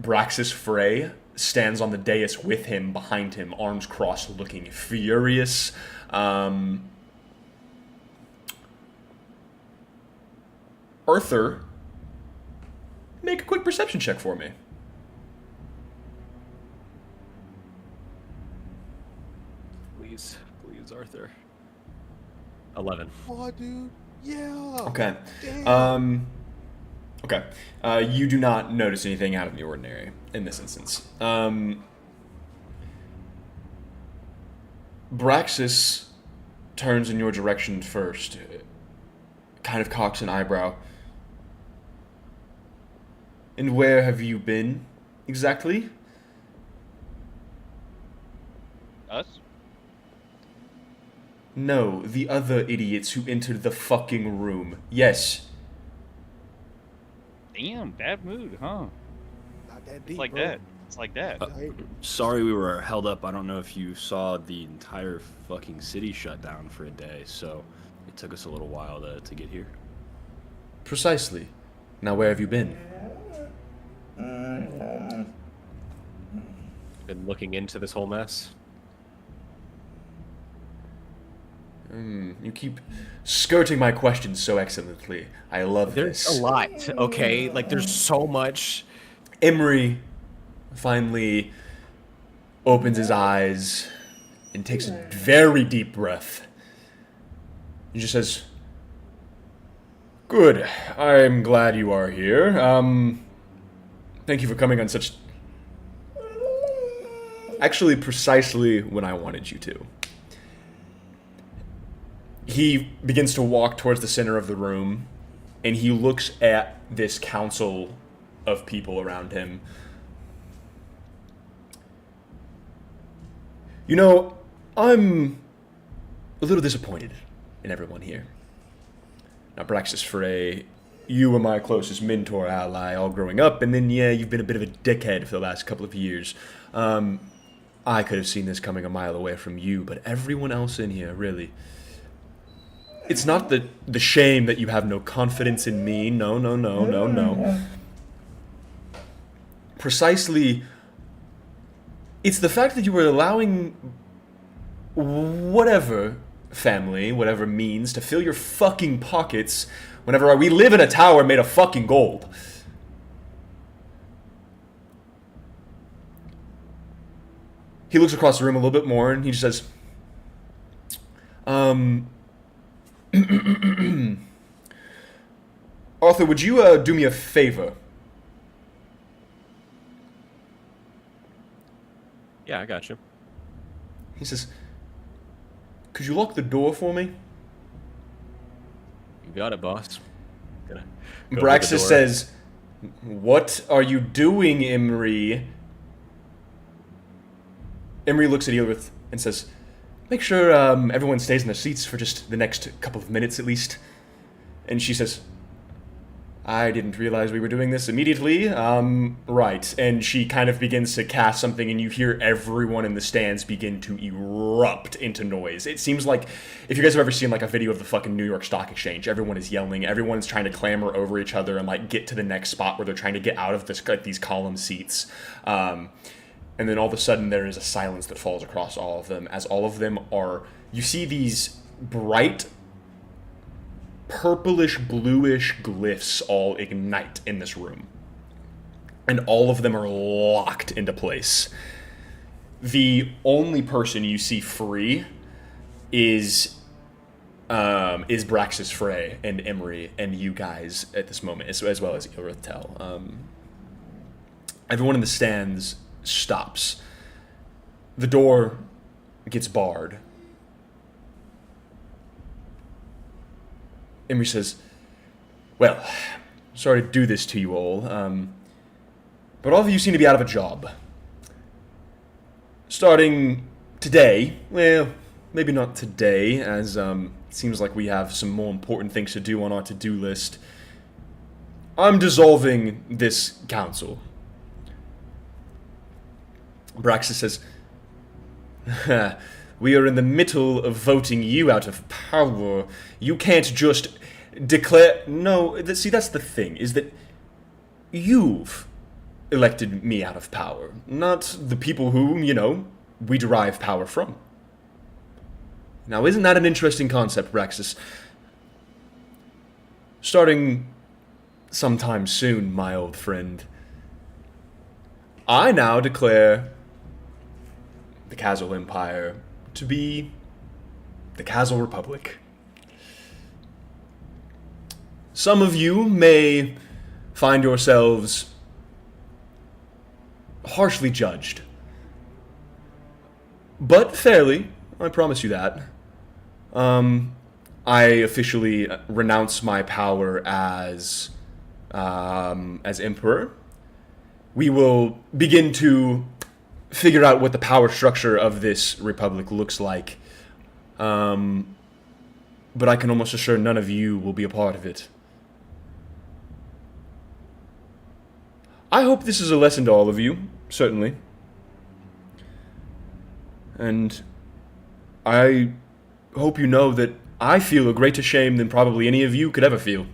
Braxis Frey stands on the dais with him, behind him, arms crossed, looking furious. Arthur, make a quick perception check for me. Please, Arthur. 11. Oh, dude. Yeah. Okay. Damn. Okay. You do not notice anything out of the ordinary in this instance. Braxis turns in your direction first, kind of cocks an eyebrow. And where have you been, exactly? Us? No, the other idiots who entered the fucking room. Yes. Damn, bad mood, huh? Not that deep, It's like bro. that. It's like that. Right? Sorry we were held up. I don't know if you saw the entire fucking city shut down for a day, so it took us a little while to get here. Precisely. Now where have you been? Been looking into this whole mess. You keep skirting my questions so excellently. I love There's this. a lot, okay? Like, there's so much. Emery finally opens his eyes and takes a very deep breath. He just says, "Good. I'm glad you are here. Thank you for coming on such... Actually, precisely when I wanted you to." He begins to walk towards the center of the room, and he looks at this council of people around him. You know, I'm a little disappointed in everyone here. Now, Braxis Frey, you were my closest mentor ally all growing up, and then, yeah, you've been a bit of a dickhead for the last couple of years. I could have seen this coming a mile away from you, but everyone else in here, really... It's not the shame that you have no confidence in me. No. Precisely It's the fact that you were allowing whatever family, whatever means, to fill your fucking pockets whenever we live in a tower made of fucking gold. He looks across the room a little bit more and he just says, Arthur, would you do me a favor? Yeah, I got you. He says, could you lock the door for me? You got it, boss. Gonna go to the Braxis door. says, what are you doing, Imri? Imri looks at Eelrith and says, make sure everyone stays in their seats for just the next couple of minutes at least. And she says, I didn't realize we were doing this immediately. Right. And she kind of begins to cast something, and you hear everyone in the stands begin to erupt into noise. It seems like, if you guys have ever seen like a video of the fucking New York Stock Exchange, everyone is yelling, everyone's trying to clamor over each other and like get to the next spot where they're trying to get out of this like these column seats. And then all of a sudden there is a silence that falls across all of them, as all of them are, you see these bright purplish bluish glyphs all ignite in this room, and all of them are locked into place. The only person you see free is Braxis Frey and Emery and you guys at this moment, as well as Eelrith Tell. Everyone in the stands stops. The door gets barred. Emery says, well, sorry to do this to you all, but all of you seem to be out of a job. Starting today, well, maybe not today, as it seems like we have some more important things to do on our to-do list. I'm dissolving this council. Braxis says, we are in the middle of voting you out of power. You can't just declare... No, see, that's the thing, is that you've elected me out of power, not the people whom, we derive power from. Now, isn't that an interesting concept, Braxis? Starting sometime soon, my old friend, I now declare the Khazal Empire to be the Khazal Republic. Some of you may find yourselves harshly judged, but fairly, I promise you that. I officially renounce my power as emperor. We will begin to figure out what the power structure of this republic looks like. But I can almost assure none of you will be a part of it. I hope this is a lesson to all of you, certainly. And I hope you know that I feel a greater shame than probably any of you could ever feel.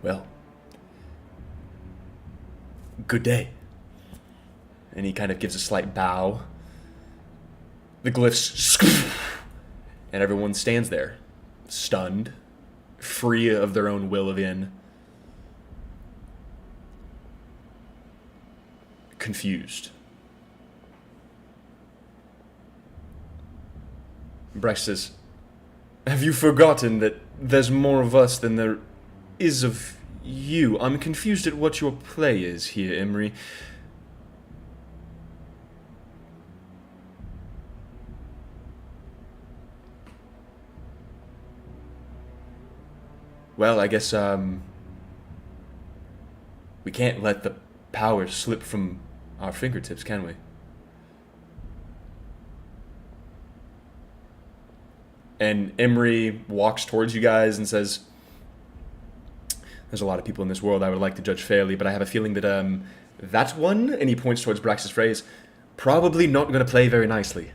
Well, good day. And he kind of gives a slight bow. The glyphs, and everyone stands there, stunned, free of their own will within, confused. Brex says, have you forgotten that there's more of us than there is of you? I'm confused at what your play is here, Emery. Well, I guess, we can't let the power slip from our fingertips, can we? And Emery walks towards you guys and says, there's a lot of people in this world I would like to judge fairly, but I have a feeling that, that one, and he points towards Braxis Frey's, probably not going to play very nicely.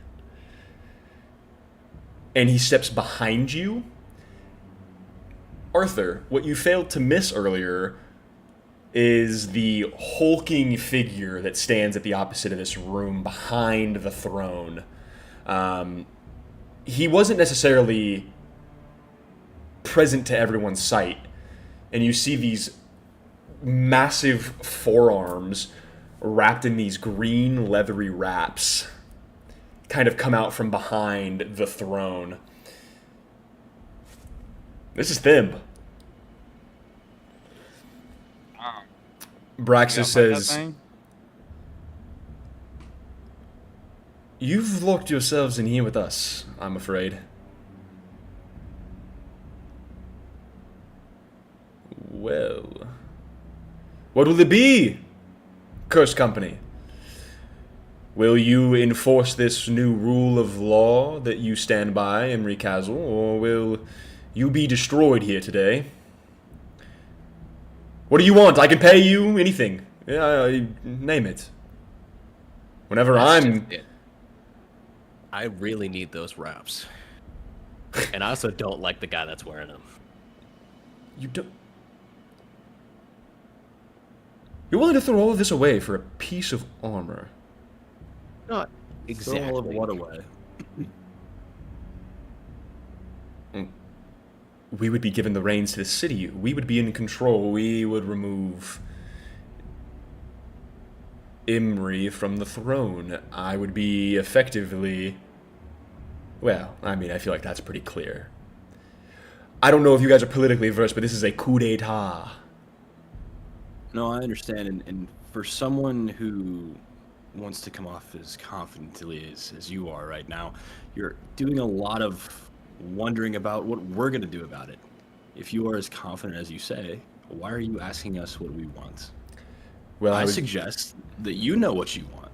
And he steps behind you. Arthur, what you failed to miss earlier is the hulking figure that stands at the opposite of this room behind the throne. He wasn't necessarily present to everyone's sight, and you see these massive forearms wrapped in these green leathery wraps kind of come out from behind the throne. This is Thimb. Braxis says, "You've locked yourselves in here with us, I'm afraid." Well, what will it be, Curse Company? Will you enforce this new rule of law that you stand by, Imri Kazel, or will you be destroyed here today? What do you want? I can pay you anything. Name it. Whenever I'm... I really need those wraps. And I also don't like the guy that's wearing them. You don't... You're willing to throw all of this away for a piece of armor? Not Throw all of exactly. what away? We would be given the reins to the city. We would be in control. We would remove Imri from the throne. I would be effectively... Well, I mean, I feel like that's pretty clear. I don't know if you guys are politically versed, but this is a coup d'etat. No, I understand, and for someone who wants to come off as confidently as you are right now, you're doing a lot of wondering about what we're going to do about it. If you are as confident as you say, why are you asking us what we want? Well, I suggest that you know what you want.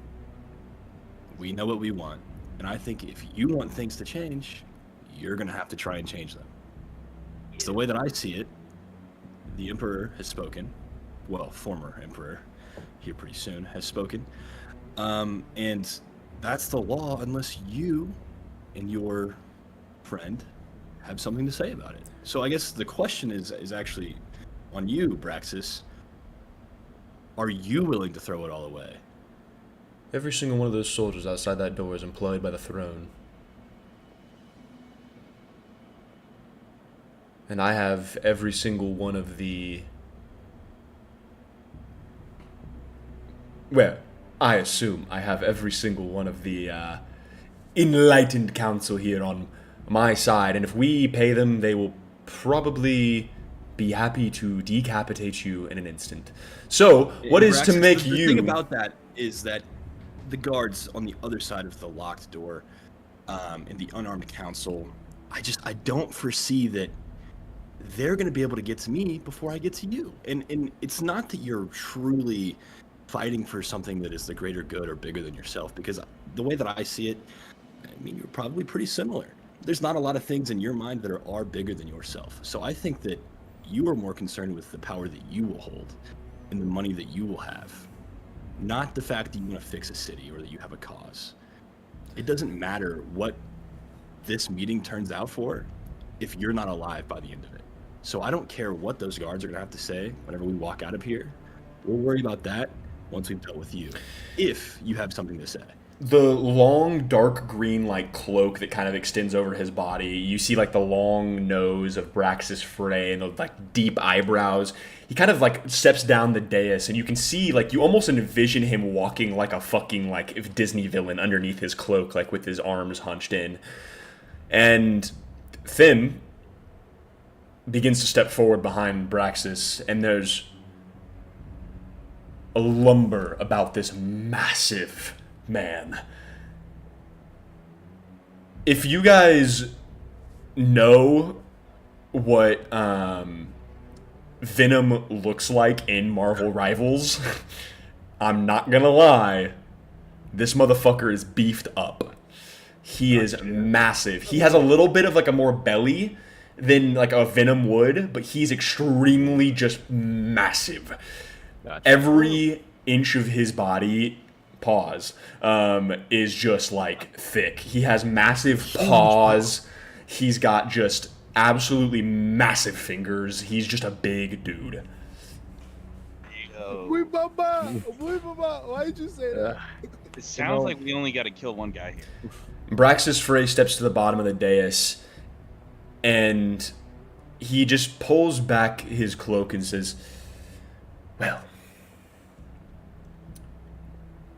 We know what we want, and I think if you want things to change, you're going to have to try and change them. It's the way that I see it. The Emperor has spoken. Well, former Emperor, here pretty soon, has spoken. And that's the law unless you and your friend have something to say about it. So I guess the question is actually on you, Braxis. Are you willing to throw it all away? Every single one of those soldiers outside that door is employed by the throne. And I have every single one of the... Well, I assume I have every single one of the enlightened council here on my side, and if we pay them, they will probably be happy to decapitate you in an instant. So, what is to make you... The thing about that is that the guards on the other side of the locked door in the unarmed council, I don't foresee that they're going to be able to get to me before I get to you. And it's not that you're truly fighting for something that is the greater good or bigger than yourself, because the way that I see it, I mean, you're probably pretty similar. There's not a lot of things in your mind that are bigger than yourself. So I think that you are more concerned with the power that you will hold and the money that you will have, not the fact that you want to fix a city or that you have a cause. It doesn't matter what this meeting turns out for if you're not alive by the end of it. So I don't care what those guards are going to have to say whenever we walk out of here. We'll worry about that once we've dealt with you, if you have something to say. The long, dark green, like, cloak that kind of extends over his body. You see, like, the long nose of Braxis Frey and the, like, deep eyebrows. He kind of, like, steps down the dais, and you can see, like, you almost envision him walking like a fucking, like, if Disney villain underneath his cloak, like, with his arms hunched in. And Thim begins to step forward behind Braxis, and there's a lumber about this massive man. If you guys know what Venom looks like in Marvel Rivals, I'm not gonna lie, this motherfucker is beefed up. He is massive. He has a little bit of like a more belly than like a Venom would, but he's extremely just massive. Gotcha. Every inch of his body, is just like thick. He has massive paws. He's got just absolutely massive fingers. He's just a big dude. We So mama. We mama. Why did you say that? it sounds like we only got to kill one guy here. Braxis Frey steps to the bottom of the dais, and he just pulls back his cloak and says, "Well,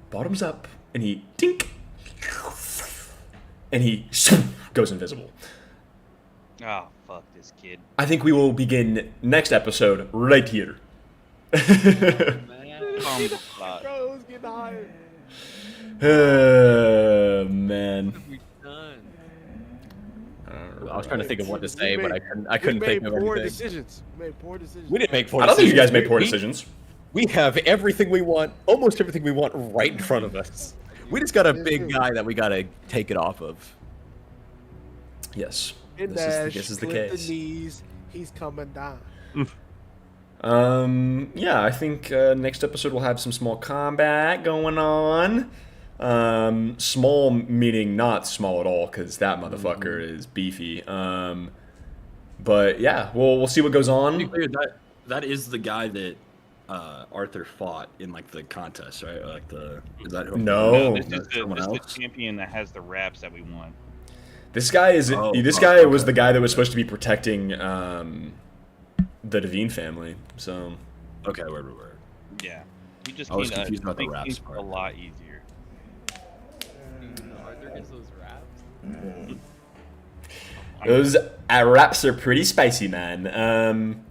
bottoms up," and he tink, and he goes invisible. Oh, fuck this kid. I think we will begin next episode right here. On the spot. Bro, it was getting higher. Man. What have we done? I was trying to think of what to say, but I couldn't we think made of poor anything. decisions. We made poor decisions. We didn't make poor I don't think you guys decisions. made poor We- decisions. We have everything we want, almost everything we want, right in front of us. We just got a Yes, big sir. guy that we gotta take it off of. Yes. And This is the split case. the knees. He's coming down. Yeah, I think next episode we'll have some small combat going on. Small meaning not small at all, because that motherfucker is beefy. But yeah, we'll see what goes To be on. clear, that is the guy that Arthur fought in like the contest, right? Like is that who? No. No, this is someone the else? champion that has the wraps that we want. This guy is. Oh, this oh, guy was okay. the guy that was supposed to be protecting the Devine family. So Okay, word. Yeah. We just I was need to confused about the make wraps things part. a lot easier. Arthur gets those raps. those wraps are pretty spicy, man.